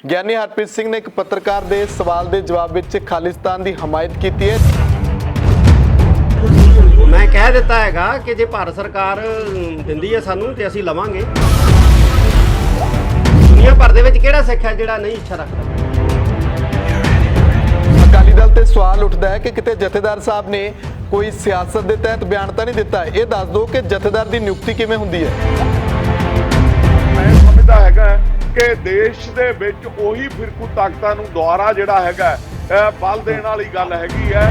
ਗਿਆਨੀ ਹਰਪ੍ਰੀਤ ਸਿੰਘ ਨੇ ਇੱਕ ਪੱਤਰਕਾਰ ਦੇ ਸਵਾਲ ਦੇ ਜਵਾਬ ਵਿੱਚ ਖਾਲਿਸਤਾਨ ਦੀ ਹਮਾਇਤ ਕੀਤੀ ਹੈ। ਮੈਂ ਕਹਿ ਦਿੱਤਾ ਹੈਗਾ ਕਿ ਜੇ ਭਾਰਤ ਸਰਕਾਰ ਦਿੰਦੀ ਹੈ ਸਾਨੂੰ ਤੇ ਅਸੀਂ ਲਵਾਂਗੇ। ਦੁਨੀਆ ਭਰ ਦੇ ਵਿੱਚ ਕਿਹੜਾ ਸਿੱਖ ਹੈ ਜਿਹੜਾ ਨਹੀਂ ਇੱਛਾ ਰੱਖਦਾ। ਅਕਾਲੀ ਦਲ ਤੇ ਸਵਾਲ ਉੱਠਦਾ ਹੈ ਕਿ ਕਿਤੇ ਜਥੇਦਾਰ ਸਾਹਿਬ ਨੇ ਕੋਈ ਸਿਆਸਤ ਦੇ ਤਹਿਤ ਬਿਆਨ ਤਾਂ ਨਹੀਂ ਦਿੱਤਾ। ਇਹ ਦੱਸ ਦਿਓ ਕਿ ਜਥੇਦਾਰ ਦੀ ਨਿਯੁਕਤੀ ਕਿਵੇਂ ਹੁੰਦੀ ਹੈ। ਮੈਂ ਸਮਝਦਾ ਹੈਗਾ ਕਿ ਦੇਸ਼ ਦੇ ਵਿੱਚ ਉਹੀ ਫਿਰਕੂ ਤਾਕਤਾਂ ਨੂੰ ਦੁਆਰਾ ਜਿਹੜਾ ਹੈਗਾ ਬਲ ਦੇਣ ਵਾਲੀ ਗੱਲ ਹੈਗੀ ਹੈ।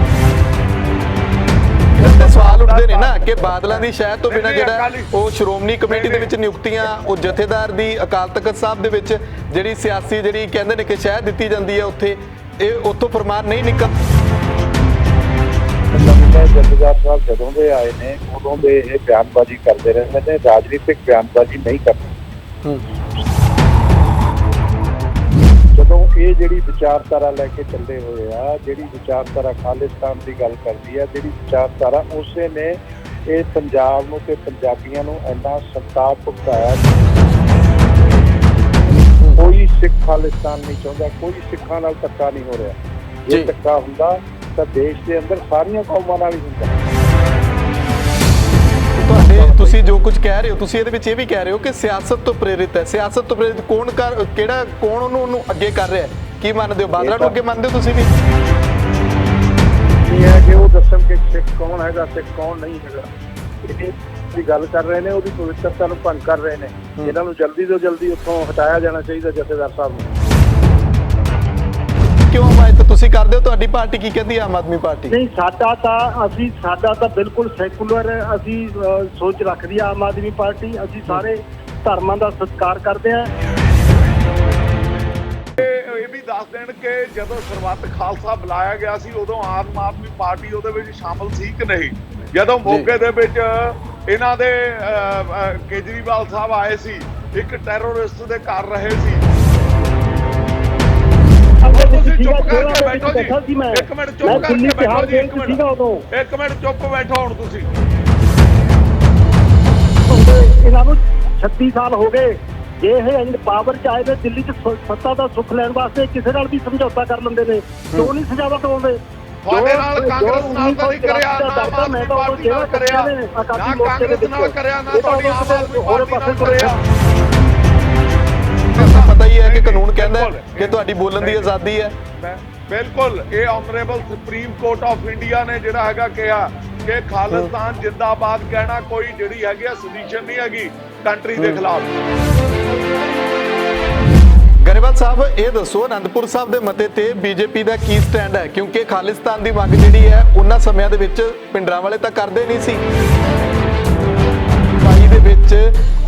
ਤੇ ਸਵਾਲ ਉੱਠਦੇ ਨੇ ਨਾ ਕਿ ਬਾਦਲਾਂ ਦੀ ਸ਼ਹਿ ਤੋਂ ਬਿਨਾਂ ਜਿਹੜਾ ਉਹ ਸ਼੍ਰੋਮਣੀ ਕਮੇਟੀ ਦੇ ਵਿੱਚ ਨਿਯੁਕਤੀਆਂ, ਉਹ ਜਥੇਦਾਰ ਦੀ ਅਕਾਲ ਤਖਤ ਸਾਹਿਬ ਦੇ ਵਿੱਚ ਜਿਹੜੀ ਸਿਆਸੀ ਜਿਹੜੀ ਕਹਿੰਦੇ ਨੇ ਕਿ ਸ਼ਹਿ ਦਿੱਤੀ ਜਾਂਦੀ ਹੈ, ਉੱਥੇ ਇਹ ਉੱਥੋਂ ਫਰਮਾਨ ਨਹੀਂ ਨਿਕਲ। ਜਥੇਦਾਰ ਸਾਹਿਬ ਜਦੋਂ ਦੇ ਆਏ ਨੇ ਉਦੋਂ ਦੇ ਇਹ ਬਿਆਨਬਾਜ਼ੀ ਕਰਦੇ ਰਹਿੰਦੇ ਨੇ, ਰਾਜਨੀਤਿਕ ਬਿਆਨਬਾਜ਼ੀ ਨਹੀਂ ਕਰਦੇ। ਜਦੋਂ ਇਹ ਜਿਹੜੀ ਵਿਚਾਰਧਾਰਾ ਲੈ ਕੇ ਚੱਲੇ ਹੋਏ ਆ, ਜਿਹੜੀ ਵਿਚਾਰਧਾਰਾ ਖਾਲਿਸਤਾਨ ਦੀ ਗੱਲ ਕਰਦੀ ਆ, ਜਿਹੜੀ ਵਿਚਾਰਧਾਰਾ ਉਸੇ ਨੇ ਇਹ ਪੰਜਾਬ ਨੂੰ ਤੇ ਪੰਜਾਬੀਆਂ ਨੂੰ ਇੰਨਾ ਸੰਤਾਪ ਭੁਗਤਾਇਆ। ਕੋਈ ਸਿੱਖ ਖਾਲਿਸਤਾਨ ਨਹੀਂ ਚਾਹੁੰਦਾ, ਕੋਈ ਸਿੱਖਾਂ ਨਾਲ ਧੱਕਾ ਨਹੀਂ ਹੋ ਰਿਹਾ। ਜੇ ਧੱਕਾ ਹੁੰਦਾ ਤਾਂ ਦੇਸ਼ ਦੇ ਅੰਦਰ ਸਾਰੀਆਂ ਕੌਮਾਂ ਨਾਲ ਹੀ ਹੁੰਦਾ। ਤੁਸੀਂ ਜੋ ਕੁਝ ਕਹਿ ਰਹੇ ਹੋ, ਤੁਸੀਂ ਇਹਦੇ ਵਿੱਚ ਇਹ ਵੀ ਕਹਿ ਰਹੇ ਹੋ ਕਿ ਸਿਆਸਤ ਤੋਂ ਪ੍ਰੇਰਿਤ ਹੈ। ਸਿਆਸਤ ਤੋਂ ਪ੍ਰੇਰਿਤ ਕੌਣ ਉਹਨੂੰ ਅੱਗੇ ਕਰ ਰਿਹਾ ਹੈ? ਕੀ ਮੰਨਦੇ ਹੋ? ਬਾਦਲਾਂ ਨੂੰ ਅੱਗੇ ਮੰਨਦੇ ਹੋ ਤੁਸੀਂ ਵੀ? ਇਹ ਹੈ ਕਿ ਉਹ ਦੱਸਣ ਕਿ ਸਿੱਖ ਕੌਣ ਹੈਗਾ, ਸਿੱਖ ਕੌਣ ਨਹੀਂ ਹੈਗਾ। ਇਹ ਗੱਲ ਕਰ ਰਹੇ ਨੇ, ਉਹਦੀ ਪਵਿੱਤਰਤਾ ਨੂੰ ਭੰਗ ਕਰ ਰਹੇ ਨੇ। ਇਹਨਾਂ ਨੂੰ ਜਲਦੀ ਤੋਂ ਜਲਦੀ ਉੱਥੋਂ ਹਟਾਇਆ ਜਾਣਾ ਚਾਹੀਦਾ ਜਥੇਦਾਰ ਸਾਹਿਬ ਨੂੰ। ਕਿਉਂ ਹਮਾਇਤ ਤੁਸੀਂ ਕਰਦੇ ਹੋ? ਤੁਹਾਡੀ ਪਾਰਟੀ ਕੀ ਕਹਿੰਦੀ ਹੈ? ਆਮ ਆਦਮੀ ਪਾਰਟੀ ਨਹੀਂ, ਸਾਡਾ ਤਾਂ ਬਿਲਕੁਲ ਸੈਕੂਲਰ ਅਸੀਂ ਸੋਚ ਰੱਖਦੀ ਆ ਆਮ ਆਦਮੀ ਪਾਰਟੀ। ਅਸੀਂ ਸਾਰੇ ਧਰਮਾਂ ਦਾ ਸਤਿਕਾਰ ਕਰਦੇ ਹਾਂ। ਇਹ ਵੀ ਦੱਸ ਦੇਣ ਕਿ ਜਦੋਂ ਸਰਬੱਤ ਖਾਲਸਾ ਬੁਲਾਇਆ ਗਿਆ ਸੀ ਉਦੋਂ ਆਮ ਆਦਮੀ ਪਾਰਟੀ ਉਹਦੇ ਵਿੱਚ ਸ਼ਾਮਲ ਸੀ ਕਿ ਨਹੀਂ? ਜਦੋਂ ਮੌਕੇ ਦੇ ਵਿੱਚ ਇਹਨਾਂ ਦੇ ਕੇਜਰੀਵਾਲ ਸਾਹਿਬ ਆਏ ਸੀ, ਇੱਕ ਟੈਰਰਿਸਟ ਦੇ ਘਰ ਰਹੇ ਸੀ। ਤੁਸੀਂ ਚੁੱਪ ਕਰਕੇ ਬੈਠੋ ਜੀ, ਇੱਕ ਮਿੰਟ ਚੁੱਪ ਕਰਕੇ ਬੈਠੋ ਜੀ, ਇੱਕ ਮਿੰਟ ਚੁੱਪ ਬੈਠੋ ਹੁਣ ਤੁਸੀਂ। ਇਹਨਾਂ ਨੂੰ 36 ਸਾਲ ਹੋ ਗਏ। ਜੇ ਇਹ ਪਾਵਰ ਚ ਆਏ ਨੇ ਦਿੱਲੀ ਚ ਸੱਤਾ ਦਾ ਸੁੱਖ ਲੈਣ ਵਾਸਤੇ ਕਿਸੇ ਨਾਲ ਵੀ ਸਮਝੌਤਾ ਕਰ ਲੈਂਦੇ ਨੇ, ਕਿਉਂ ਨਹੀਂ ਸਜ਼ਾਵਾ ਦਵਾਉਂਦੇ? ਤੁਹਾਡੇ ਨਾਲ ਕਾਂਗਰਸ ਨਾਲ ਤਾਂ ਨਹੀਂ ਕਰਿਆ, ਨਾ ਆਮ ਆਦਮੀ ਪਾਰਟੀ ਨਾਲ ਕਰਿਆ, ਨਾ ਕਾਂਗਰਸ ਨਾਲ ਕਰਿਆ, ਨਾ ਤੁਹਾਡੀ ਆਮ ਆਦਮੀ ਪਾਰਟੀ ਨਾਲ ਕਰਿਆ। ਪਤਾ ਹੀ ਹੈ ਕਿ ਕਾਨੂੰਨ ਕਹਿੰਦਾ ਕਿ ਤੁਹਾਡੀ ਬੋਲਣ ਦੀ ਆਜ਼ਾਦੀ ਹੈ। ਬਿਲਕੁਲ, ਇਹ honourable supreme court of India ਨੇ ਜਿਹੜਾ ਹੈਗਾ ਕਿਹਾ ਕਿ ਖਾਲਿਸਤਾਨ ਜਿੰਦਾਬਾਦ ਕਹਿਣਾ ਕੋਈ ਜਿਹੜੀ ਹੈਗੀ ਆ ਸੋਲੂਸ਼ਨ ਨਹੀਂ ਹੈਗੀ ਕੰਟਰੀ ਦੇ ਖਿਲਾਫ। ਗਰੇਵਾਲ ਸਾਹਿਬ, ਇਹ ਦੱਸੋ ਅਨੰਦਪੁਰ ਸਾਹਿਬ ਦੇ ਮਤੇ ਤੇ ਬੀਜੇਪੀ ਦਾ ਕੀ ਸਟੈਂਡ ਹੈ? ਕਿਉਂਕਿ ਖਾਲਿਸਤਾਨ ਦੀ ਮੰਗ ਜਿਹੜੀ ਹੈ ਉਹਨਾਂ ਸਮਿਆਂ ਦੇ ਵਿੱਚ ਪਿੰਡਰਾਂ ਵਾਲੇ ਤਾਂ ਕਰਦੇ ਨਹੀਂ ਸੀ। ਭਾਈ ਦੇ ਵਿੱਚ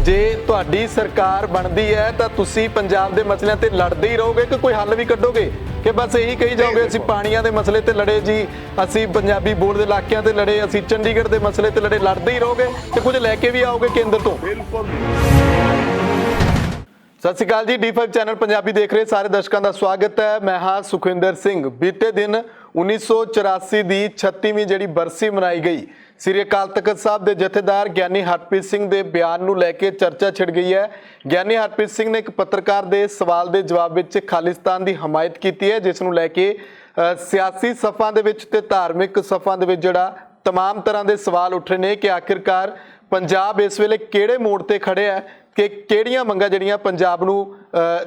ਜੇ ਤੁਹਾਡੀ ਸਰਕਾਰ ਬਣਦੀ ਹੈ ਤਾਂ ਤੁਸੀਂ ਪੰਜਾਬ ਦੇ ਮਸਲਿਆਂ ਤੇ ਲੜਦੇ ਹੀ ਰਹੋਗੇ ਕਿ ਕੋਈ ਹੱਲ ਵੀ ਕੱਢੋਗੇ? ਕਿ ਬਸ ਇਹੀ ਕਹੀ ਜਾਓਗੇ ਅਸੀਂ ਪਾਣੀਆਂ ਦੇ ਮਸਲੇ ਤੇ ਲੜੇ ਜੀ, ਅਸੀਂ ਪੰਜਾਬੀ ਬੋਰਡ ਦੇ ਇਲਾਕਿਆਂ ਤੇ ਲੜੇ, ਅਸੀਂ ਚੰਡੀਗੜ੍ਹ ਦੇ ਮਸਲੇ ਤੇ ਲੜੇ, ਲੜਦੇ ਹੀ ਰਹੋਗੇ ਤੇ ਕੁਝ ਲੈ ਕੇ ਵੀ ਆਓਗੇ ਕੇਂਦਰ ਤੋਂ? ਬਿਲਕੁਲ। ਸਤਿ ਸ਼੍ਰੀ ਅਕਾਲ ਜੀ, D5 ਚੈਨਲ ਪੰਜਾਬੀ ਦੇਖ ਰਹੇ ਸਾਰੇ ਦਰਸ਼ਕਾਂ ਦਾ ਸਵਾਗਤ ਹੈ। ਮੈਂ ਹਾਂ ਸੁਖਵਿੰਦਰ ਸਿੰਘ। ਬੀਤੇ ਦਿਨ 1984 ਦੀ 36ਵੀਂ ਜਿਹੜੀ ਬਰਸੀ ਮਨਾਈ ਗਈ। ਸ੍ਰੀ ਅਕਾਲ ਤਖਤ ਸਾਹਿਬ ਦੇ ਜਥੇਦਾਰ ਗਿਆਨੀ ਹਰਪ੍ਰੀਤ ਸਿੰਘ ਦੇ ਬਿਆਨ ਨੂੰ ਲੈ ਕੇ ਚਰਚਾ ਛਿੜ ਗਈ ਹੈ। ਗਿਆਨੀ ਹਰਪ੍ਰੀਤ ਸਿੰਘ ਨੇ ਇੱਕ ਪੱਤਰਕਾਰ ਦੇ ਸਵਾਲ ਦੇ ਜਵਾਬ ਵਿੱਚ ਖਾਲਿਸਤਾਨ ਦੀ ਹਮਾਇਤ ਕੀਤੀ ਹੈ, ਜਿਸ ਨੂੰ ਲੈ ਕੇ ਸਿਆਸੀ ਸਫਾਂ ਦੇ ਵਿੱਚ ਤੇ ਧਾਰਮਿਕ ਸਫਾਂ ਦੇ ਵਿੱਚ ਜਿਹੜਾ ਤਮਾਮ ਤਰ੍ਹਾਂ ਦੇ ਸਵਾਲ ਉੱਠ ਰਹੇ ਨੇ ਕਿ ਆਖਿਰਕਾਰ ਪੰਜਾਬ ਇਸ ਵੇਲੇ ਕਿਹੜੇ ਮੋੜ ਤੇ ਖੜਿਆ ਹੈ, ਕਿ ਕਿਹੜੀਆਂ ਮੰਗਾਂ ਜਿਹੜੀਆਂ ਪੰਜਾਬ ਨੂੰ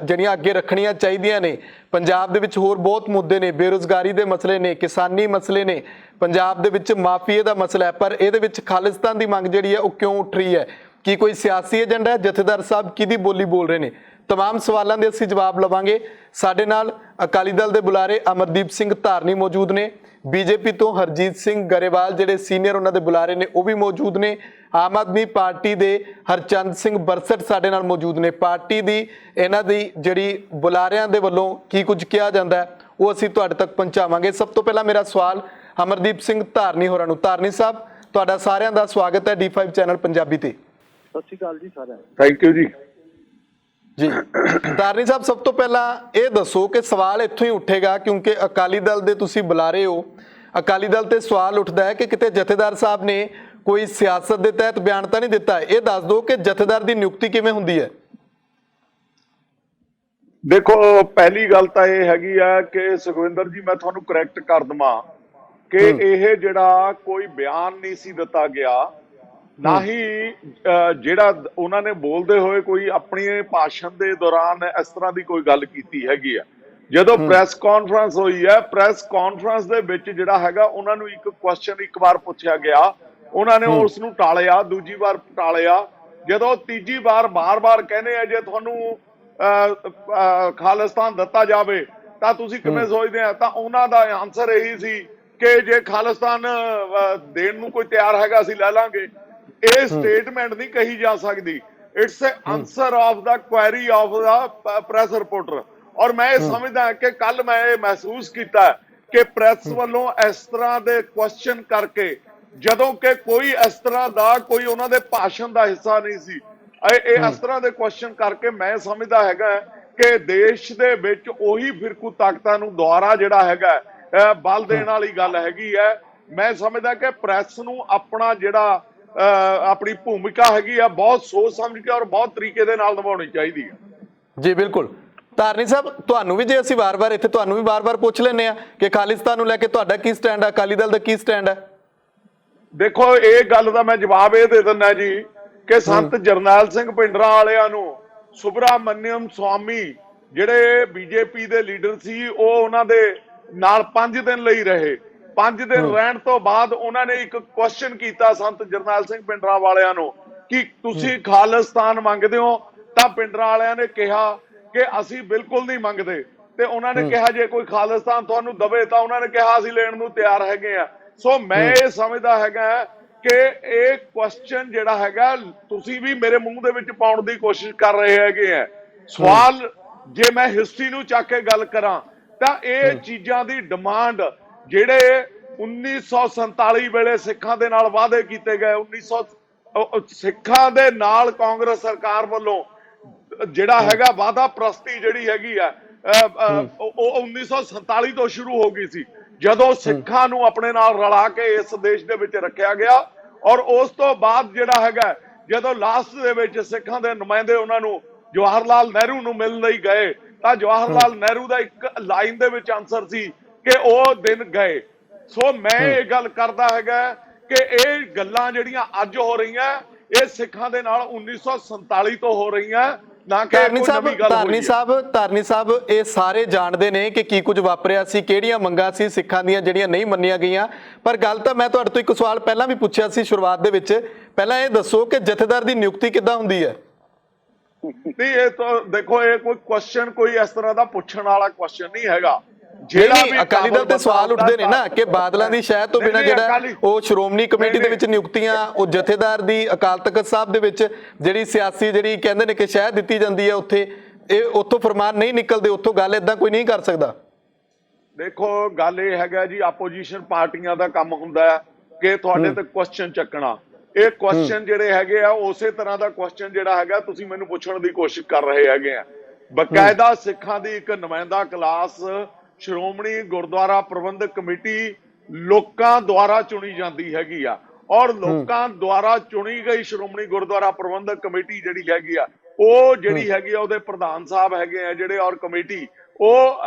ਜਿਹੜੀਆਂ ਅੱਗੇ ਰੱਖਣੀਆਂ ਚਾਹੀਦੀਆਂ ਨੇ। ਪੰਜਾਬ ਦੇ ਵਿੱਚ ਹੋਰ ਬਹੁਤ ਮੁੱਦੇ ਨੇ, ਬੇਰੁਜ਼ਗਾਰੀ ਦੇ ਮਸਲੇ ਨੇ, ਕਿਸਾਨੀ ਮਸਲੇ ਨੇ, ਪੰਜਾਬ ਦੇ ਵਿੱਚ ਮਾਫੀਏ ਦਾ ਮਸਲਾ ਹੈ, ਪਰ ਇਹਦੇ ਵਿੱਚ ਖਾਲਿਸਤਾਨ ਦੀ ਮੰਗ ਜਿਹੜੀ ਹੈ ਉਹ ਕਿਉਂ ਉੱਠ ਰਹੀ ਹੈ? ਕੀ ਕੋਈ ਸਿਆਸੀ ਏਜੰਡਾ ਹੈ? ਜਥੇਦਾਰ ਸਾਹਿਬ ਕਿਹਦੀ ਬੋਲੀ ਬੋਲ ਰਹੇ ਨੇ? तमाम सवालों के असीं जवाब लवांगे। साडे नाल अकाली दल के बुलारे अमरदीप सिंह धारनी मौजूद ने, बीजेपी तो हरजीत सिंह गरेवाल जिहड़े सीनियर उन्हां दे बुलारे ने वो भी मौजूद ने, आम आदमी पार्टी के हरचंद सिंह बरसट साडे नाल मौजूद ने। पार्टी की इन्हां दी जिहड़ी बुलारियां दे वल्लों की कुछ कहा जाता है वो असीं तुहाडे तक पहुँचावांगे। सब तो पहला मेरा सवाल अमरदीप सिंह धारनी होरां नूं। धारनी साहब तुहाडा सारिआं दा स्वागत है D5 चैनल पंजाबी ते। सत श्री अकाल जी सारिआं नूं। थैंक यू जी। जी धारनी साहब सब तो पहला ये दसो कि सवाल इत्थों ही उठेगा क्योंकि अकाली दल दे तुसीं बुलारे हो, अकाली दल ते सवाल उठता है कि किते जथेदार साहब ने कोई सियासत के तहत बयान तो नहीं दिता। ये दस दो कि जथेदार की नियुक्ति किवें हुंदी है? ਦੇਖੋ ਪਹਿਲੀ ਗੱਲ ਤਾਂ ਇਹ ਹੈਗੀ ਆ ਕਿ ਸੁਖਵਿੰਦਰ ਜੀ, ਮੈਂ ਤੁਹਾਨੂੰ ਕਰੈਕਟ ਕਰ ਦਵਾਂ ਕਿ ਇਹ ਜਿਹੜਾ ਕੋਈ ਬਿਆਨ ਨਹੀਂ ਸੀ ਦਿੱਤਾ ਗਿਆ, ਨਾ ਹੀ ਜਿਹੜਾ ਉਹਨਾਂ ਨੇ ਬੋਲਦੇ ਹੋਏ ਕੋਈ ਆਪਣੇ ਭਾਸ਼ਣ ਦੇ ਦੌਰਾਨ ਇਸ ਤਰ੍ਹਾਂ ਦੀ ਕੋਈ ਗੱਲ ਕੀਤੀ ਹੈਗੀ ਆ। ਜਦੋਂ ਪ੍ਰੈਸ ਕਾਨਫਰੰਸ ਹੋਈ ਹੈ, ਪ੍ਰੈਸ ਕਾਨਫਰੰਸ ਦੇ ਵਿੱਚ ਜਿਹੜਾ ਹੈਗਾ ਉਹਨਾਂ ਨੂੰ ਇੱਕ ਕੁਐਸਚਨ ਇੱਕ ਵਾਰ ਪੁੱਛਿਆ ਗਿਆ, ਉਹਨਾਂ ਨੇ ਉਸ ਨੂੰ ਟਾਲਿਆ, ਦੂਜੀ ਵਾਰ ਟਾਲਿਆ, ਜਦੋਂ ਤੀਜੀ ਵਾਰ ਬਾਰ-ਬਾਰ ਕਹਿੰਦੇ ਆ ਜੇ ਤੁਹਾਨੂੰ ਖਾਲਿਸਤਾਨ ਦਿੱਤਾ ਜਾਵੇ ਤਾਂ ਤੁਸੀਂ ਕਿਵੇਂ ਸੋਚਦੇ ਆ, ਤਾਂ ਉਹਨਾਂ ਦਾ ਆਨਸਰ ਇਹੀ ਸੀ ਕਿ ਜੇ ਖਾਲਿਸਤਾਨ ਦੇਣ ਨੂੰ ਕੋਈ ਤਿਆਰ ਹੈਗਾ ਅਸੀਂ ਲੈ ਲਾਂਗੇ। ਇਹ ਸਟੇਟਮੈਂਟ ਨਹੀਂ ਕਹੀ ਜਾ ਸਕਦੀ, it's a answer of the query of the press reporter. ਔਰ ਮੈਂ ਇਹ ਸਮਝਦਾ ਕਿ ਕੱਲ ਮੈਂ ਇਹ ਮਹਿਸੂਸ ਕੀਤਾ ਕਿ ਪ੍ਰੈਸ ਵੱਲੋਂ ਇਸ ਤਰ੍ਹਾਂ ਦੇ ਕੁਐਸਚਨ ਕਰਕੇ, ਜਦੋਂ ਕਿ ਕੋਈ ਇਸ ਤਰ੍ਹਾਂ ਦਾ ਕੋਈ ਉਹਨਾਂ ਦੇ ਭਾਸ਼ਣ ਦਾ ਹਿੱਸਾ ਨਹੀਂ ਸੀ, ਇਹ ਇਸ ਤਰ੍ਹਾਂ ਦੇ ਕੁਐਸਚਨ ਕਰਕੇ ਮੈਂ ਸਮਝਦਾ ਹੈਗਾ ਕਿ ਦੇਸ਼ ਦੇ ਵਿੱਚ ਉਹੀ ਫਿਰਕੂ ਤਾਕਤਾਂ ਨੂੰ ਦੁਆਰਾ ਜਿਹੜਾ ਹੈਗਾ ਬਲ ਦੇਣ ਵਾਲੀ ਗੱਲ ਹੈਗੀ ਹੈ। ਮੈਂ ਸਮਝਦਾ ਕਿ ਪ੍ਰੈਸ ਨੂੰ ਆਪਣਾ ਜਿਹੜਾ ਆਪਣੀ ਭੂਮਿਕਾ ਹੈਗੀ ਆ ਬਹੁਤ ਸੋਚ ਸਮਝ ਕੇ ਔਰ ਬਹੁਤ ਤਰੀਕੇ ਦੇ ਨਾਲ ਨਿਭਾਉਣੀ ਚਾਹੀਦੀ ਹੈ। ਜੀ ਬਿਲਕੁਲ। ਧਾਰਨੀ ਸਾਹਿਬ, ਤੁਹਾਨੂੰ ਵੀ ਜੇ ਅਸੀਂ ਵਾਰ-ਵਾਰ ਇੱਥੇ ਤੁਹਾਨੂੰ ਵੀ ਵਾਰ-ਵਾਰ ਪੁੱਛ ਲੈਂਦੇ ਆ ਕਿ ਖਾਲਿਸਤਾਨ ਨੂੰ ਲੈ ਕੇ ਤੁਹਾਡਾ ਕੀ ਸਟੈਂਡ ਹੈ, ਅਕਾਲੀ ਦਲ ਦਾ ਕੀ ਸਟੈਂਡ ਹੈ? ਦੇਖੋ ਇਹ ਗੱਲ ਦਾ ਮੈਂ ਜਵਾਬ ਇਹ ਦੇ ਦਿੰਦਾ ਜੀ ਕਿ ਸੰਤ ਜਰਨੈਲ ਸਿੰਘ ਭਿੰਡਰਾਂ ਵਾਲਿਆਂ ਨੂੰ ਸੁਬਰਾਮਨਿਅਮ ਸਵਾਮੀ ਜਿਹੜੇ ਬੀਜੇਪੀ ਦੇ ਲੀਡਰ ਸੀ, ਉਹ ਉਹਨਾਂ ਦੇ ਨਾਲ 5 ਦਿਨ ਲਈ ਰਹੇ। 5 ਦਿਨ ਰਹਿਣ ਤੋਂ ਬਾਅਦ ਉਹਨਾਂ ਨੇ ਇੱਕ ਕੁਐਸਚਨ ਕੀਤਾ ਸੰਤ ਜਰਨੈਲ ਸਿੰਘ ਭਿੰਡਰਾਂ ਵਾਲਿਆਂ ਨੂੰ ਕਿ ਤੁਸੀਂ ਖਾਲਿਸਤਾਨ ਮੰਗਦੇ ਹੋ? ਤਾਂ ਭਿੰਡਰਾਂ ਵਾਲਿਆਂ ਨੇ ਕਿਹਾ ਕਿ ਅਸੀਂ ਬਿਲਕੁਲ ਨਹੀਂ ਮੰਗਦੇ। ਤੇ ਉਹਨਾਂ ਨੇ ਕਿਹਾ ਜੇ ਕੋਈ ਖਾਲਿਸਤਾਨ ਤੁਹਾਨੂੰ ਦਵੇ ਤਾਂ ਉਹਨਾਂ ਨੇ ਕਿਹਾ ਅਸੀਂ ਲੈਣ ਨੂੰ ਤਿਆਰ ਹੈਗੇ ਆ। ਸੋ ਮੈਂ ਇਹ ਸਮਝਦਾ ਹੈਗਾ ਕਿ ਇਹ ਕੁਐਸਚਨ ਜਿਹੜਾ ਹੈਗਾ ਤੁਸੀਂ ਵੀ ਮੇਰੇ ਮੂੰਹ ਦੇ ਵਿੱਚ ਪਾਉਣ ਦੀ ਕੋਸ਼ਿਸ਼ ਕਰ ਰਹੇ ਹੈਗੇ ਆ। ਸਵਾਲ ਜੇ ਮੈਂ ਹਿਸਟਰੀ ਨੂੰ ਚੱਕ ਕੇ ਗੱਲ ਕਰਾਂ ਤਾਂ ਇਹ ਚੀਜ਼ਾਂ ਦੀ ਡਿਮਾਂਡ ਜਿਹੜੇ 1947 ਵੇਲੇ ਸਿੱਖਾਂ ਦੇ ਨਾਲ ਵਾਅਦੇ ਕੀਤੇ ਗਏ, 1900 ਸਿੱਖਾਂ ਦੇ ਨਾਲ ਕਾਂਗਰਸ ਸਰਕਾਰ ਵੱਲੋਂ ਜਿਹੜਾ ਹੈਗਾ ਵਾਅਦਾ ਪ੍ਰਸਤੀ ਜਿਹੜੀ ਹੈਗੀ ਆ ਉਹ 1947 ਤੋਂ ਸ਼ੁਰੂ ਹੋ ਗਈ ਸੀ, ਜਦੋਂ ਸਿੱਖਾਂ ਨੂੰ ਆਪਣੇ ਨਾਲ ਰਲਾ ਕੇ ਇਸ ਦੇਸ਼ ਦੇ ਵਿੱਚ ਰੱਖਿਆ ਗਿਆ। ਔਰ ਉਸ ਤੋਂ ਬਾਅਦ ਜਿਹੜਾ ਹੈਗਾ ਜਦੋਂ ਲਾਸਟ ਦੇ ਵਿੱਚ ਸਿੱਖਾਂ ਦੇ ਨੁਮਾਇੰਦੇ ਉਹਨਾਂ ਨੂੰ ਜਵਾਹਰ ਲਾਲ ਨਹਿਰੂ ਨੂੰ ਮਿਲਣ ਲਈ ਗਏ ਤਾਂ ਜਵਾਹਰ ਲਾਲ ਨਹਿਰੂ ਦਾ ਇੱਕ ਲਾਈਨ ਦੇ ਵਿੱਚ ਆਨਸਰ ਸੀ ਕਿ ਉਹ ਦਿਨ ਗਏ। ਸੋ ਮੈਂ ਇਹ ਗੱਲ ਕਰਦਾ ਹੈਗਾ ਕਿ ਇਹ ਗੱਲਾਂ ਜਿਹੜੀਆਂ ਅੱਜ ਹੋ ਰਹੀਆਂ ਇਹ ਸਿੱਖਾਂ ਦੇ ਨਾਲ 1947 ਤੋਂ ਹੋ ਰਹੀਆਂ, ਨਾ ਕਿ ਕੋਈ ਨਵੀਂ ਗੱਲ ਹੋਈ ਹੈ। ਧਾਰਨੀ ਸਾਹਿਬ ਇਹ ਸਾਰੇ ਜਾਣਦੇ ਨੇ ਕਿ ਕੀ ਕੁਝ ਵਾਪਰਿਆ ਸੀ, ਕਿਹੜੀਆਂ ਮੰਗਾਂ ਸੀ ਸਿੱਖਾਂ ਦੀਆਂ ਜਿਹੜੀਆਂ ਨਹੀਂ ਮੰਨੀਆਂ ਗਈਆਂ। ਪਰ ਗੱਲ ਤਾਂ ਮੈਂ ਤੁਹਾਡੇ ਤੋਂ ਇੱਕ ਸਵਾਲ ਪਹਿਲਾਂ ਵੀ ਪੁੱਛਿਆ ਸੀ ਸ਼ੁਰੂਆਤ ਦੇ ਵਿੱਚ, ਪਹਿਲਾਂ ਇਹ ਦੱਸੋ ਕਿ ਜਥੇਦਾਰ ਦੀ ਨਿਯੁਕਤੀ ਕਿੱਦਾਂ ਹੁੰਦੀ ਹੈ? ਨਹੀਂ, ਇਹ ਤਾਂ ਦੇਖੋ ਇਹ ਕੋਈ ਕੁਐਸਚਨ ਕੋਈ ਇਸ ਤਰ੍ਹਾਂ ਦਾ ਪੁੱਛਣ ਵਾਲਾ ਕੁਐਸਚਨ ਨਹੀਂ ਹੈਗਾ। ਜਿਹੜਾ ਵੀ ਅਕਾਲੀ ਦਲ ਤੇ ਸਵਾਲ ਉੱਠਦੇ ਨੇ ਨਾ ਕਿ ਬਾਦਲਾਂ ਦੀ ਸ਼ਹਿ ਤੋਂ ਬਿਨਾਂ ਜਿਹੜਾ ਉਹ ਸ਼੍ਰੋਮਣੀ ਕਮੇਟੀ ਦੇ ਵਿੱਚ ਨਿਯੁਕਤੀਆਂ, ਉਹ ਜਥੇਦਾਰ ਦੀ ਅਕਾਲ ਤਖਤ ਸਾਹਿਬ ਦੇ ਵਿੱਚ ਜਿਹੜੀ ਸਿਆਸੀ ਜਿਹੜੀ ਕਹਿੰਦੇ ਨੇ ਕਿ ਸ਼ਹਿ ਦਿੱਤੀ ਜਾਂਦੀ ਹੈ, ਉੱਥੇ ਇਹ ਉੱਥੋਂ ਫਰਮਾਨ ਨਹੀਂ ਨਿਕਲਦੇ, ਉੱਥੋਂ ਗੱਲ ਏਦਾਂ ਕੋਈ ਨਹੀਂ ਕਰ ਸਕਦਾ। ਦੇਖੋ ਗੱਲ ਇਹ ਹੈਗਾ ਜੀ, ਆਪੋਜੀਸ਼ਨ ਪਾਰਟੀਆਂ ਦਾ ਕੰਮ ਹੁੰਦਾ ਹੈ ਕਿ ਤੁਹਾਡੇ ਤੇ ਕੁਐਸਚਨ ਚੱਕਣਾ। ਇਹ ਕੁਐਸਚਨ ਜਿਹੜੇ ਹੈਗੇ ਆ ਉਸੇ ਤਰ੍ਹਾਂ ਦਾ ਕੁਐਸਚਨ ਜਿਹੜਾ ਹੈਗਾ ਤੁਸੀਂ ਮੈਨੂੰ ਪੁੱਛਣ ਦੀ ਕੋਸ਼ਿਸ਼ ਕਰ ਰਹੇ ਹੈਗੇ ਆ। ਬਕਾਇਦਾ ਸਿੱਖਾਂ ਦੀ ਇੱਕ ਨੁਮਾਇੰਦਾ ਕਲਾਸ ਸ਼੍ਰੋਮਣੀ ਗੁਰਦੁਆਰਾ ਪ੍ਰਬੰਧਕ ਕਮੇਟੀ ਲੋਕਾਂ ਦੁਆਰਾ ਚੁਣੀ ਜਾਂਦੀ ਹੈਗੀ ਆ, ਔਰ ਲੋਕਾਂ ਦੁਆਰਾ ਚੁਣੀ ਗਈ ਸ਼੍ਰੋਮਣੀ ਗੁਰਦੁਆਰਾ ਪ੍ਰਬੰਧਕ ਕਮੇਟੀ ਜਿਹੜੀ ਹੈਗੀ ਆ ਉਹ ਜਿਹੜੀ ਹੈਗੀ ਆ ਉਹਦੇ ਪ੍ਰਧਾਨ ਸਾਹਿਬ ਹੈਗੇ ਆ ਜਿਹੜੇ, ਔਰ ਕਮੇਟੀ ਉਹ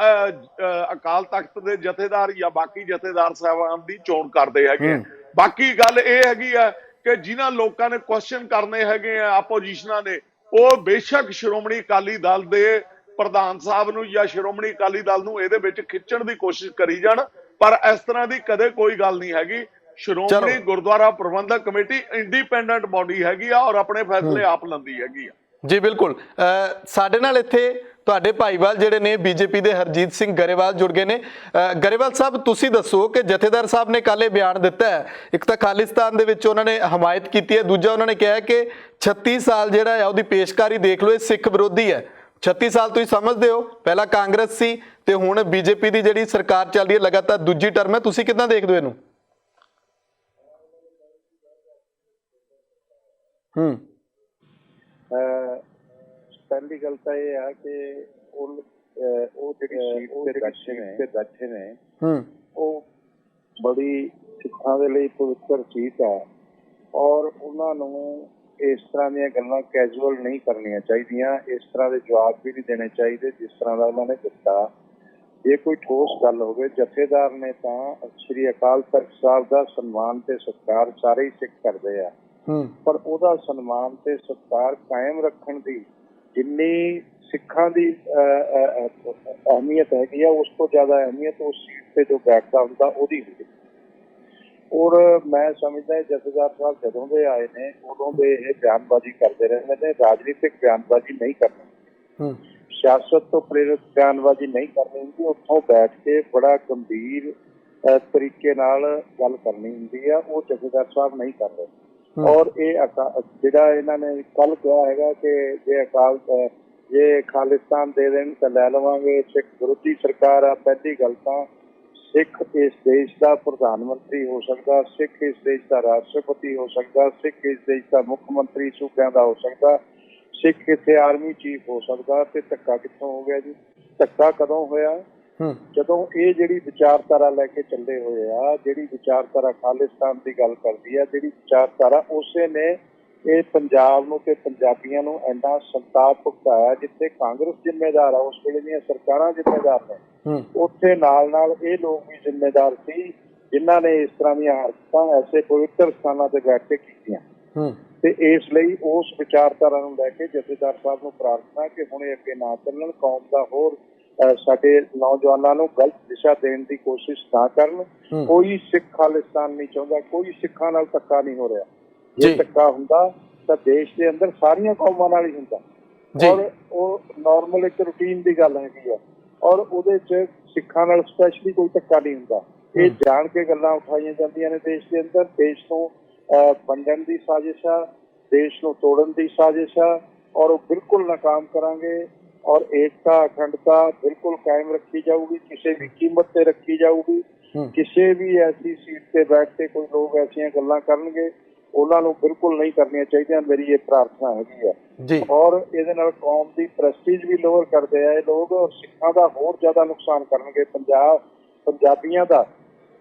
ਅਕਾਲ ਤਖਤ ਦੇ ਜਥੇਦਾਰ ਜਾਂ ਬਾਕੀ ਜਥੇਦਾਰ ਸਾਹਿਬਾਨ ਦੀ ਚੋਣ ਕਰਦੇ ਹੈਗੇ ਆ। ਬਾਕੀ ਗੱਲ ਇਹ ਹੈਗੀ ਆ ਕਿ ਜਿਨ੍ਹਾਂ ਲੋਕਾਂ ਨੇ ਕੁਐਸਚਨ ਕਰਨੇ ਹੈਗੇ ਆ ਆਪੋਜੀਸ਼ਨਾਂ ਨੇ, ਉਹ ਬੇਸ਼ੱਕ ਸ਼੍ਰੋਮਣੀ ਅਕਾਲੀ ਦਲ ਦੇ ਪ੍ਰਧਾਨ ਸਾਹਿਬ ਨੂੰ ਜਾਂ ਸ਼੍ਰੋਮਣੀ ਅਕਾਲੀ ਦਲ ਨੂੰ ਇਹਦੇ ਵਿੱਚ ਖਿੱਚਣ ਦੀ ਕੋਸ਼ਿਸ਼ ਕਰੀ ਜਾਣ, ਪਰ ਇਸ ਤਰ੍ਹਾਂ ਦੀ ਕਦੇ ਕੋਈ ਗੱਲ ਨਹੀਂ ਹੈਗੀ। ਸ਼੍ਰੋਮਣੀ ਗੁਰਦੁਆਰਾ ਪ੍ਰਬੰਧਕ ਕਮੇਟੀ ਇੰਡੀਪੈਂਡੈਂਟ ਬਾਡੀ ਹੈਗੀ ਆ ਔਰ ਆਪਣੇ ਫੈਸਲੇ ਆਪ ਲੈਂਦੀ ਹੈਗੀ ਆ। ਜੀ ਬਿਲਕੁਲ। ਸਾਡੇ ਨਾਲ ਇੱਥੇ ਤੁਹਾਡੇ ਭਾਈਵਾਲ ਜਿਹੜੇ ਨੇ ਬੀਜੇਪੀ ਦੇ ਹਰਜੀਤ ਸਿੰਘ ਗਰੇਵਾਲ ਜੁੜ ਗਏ ਨੇ। ਗਰੇਵਾਲ ਸਾਹਿਬ, ਤੁਸੀਂ ਦੱਸੋ ਕਿ ਜਥੇਦਾਰ ਸਾਹਿਬ ਨੇ ਕੱਲ੍ਹ ਇਹ ਬਿਆਨ ਦਿੱਤਾ ਹੈ, ਇੱਕ ਤਾਂ ਖਾਲਿਸਤਾਨ ਦੇ ਵਿੱਚ ਉਹਨਾਂ ਨੇ ਹਮਾਇਤ ਕੀਤੀ ਹੈ, ਦੂਜਾ ਉਹਨਾਂ ਨੇ ਕਿਹਾ ਕਿ 36 ਸਾਲ ਜਿਹੜਾ ਹੈ ਉਹਦੀ ਪੇਸ਼ਕਾਰੀ ਦੇਖ ਲਓ, ਇਹ ਸਿੱਖ ਵਿਰੋਧੀ ਹੈ। 36 ਸਾਲ ਤੁਸੀਂ ਸਮਝਦੇ ਹੋ, ਪਹਿਲਾਂ ਕਾਂਗਰਸ ਸੀ ਤੇ ਹੁਣ ਬੀਜੇਪੀ ਦੀ ਜਿਹੜੀ ਸਰਕਾਰ ਚੱਲ ਰਹੀ ਹੈ ਲਗਾਤਾਰ ਦੂਜੀ ਟਰਮ ਹੈ, ਤੁਸੀਂ ਕਿੱਦਾਂ ਦੇਖਦੇ ਹੋ ਇਹਨੂੰ? ਪਹਿਲੀ ਗੱਲ ਤਾਂ ਇਹ ਆ ਕਿ ਉਹ ਜਿਹੜੀ ਸੀਟ ਤੇ ਬੈਠੇ ਨੇ ਉਹ ਬੜੀ ਸਿੱਖਾਂ ਦੇ ਲਈ ਪਵਿੱਤਰ ਸੀਟ ਹੈ, ਔਰ ਉਹਨਾਂ ਨੂੰ ਇਸ ਤਰ੍ਹਾਂ ਦੀਆਂ ਗੱਲਾਂ ਕੈਜੂਅਲ ਨਹੀਂ ਕਰਨੀਆਂ ਚਾਹੀਦੀਆਂ। ਇਸ ਤਰ੍ਹਾਂ ਦੇ ਜਵਾਬ ਵੀ ਨਹੀਂ ਦੇਣੇ ਚਾਹੀਦੇ ਜਿਸ ਤਰ੍ਹਾਂ ਦਾ ਉਹਨਾਂ ਨੇ ਦਿੱਤਾ। ਜੇ ਕੋਈ ਠੋਸ ਗੱਲ ਹੋਵੇ, ਜਥੇਦਾਰ ਨੇ ਤਾਂ ਸ੍ਰੀ ਅਕਾਲ ਤਖਤ ਸਾਹਿਬ ਦਾ ਸਨਮਾਨ ਤੇ ਸਤਿਕਾਰ ਸਾਰੇ ਹੀ ਸਿੱਖ ਕਰਦੇ ਆ, ਪਰ ਉਹਦਾ ਸਨਮਾਨ ਤੇ ਸਤਿਕਾਰ ਕਾਇਮ ਰੱਖਣ ਦੀ ਜਿੰਨੀ ਸਿੱਖਾਂ ਦੀ ਅਹਿਮੀਅਤ ਹੈਗੀ ਆ, ਉਸ ਤੋਂ ਜ਼ਿਆਦਾ ਅਹਿਮੀਅਤ ਉਸ ਸੀਟ ਤੇ ਜੋ ਬੈਠਦਾ ਹੁੰਦਾ ਉਹਦੀ ਹੁੰਦੀ। ਔਰ ਮੈਂ ਸਮਝਦਾ ਜਥੇਦਾਰ ਸਾਹਿਬ ਜਦੋਂ ਦੇ ਆਏ ਨੇ ਉਦੋਂ ਦੇ ਇਹ ਬਿਆਨਬਾਜ਼ੀ ਕਰਦੇ ਰਹਿੰਦੇ ਨੇ। ਰਾਜਨੀਤਿਕ ਬਿਆਨਬਾਜ਼ੀ ਨਹੀਂ ਕਰਨੀ, ਸਿਆਸਤ ਤੋਂ ਪ੍ਰੇਰਿਤ ਬਿਆਨਬਾਜ਼ੀ ਨਹੀਂ ਕਰਨੀ ਹੁੰਦੀ। ਉੱਥੋਂ ਬੈਠ ਕੇ ਬੜਾ ਗੰਭੀਰ ਤਰੀਕੇ ਨਾਲ ਗੱਲ ਕਰਨੀ ਹੁੰਦੀ ਆ, ਉਹ ਜਥੇਦਾਰ ਸਾਹਿਬ ਨਹੀਂ ਕਰ ਰਹੇ। ਔਰ ਇਹ ਜਿਹੜਾ ਇਹਨਾਂ ਨੇ ਕੱਲ ਕਿਹਾ ਹੈਗਾ ਕਿ ਜੇ ਖਾਲਿਸਤਾਨ ਦੇ ਦੇਣ ਤਾਂ ਲੈ ਲਵਾਂਗੇ, ਸਿੱਖ ਵਿਰੋਧੀ ਸਰਕਾਰ ਆ। ਪਹਿਲੀ ਗੱਲ ਤਾਂ ਸਿੱਖ ਇਸ ਦੇਸ਼ ਦਾ ਪ੍ਰਧਾਨ ਮੰਤਰੀ ਹੋ ਸਕਦਾ, ਸਿੱਖ ਇਸ ਦੇਸ਼ ਦਾ ਰਾਸ਼ਟਰਪਤੀ ਹੋ ਸਕਦਾ, ਸਿੱਖ ਇਸ ਦੇਸ਼ ਦਾ ਮੁੱਖ ਮੰਤਰੀ ਸੂਬਿਆਂ ਦਾ ਹੋ ਸਕਦਾ, ਸਿੱਖ ਇੱਥੇ ਆਰਮੀ ਚੀਫ ਹੋ ਸਕਦਾ। ਤੇ ਧੱਕਾ ਕਿੱਥੋਂ ਹੋ ਗਿਆ ਜੀ? ਧੱਕਾ ਕਦੋਂ ਹੋਇਆ? ਜਦੋਂ ਇਹ ਜਿਹੜੀ ਵਿਚਾਰਧਾਰਾ ਲੈ ਕੇ ਚੱਲੇ ਹੋਏ ਆ, ਜਿਹੜੀ ਵਿਚਾਰਧਾਰਾ ਖਾਲਿਸਤਾਨ ਦੀ ਗੱਲ ਕਰਦੀ ਆ, ਜਿਹੜੀ ਵਿਚਾਰਧਾਰਾ ਉਸੇ ਨੇ ਇਹ ਪੰਜਾਬ ਨੂੰ ਤੇ ਪੰਜਾਬੀਆਂ ਨੂੰ ਇੰਨਾ ਸੰਤਾਪ ਭੁਗਤਾਇਆ। ਜਿੱਥੇ ਕਾਂਗਰਸ ਜ਼ਿੰਮੇਦਾਰ ਆ, ਉਸ ਵੇਲੇ ਦੀਆਂ ਸਰਕਾਰਾਂ ਜ਼ਿੰਮੇਦਾਰ ਨੇ, ਉੱਥੇ ਨਾਲ ਨਾਲ ਇਹ ਲੋਕ ਵੀ ਜ਼ਿੰਮੇਦਾਰ ਸੀ ਜਿਨ੍ਹਾਂ ਨੇ ਇਸ ਤਰ੍ਹਾਂ ਦੀਆਂ ਹਰਕਤਾਂ ਐਸੇ ਪਵਿੱਤਰ ਸਥਾਨਾਂ ਤੇ ਬੈਠ ਕੇ ਕੀਤੀਆਂ। ਤੇ ਇਸ ਲਈ ਉਸ ਵਿਚਾਰਧਾਰਾ ਨੂੰ ਲੈ ਕੇ ਜਥੇਦਾਰ ਸਾਹਿਬ ਨੂੰ ਪ੍ਰਾਰਥਨਾ ਕਿ ਹੁਣ ਇਹ ਅੱਗੇ ਨਾ ਚੱਲਣ, ਕੌਮ ਦਾ ਹੋਰ ਸਾਡੇ ਨੌਜਵਾਨਾਂ ਨੂੰ ਗਲਤ ਦਿਸ਼ਾ ਦੇਣ ਦੀ ਕੋਸ਼ਿਸ਼ ਨਾ ਕਰਨ। ਕੋਈ ਸਿੱਖ ਖਾਲਿਸਤਾਨ ਨਹੀਂ ਚਾਹੁੰਦਾ, ਕੋਈ ਸਿੱਖਾਂ ਨਾਲ ਧੱਕਾ ਨਹੀਂ ਹੋ ਰਿਹਾ। ਜੇ ਧੱਕਾ ਹੁੰਦਾ ਤਾਂ ਦੇਸ਼ ਦੇ ਅੰਦਰ ਸਾਰੀਆਂ ਕੌਮਾਂ ਨਾਲ ਹੀ ਹੁੰਦਾ, ਔਰ ਉਹ ਨਾਰਮਲ ਇੱਕ ਰੂਟੀਨ ਦੀ ਗੱਲ ਹੈਗੀ ਆ, ਔਰ ਉਹਦੇ ਚ ਸਿੱਖਾਂ ਨਾਲ ਸਪੈਸ਼ਲੀ ਕੋਈ ਧੱਕਾ ਨਹੀਂ ਹੁੰਦਾ। ਇਹ ਜਾਣ ਕੇ ਗੱਲਾਂ ਉਠਾਈਆਂ ਜਾਂਦੀਆਂ ਨੇ ਦੇਸ਼ ਦੇ ਅੰਦਰ। ਦੇਸ਼ ਨੂੰ ਵੰਡਣ ਦੀ ਸਾਜ਼ਿਸ਼ ਆ, ਦੇਸ਼ ਨੂੰ ਤੋੜਨ ਦੀ ਸਾਜ਼ਿਸ਼ ਆ, ਔਰ ਉਹ ਬਿਲਕੁਲ ਨਾਕਾਮ ਕਰਾਂਗੇ। ਔਰ ਏਕਤਾ ਅਖੰਡਤਾ ਬਿਲਕੁਲ ਕਾਇਮ ਰੱਖੀ ਜਾਊਗੀ, ਕਿਸੇ ਵੀ ਕੀਮਤ ਤੇ ਰੱਖੀ ਜਾਊਗੀ। ਕਿਸੇ ਵੀ ਐਸੀ ਸੀਟ ਤੇ ਬੈਠ ਕੇ ਕੋਈ ਲੋਕ ਐਸੀਆਂ ਗੱਲਾਂ ਕਰਨਗੇ, ਉਹਨਾਂ ਨੂੰ ਬਿਲਕੁਲ ਨਹੀਂ ਕਰਨੀਆਂ ਚਾਹੀਦੀਆਂ। ਮੇਰੀ ਇਹ ਪ੍ਰਾਰਥਨਾ ਹੈਗੀ ਆ। ਔਰ ਇਹਦੇ ਨਾਲ ਕੌਮ ਦੀ ਪ੍ਰੈਸਟੀਜ ਵੀ ਲੋਅਰ ਕਰਦੇ ਆ ਇਹ ਲੋਕ, ਔਰ ਸਿੱਖਾਂ ਦਾ ਹੋਰ ਜ਼ਿਆਦਾ ਨੁਕਸਾਨ ਕਰਨਗੇ। ਪੰਜਾਬੀਆਂ ਦਾ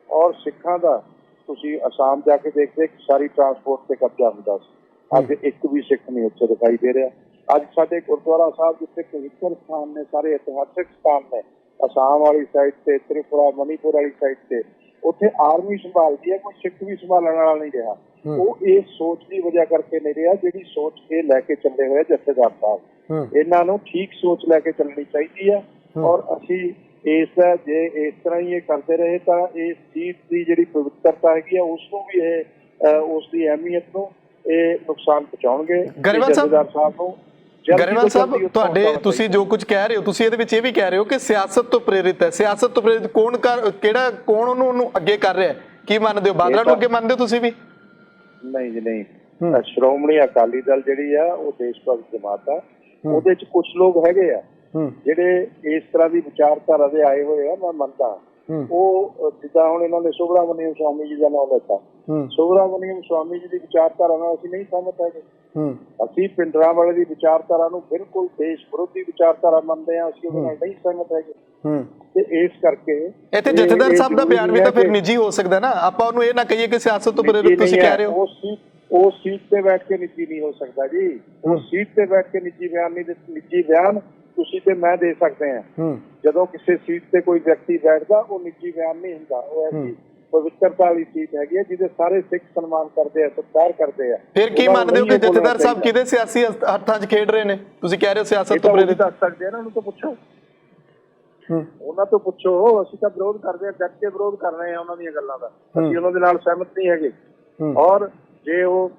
ਔਰ ਸਿੱਖਾਂ ਦਾ ਤੁਸੀਂ ਅਸਾਮ ਜਾ ਕੇ ਦੇਖਦੇ ਸਾਰੀ ਟਰਾਂਸਪੋਰਟ ਤੇ ਕਬਜ਼ਾ ਹੁੰਦਾ ਸੀ, ਅੱਜ ਇੱਕ ਵੀ ਸਿੱਖ ਨਹੀਂ ਉੱਥੇ ਦਿਖਾਈ ਦੇ ਰਿਹਾ। ਅੱਜ ਸਾਡੇ ਗੁਰਦੁਆਰਾ ਸਾਹਿਬ ਜਿੱਥੇ ਪਵਿੱਤਰ ਸਥਾਨ ਨੇ, ਸਾਰੇ ਇਤਿਹਾਸਕ ਸਥਾਨ ਨੇ, ਅਸਾਮ ਵਾਲੀ ਸਾਈਡ ਤੇ, ਤ੍ਰਿਪੁਰਾ ਮਨੀਪੁਰ ਵਾਲੀ ਸਾਈਡ ਤੇ, ਉੱਥੇ ਆਰਮੀ ਸੰਭਾਲਦੀ ਹੈ, ਕੋਈ ਸਿੱਖ ਵੀ ਸੰਭਾਲਣ ਵਾਲਾ ਨਹੀਂ ਰਿਹਾ। ਉਹ ਇਸ ਸੋਚ ਦੀ ਵਜ੍ਹਾ ਕਰਕੇ ਨਹੀਂ ਰਿਹਾ ਜਿਹੜੀ ਸੋਚ ਇਹ ਲੈ ਕੇ ਚੱਲੇ ਹੋਏ ਜਥੇਦਾਰ ਸਾਹਿਬ। ਇਹਨਾਂ ਨੂੰ ਠੀਕ ਸੋਚ ਲੈ ਕੇ ਚੱਲਣੀ ਚਾਹੀਦੀ ਹੈ। ਔਰ ਅਸੀਂ ਜੇ ਇਸ ਤਰ੍ਹਾਂ ਹੀ ਇਹ ਕਰਦੇ ਰਹੇ ਤਾਂ ਇਸ ਸੀਟ ਦੀ ਜਿਹੜੀ ਪਵਿੱਤਰਤਾ ਹੈਗੀ ਆ ਉਸ ਨੂੰ ਵੀ ਉਸ ਦੀ ਅਹਿਮੀਅਤ ਨੂੰ ਇਹ ਨੁਕਸਾਨ ਪਹੁੰਚਾਉਣਗੇ। ਗਰੇਵਾਲ ਸਾਹਿਬ ਤੁਸੀਂ ਜੋ ਕੁਝ ਕਹਿ ਰਹੇ ਹੋ, ਤੁਸੀਂ ਇਹਦੇ ਵਿੱਚ ਇਹ ਵੀ ਕਹਿ ਰਹੇ ਹੋ ਕਿ ਸਿਆਸਤ ਤੋਂ ਪ੍ਰੇਰਿਤ ਹੈ। ਸਿਆਸਤ ਤੋਂ ਪ੍ਰੇਰਿਤ ਕੌਣ ਉਹਨੂੰ ਅੱਗੇ ਕਰ ਰਿਹਾ? ਕੀ ਮੰਨਦੇ ਹੋ? ਬਾਦਲਾਂ ਨੂੰ ਅੱਗੇ ਮੰਨਦੇ ਹੋ ਤੁਸੀਂ ਵੀ? ਨਹੀਂ ਜੀ ਨਹੀਂ, ਸ਼੍ਰੋਮਣੀ ਅਕਾਲੀ ਦਲ ਜਿਹੜੀ ਆ ਉਹ ਦੇਸ਼ ਭਗਤ ਜਮਾਤ ਆ। ਉਹਦੇ ਚ ਕੁਛ ਲੋਕ ਹੈਗੇ ਆ ਜਿਹੜੇ ਇਸ ਤਰ੍ਹਾਂ ਦੀ ਵਿਚਾਰਧਾਰਾ ਦੇ ਆਏ ਹੋਏ ਆ, ਮੈਂ ਮੰਨਦਾ। ਉਹ ਜਿੱਦਾਂ ਹੁਣ ਇਹਨਾਂ ਨੇ ਸੁਬਰਾਮਨੀਅਮ ਸਵਾਮੀ ਜੀ ਦਾ ਨਾਮ ਲਿੱਤਾ, ਸੁਬਰਾਮਨੀਅਮ ਸਵਾਮੀ ਜੀ ਦੀ ਵਿਚਾਰਧਾਰਾ ਨਾਲ ਅਸੀਂ ਨਹੀਂ ਸਹਿਮਤ ਹੈਗੇ। ਅਸੀਂ ਭਿੰਡਰਾਂ ਵਾਲੇ ਦੀ ਵਿਚਾਰਧਾਰਾ ਨੂੰ ਬਿਲਕੁਲ ਦੇਸ਼ ਵਿਰੋਧੀ ਵਿਚਾਰਧਾਰਾ ਮੰਨਦੇ ਹਾਂ, ਅਸੀਂ ਉਹਦੇ ਨਾਲ ਨਹੀਂ ਸਹਿਮਤ ਹੈਗੇ। ਤੇ ਇਸ ਕਰਕੇ ਇੱਥੇ ਜਥੇਦਾਰ ਸਾਹਿਬ ਦਾ ਬਿਆਨ ਵੀ ਤਾਂ ਫਿਰ ਨਿੱਜੀ ਹੋ ਸਕਦਾ ਨਾ, ਆਪਾਂ ਉਹਨੂੰ ਇਹ ਨਾ ਕਹੀਏ ਕਿ ਸਿਆਸਤ ਤੋਂ ਪ੍ਰੇਰਿਤ ਤੁਸੀਂ ਕਹਿ ਰਹੇ ਹੋ। ਉਹ ਸੀਟ ਤੇ ਬੈਠ ਕੇ ਨਿੱਜੀ ਨਹੀਂ ਹੋ ਸਕਦਾ ਜੀ। ਉਹ ਸੀਟ ਤੇ ਬੈਠ ਕੇ ਨਿੱਜੀ ਬਿਆਨ ਨਹੀਂ, ਨਿੱਜੀ ਬਿਆਨ ਤੁਸੀਂ ਤੇ ਮੈਂ ਦੇ ਸਕਦੇ ਹਾਂ। ਜਦੋਂ ਕਿਸੇ ਸੀਟ ਤੇ ਕੋਈ ਵਿਅਕਤੀ ਬੈਠਦਾ ਉਹ ਨਿੱਜੀ ਬਿਆਨ ਨਹੀਂ ਹੁੰਦਾ। ਉਹ ਐਸੀ ਪਵਿੱਤਰਤਾ ਵਾਲੀ ਸੀਟ ਹੈਗੀ ਹੈ ਜਿਹਦੇ ਸਾਰੇ ਸਿੱਖ ਸਨਮਾਨ ਕਰਦੇ ਆ, ਸਤਿਕਾਰ ਕਰਦੇ ਆ। ਫਿਰ ਕੀ ਮੰਨਦੇ ਹੋ ਕਿ ਜਥੇਦਾਰ ਸਾਹਿਬ ਕਿਹਦੇ ਸਿਆਸੀ ਹੱਥਾਂ 'ਚ ਖੇਡ ਰਹੇ ਨੇ? ਤੁਸੀਂ ਕਹਿ ਰਹੇ ਹੋ ਸਿਆਸਤ ਤੋਂ ਪ੍ਰੇਰਿਤ। ਦੱਸ ਸਕਦੇ ਆ ਨਾ, ਉਹਨੂੰ ਤਾਂ ਪੁੱਛੋ, ਉਹਨਾਂ ਤੋਂ ਪੁੱਛੋ। ਅਸੀਂ ਤਾਂ ਵਿਰੋਧ ਕਰਦੇ ਹਾਂ, ਡਟ ਕੇ ਵਿਰੋਧ ਕਰ ਰਹੇ ਹਾਂ ਉਹਨਾਂ ਦੀਆਂ ਗੱਲਾਂ ਦਾ। ਅਸੀਂ ਉਹਨਾਂ ਦੇ ਨਾਲ ਸਹਿਮਤ ਨਹੀਂ ਹੈਗੇ। ਔਰ ਜੇ ਉਹ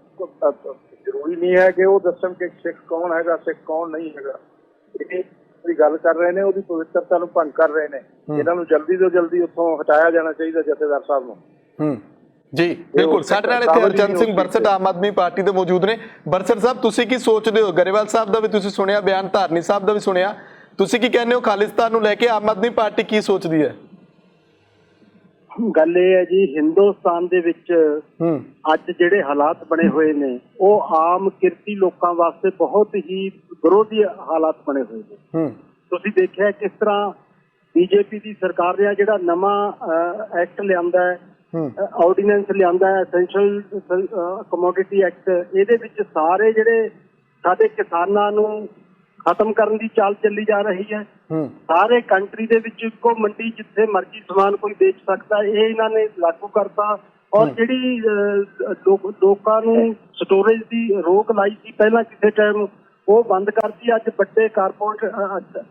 ਜ਼ਰੂਰੀ ਨਹੀਂ ਹੈ ਕਿ ਉਹ ਦੱਸਣ ਕਿ ਸਿੱਖ ਕੌਣ ਹੈਗਾ, ਸਿੱਖ ਕੌਣ ਨਹੀਂ ਹੈਗਾ। ਇਹ ਗੱਲ ਕਰ ਰਹੇ ਨੇ, ਉਹਦੀ ਪਵਿੱਤਰਤਾ ਨੂੰ ਭੰਗ ਕਰ ਰਹੇ ਨੇ। ਇਹਨਾਂ ਨੂੰ ਜਲਦੀ ਤੋਂ ਜਲਦੀ ਉੱਥੋਂ ਹਟਾਇਆ ਜਾਣਾ ਚਾਹੀਦਾ ਜਥੇਦਾਰ ਸਾਹਿਬ ਨੂੰ। ਜੀ ਬਿਲਕੁਲ। ਸਾਡੇ ਨਾਲ ਇੱਥੇ ਹਰਚੰਦ ਸਿੰਘ ਬਰਸਟ ਆਮ ਆਦਮੀ ਪਾਰਟੀ ਦੇ ਮੌਜੂਦ ਨੇ। ਬਰਸਟ ਸਾਹਿਬ, ਤੁਸੀਂ ਕੀ ਸੋਚਦੇ ਹੋ? ਗਰੇਵਾਲ ਸਾਹਿਬ ਦਾ ਵੀ ਤੁਸੀਂ ਸੁਣਿਆ ਬਿਆਨ, ਧਾਰਨੀ ਸਾਹਿਬ ਦਾ ਵੀ ਸੁਣਿਆ, ਤੁਸੀਂ ਕੀ ਕਹਿੰਦੇ ਹੋ? ਖਾਲਿਸਤਾਨ ਨੂੰ ਲੈ ਕੇ ਆਮ ਆਦਮੀ ਪਾਰਟੀ ਕੀ ਸੋਚਦੀ ਹੈ? ਗੱਲ ਇਹ ਹੈ ਜੀ, ਹਿੰਦੁਸਤਾਨ ਦੇ ਵਿੱਚ ਅੱਜ ਜਿਹੜੇ ਹਾਲਾਤ ਬਣੇ ਹੋਏ ਨੇ ਉਹ ਆਮ ਕਿਰਤੀ ਲੋਕਾਂ ਵਾਸਤੇ ਬਹੁਤ ਹੀ ਵਿਰੋਧੀ ਹਾਲਾਤ ਬਣੇ ਹੋਏ ਨੇ। ਤੁਸੀਂ ਦੇਖਿਆ ਕਿਸ ਤਰ੍ਹਾਂ ਬੀਜੇਪੀ ਦੀ ਸਰਕਾਰ ਨੇ ਜਿਹੜਾ ਨਵਾਂ ਐਕਟ ਲਿਆਂਦਾ ਹੈ ਆਰਡੀਨੈਂਸ ਲਿਆਂਦਾ ਹੈ, ਐਸੈਂਸ਼ੀਅਲ ਕਮੋਡਿਟੀ ਐਕਟ, ਇਹਦੇ ਵਿੱਚ ਸਾਰੇ ਜਿਹੜੇ ਸਾਡੇ ਕਿਸਾਨਾਂ ਨੂੰ ਖਤਮ ਕਰਨ ਦੀ ਚਾਲ ਚੱਲੀ ਜਾ ਰਹੀ ਹੈ। ਸਾਰੇ ਕੰਟਰੀ ਦੇ ਵਿੱਚ ਇੱਕੋ ਮੰਡੀ ਜਿੱਥੇ ਮਰਜ਼ੀ ਸਮਾਨ ਕੋਈ ਵੇਚ ਸਕਦਾ, ਇਹ ਇਹਨਾਂ ਨੇ ਲਾਗੂ ਕਰਤਾ। ਔਰ ਜਿਹੜੀ ਲੋਕਾਂ ਨੂੰ ਸਟੋਰੇਜ ਦੀ ਰੋਕ ਲਾਈ ਸੀ ਪਹਿਲਾਂ ਕਿਸੇ ਟਾਈਮ, ਉਹ ਬੰਦ ਕਰਤੀ। ਅੱਜ ਵੱਡੇ ਕਾਰਪੋਰੇਟ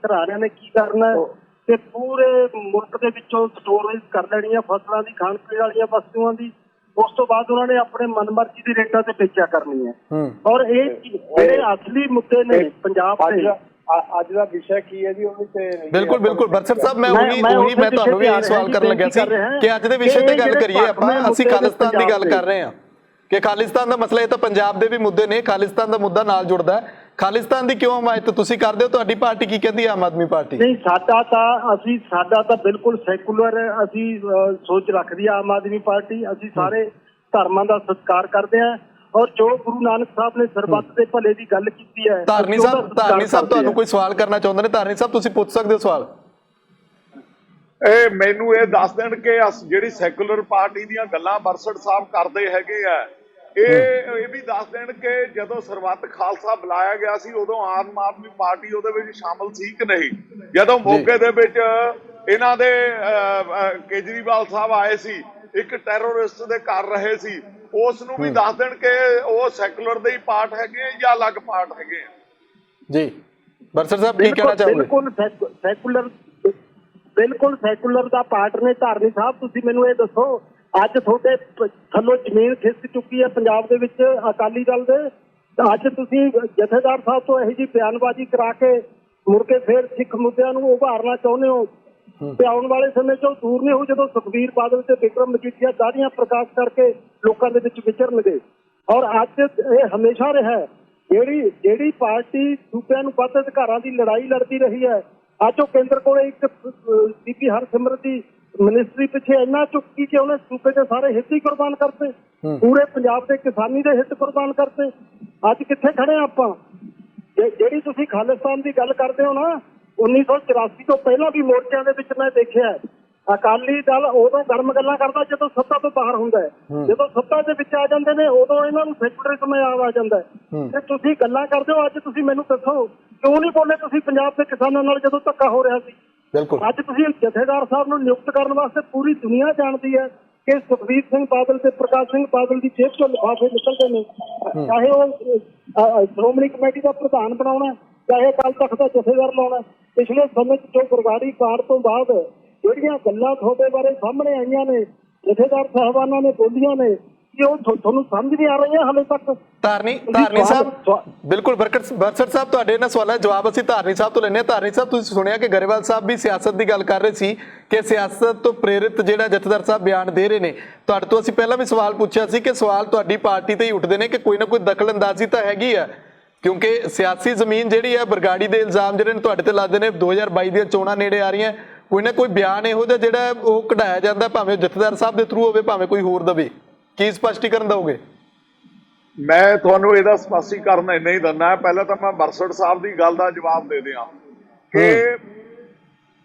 ਘਰਾਣਿਆਂ ਨੇ ਕੀ ਕਰਨਾ ਤੇ ਪੂਰੇ ਮੁਲਕ ਦੇ ਵਿੱਚੋਂ ਸਟੋਰੇਜ ਕਰ ਲੈਣੀਆਂ ਫਸਲਾਂ ਦੀ, ਖਾਣ ਪੀਣ ਵਾਲੀਆਂ ਵਸਤੂਆਂ ਦੀ। ਉਸ ਤੋਂ ਬਾਅਦ ਉਹਨਾਂ ਨੇ ਆਪਣੇ ਮਨਮਰਜ਼ੀ ਦੀ ਰੇਟਾਂ ਤੇ ਵੇਚਿਆ ਕਰਨੀ ਹੈ। ਔਰ ਇਹ ਜਿਹੜੇ ਅਸਲੀ ਮੁੱਦੇ ਨੇ ਪੰਜਾਬ ਦੇ ਅੱਜ ਦਾ ਵਿਸ਼ਾ ਕੀ ਹੈ ਜੀ? ਉਹਦੇ ਤੇ ਬਿਲਕੁਲ ਬਰਸਟ ਸਾਹਿਬ, ਮੈਂ ਤੁਹਾਨੂੰ ਵੀ ਇਹ ਸਵਾਲ ਕਰਨ ਲੱਗਿਆ ਸੀ ਕਿ ਅੱਜ ਦੇ ਵਿਸ਼ੇ ਤੇ ਗੱਲ ਕਰੀਏ ਆਪਾਂ। ਅਸੀਂ ਖਾਲਿਸਤਾਨ ਦੀ ਗੱਲ ਕਰ ਰਹੇ ਹਾਂ ਕਿ ਖਾਲਿਸਤਾਨ ਦਾ ਮਸਲਾ, ਇਹ ਤਾਂ ਪੰਜਾਬ ਦੇ ਵੀ ਮੁੱਦੇ ਨੇ, ਖਾਲਿਸਤਾਨ ਦਾ ਮੁੱਦਾ ਨਾਲ ਜੁੜਦਾ ਹੈ। ਖਾਲਿਸਤਾਨ ਦੀ ਕਿਉਂ ਹਮਾਇਤ ਤੁਸੀਂ ਕਰਦੇ ਹੋ? ਤੁਹਾਡੀ ਪਾਰਟੀ ਕੀ ਕਹਿੰਦੀ ਹੈ, ਆਮ ਆਦਮੀ ਪਾਰਟੀ? ਨਹੀਂ, ਸਾਡਾ ਤਾਂ ਬਿਲਕੁਲ ਸੈਕੂਲਰ ਅਸੀਂ ਸੋਚ ਰੱਖਦੀ ਆ ਆਮ ਆਦਮੀ ਪਾਰਟੀ। ਅਸੀਂ ਸਾਰੇ ਧਰਮਾਂ ਦਾ ਸਤਿਕਾਰ ਕਰਦੇ ਹਾਂ ਔਰ ਜੋ ਗੁਰੂ ਨਾਨਕ ਸਾਹਿਬ ਨੇ ਸਰਬੱਤ ਦੇ ਭਲੇ ਦੀ ਗੱਲ ਕੀਤੀ ਹੈ। ਧਾਰਨੀ ਸਾਹਿਬ ਤੁਹਾਨੂੰ ਕੋਈ ਸਵਾਲ ਕਰਨਾ ਚਾਹੁੰਦੇ ਨੇ? ਧਾਰਨੀ ਸਾਹਿਬ ਤੁਸੀਂ ਪੁੱਛ ਸਕਦੇ ਹੋ ਸਵਾਲ। ਇਹ ਮੈਨੂੰ ਇਹ ਦੱਸ ਦੇਣ ਕਿ ਜਿਹੜੀ ਸੈਕੂਲਰ ਪਾਰਟੀ ਦੀਆਂ ਗੱਲਾਂ ਬਰਸਟ ਸਾਹਿਬ ਕਰਦੇ ਹੈਗੇ ਆ, ਇਹ ਵੀ ਦੱਸ ਦੇਣ ਕਿ ਜਦੋਂ ਸਰਬੱਤ ਖਾਲਸਾ ਬੁਲਾਇਆ ਗਿਆ ਸੀ ਉਦੋਂ ਆਮ ਆਦਮੀ ਪਾਰਟੀ ਉਹਦੇ ਵਿੱਚ ਸ਼ਾਮਲ ਸੀ ਕਿ ਨਹੀਂ? ਜਦੋਂ ਮੋਗੇ ਦੇ ਵਿੱਚ ਇਹਨਾਂ ਦੇ ਕੇਜਰੀਵਾਲ ਸਾਹਿਬ ਆਏ ਸੀ, ਇੱਕ ਟੈਰਰਿਸਟ ਦੇ ਘਰ ਰਹੇ ਸੀ, ਉਸ ਨੂੰ ਵੀ ਦੱਸ ਦੇਣ ਕਿ ਉਹ ਸੈਕੂਲਰ ਦੇ ਹੀ ਪਾਰਟ ਹੈਗੇ ਆ ਜਾਂ ਅਲੱਗ ਪਾਰਟ ਹੈਗੇ ਆ। ਜੀ ਬਰਸਟ ਸਾਹਿਬ ਕੀ ਕਹਿਣਾ ਚਾਹੋਗੇ? ਬਿਲਕੁਲ ਸੈਕੂਲਰ ਦਾ ਪਾਰਟ ਨੇ। ਧਾਰਨੀ ਸਾਹਿਬ ਤੁਸੀਂ ਮੈਨੂੰ ਇਹ ਦੱਸੋ, ਅੱਜ ਤੁਹਾਡੇ ਥੱਲੋਂ ਜ਼ਮੀਨ ਖਿਸਕ ਚੁੱਕੀ ਹੈ ਪੰਜਾਬ ਦੇ ਵਿੱਚ ਅਕਾਲੀ ਦਲ ਦੇ, ਅੱਜ ਤੁਸੀਂ ਜਥੇਦਾਰ ਸਾਹਿਬ ਤੋਂ ਇਹੋ ਜਿਹੀ ਬਿਆਨਬਾਜ਼ੀ ਕਰਾ ਕੇ ਮੁੜ ਕੇ ਫੇਰ ਸਿੱਖ ਮੁੱਦਿਆਂ ਨੂੰ ਉਭਾਰਨਾ ਚਾਹੁੰਦੇ ਹੋ ਤੇ ਆਉਣ ਵਾਲੇ ਸਮੇਂ 'ਚ ਦੂਰ ਨਹੀਂ ਹੋ ਜਦੋਂ ਸੁਖਬੀਰ ਬਾਦਲ ਤੇ ਬਿਕਰਮ ਮਜੀਠੀਆ ਦਾੜੀਆਂ ਪ੍ਰਕਾਸ਼ ਕਰਕੇ ਲੋਕਾਂ ਦੇ ਵਿੱਚ ਵਿਚਰਨਗੇ। ਔਰ ਅੱਜ ਇਹ ਹਮੇਸ਼ਾ ਰਿਹਾ ਜਿਹੜੀ ਪਾਰਟੀ ਸੂਬਿਆਂ ਨੂੰ ਵੱਧ ਅਧਿਕਾਰਾਂ ਦੀ ਲੜਾਈ ਲੜਦੀ ਰਹੀ ਹੈ, ਅੱਜ ਉਹ ਕੇਂਦਰ ਕੋਲ ਇੱਕ ਬੀਬੀ ਹਰਸਿਮਰਤ ਦੀ ਮਿਨਿਸਟਰੀ ਪਿੱਛੇ ਇੰਨਾ ਚੁੱਕੀ ਕਿ ਉਹਨੇ ਸੂਬੇ ਦੇ ਸਾਰੇ ਹਿੱਤ ਹੀ ਕੁਰਬਾਨ ਕਰਤੇ, ਪੂਰੇ ਪੰਜਾਬ ਦੇ ਕਿਸਾਨੀ ਦੇ ਹਿੱਤ ਕੁਰਬਾਨ ਕਰਤੇ। ਅੱਜ ਕਿੱਥੇ ਖੜੇ ਆਪਾਂ? ਜਿਹੜੀ ਤੁਸੀਂ ਖਾਲਿਸਤਾਨ ਦੀ ਗੱਲ ਕਰਦੇ ਹੋ ਨਾ, 1984 ਤੋਂ ਪਹਿਲਾਂ ਵੀ ਮੋਰਚਿਆਂ ਦੇ ਵਿੱਚ ਮੈਂ ਦੇਖਿਆ ਅਕਾਲੀ ਦਲ ਉਦੋਂ ਗਰਮ ਗੱਲਾਂ ਕਰਦਾ ਜਦੋਂ ਸੱਤਾ ਤੋਂ ਬਾਹਰ ਹੁੰਦਾ ਹੈ, ਜਦੋਂ ਸੱਤਾ ਦੇ ਵਿੱਚ ਆ ਜਾਂਦੇ ਨੇ ਉਦੋਂ ਇਹਨਾਂ ਨੂੰ ਸੈਕੂਲਰਿਜ਼ਮ ਆ ਜਾਂਦਾ ਹੈ। ਤੇ ਤੁਸੀਂ ਗੱਲਾਂ ਕਰਦੇ ਹੋ, ਅੱਜ ਤੁਸੀਂ ਮੈਨੂੰ ਦੱਸੋ ਕਿਉਂ ਨਹੀਂ ਬੋਲੇ ਤੁਸੀਂ ਪੰਜਾਬ ਦੇ ਕਿਸਾਨਾਂ ਨਾਲ ਜਦੋਂ ਧੱਕਾ ਹੋ ਰਿਹਾ ਸੀ? ਬਿਲਕੁਲ ਅੱਜ ਤੁਸੀਂ ਜਥੇਦਾਰ ਸਾਹਿਬ ਨੂੰ ਨਿਯੁਕਤ ਕਰਨ ਵਾਸਤੇ ਪੂਰੀ ਦੁਨੀਆ ਜਾਣਦੀ ਹੈ ਕਿ ਸੁਖਬੀਰ ਸਿੰਘ ਬਾਦਲ ਤੇ ਪ੍ਰਕਾਸ਼ ਸਿੰਘ ਬਾਦਲ ਦੀ ਜੇਬ ਤੋਂ ਲਿਫਾਫੇ ਨਿਕਲਦੇ ਨੇ, ਚਾਹੇ ਉਹ ਸ਼੍ਰੋਮਣੀ ਕਮੇਟੀ ਦਾ ਪ੍ਰਧਾਨ ਬਣਾਉਣਾ, ਚਾਹੇ ਅਕਾਲ ਤਖਤ ਦਾ ਜਥੇਦਾਰ ਲਾਉਣਾ। ਪਿਛਲੇ ਸਮੇਂ 'ਚ ਜੋ ਬਰਗਾੜੀ ਕਾਂਡ ਤੋਂ ਬਾਅਦ ਜਿਹੜੀਆਂ ਗੱਲਾਂ ਤੁਹਾਡੇ ਬਾਰੇ ਸਾਹਮਣੇ ਆਈਆਂ ਨੇ, ਜਥੇਦਾਰ ਸਾਹਿਬਾਨਾਂ ਨੇ ਬੋਲੀਆਂ ਨੇ, ਕਿ ਉਹ ਤੁਹਾਨੂੰ ਸਮਝ ਨਹੀਂ ਆ ਰਹੀਆਂ ਹਾਲੇ ਤੱਕ। ਧਾਰਨੀ ਸਾਹਿਬ ਬਿਲਕੁਲ ਬਰਸਟ ਸਾਹਿਬ ਤੁਹਾਡੇ ਇਹਨਾਂ ਸਵਾਲਾਂ ਦਾ ਜਵਾਬ ਅਸੀਂ ਧਾਰਨੀ ਸਾਹਿਬ ਤੋਂ ਲੈਣੇ। ਧਾਰਨੀ ਸਾਹਿਬ ਤੁਸੀਂ ਸੁਣਿਆ ਕਿ ਗਰੇਵਾਲ ਸਾਹਿਬ ਵੀ ਸਿਆਸਤ ਦੀ ਗੱਲ ਕਰ ਰਹੇ ਸੀ ਕਿ ਸਿਆਸਤ ਤੋਂ ਪ੍ਰੇਰਿਤ ਜਿਹੜਾ ਜਥੇਦਾਰ ਸਾਹਿਬ ਬਿਆਨ ਦੇ ਰਹੇ ਨੇ। ਤੁਹਾਡੇ ਤੋਂ ਅਸੀਂ ਪਹਿਲਾਂ ਵੀ ਸਵਾਲ ਪੁੱਛਿਆ ਸੀ ਕਿ ਸਵਾਲ ਤੁਹਾਡੀ ਪਾਰਟੀ ਤੇ ਹੀ ਉੱਠਦੇ ਨੇ ਕਿ ਕੋਈ ਨਾ ਕੋਈ ਦਖਲ ਅੰਦਾਜ਼ੀ ਤਾਂ ਹੈਗੀ ਆ, ਕਿਉਂਕਿ ਸਿਆਸੀ ਜ਼ਮੀਨ ਜਿਹੜੀ ਹੈ ਬਰਗਾੜੀ ਦੇ ਇਲਜ਼ਾਮ ਜਿਹੜੇ ਨੇ ਤੁਹਾਡੇ ਤੇ ਲਾਦੇ ਨੇ। 2022 ਦੀਆਂ ਚੋਣਾਂ ਨੇੜੇ ਆ ਰਹੀਆਂ, ਕੋਈ ਨਾ ਕੋਈ ਬਿਆਨ ਇਹੋ ਜਿਹਾ ਜਿਹੜਾ ਉਹ ਕਢਾਇਆ ਜਾਂਦਾ, ਭਾਵੇਂ ਜਥੇਦਾਰ ਸਾਹਿਬ ਦੇ ਥਰੂ ਹੋਵੇ ਭਾਵੇਂ ਕੋਈ ਹੋਰ ਦਵੇ, ਕੀ ਸਪਸ਼ਟੀਕਰਨ ਦਓਗੇ? ਮੈਂ ਤੁਹਾਨੂੰ ਇਹਦਾ ਸਪਸ਼ਟੀਕਰਨ ਇੰਨਾ ਹੀ ਦਿੰਦਾ। ਪਹਿਲਾਂ ਤਾਂ ਮੈਂ ਬਰਸਟ ਸਾਹਿਬ ਦੀ ਗੱਲ ਦਾ ਜਵਾਬ ਦੇ ਦਿਆਂ ਕਿ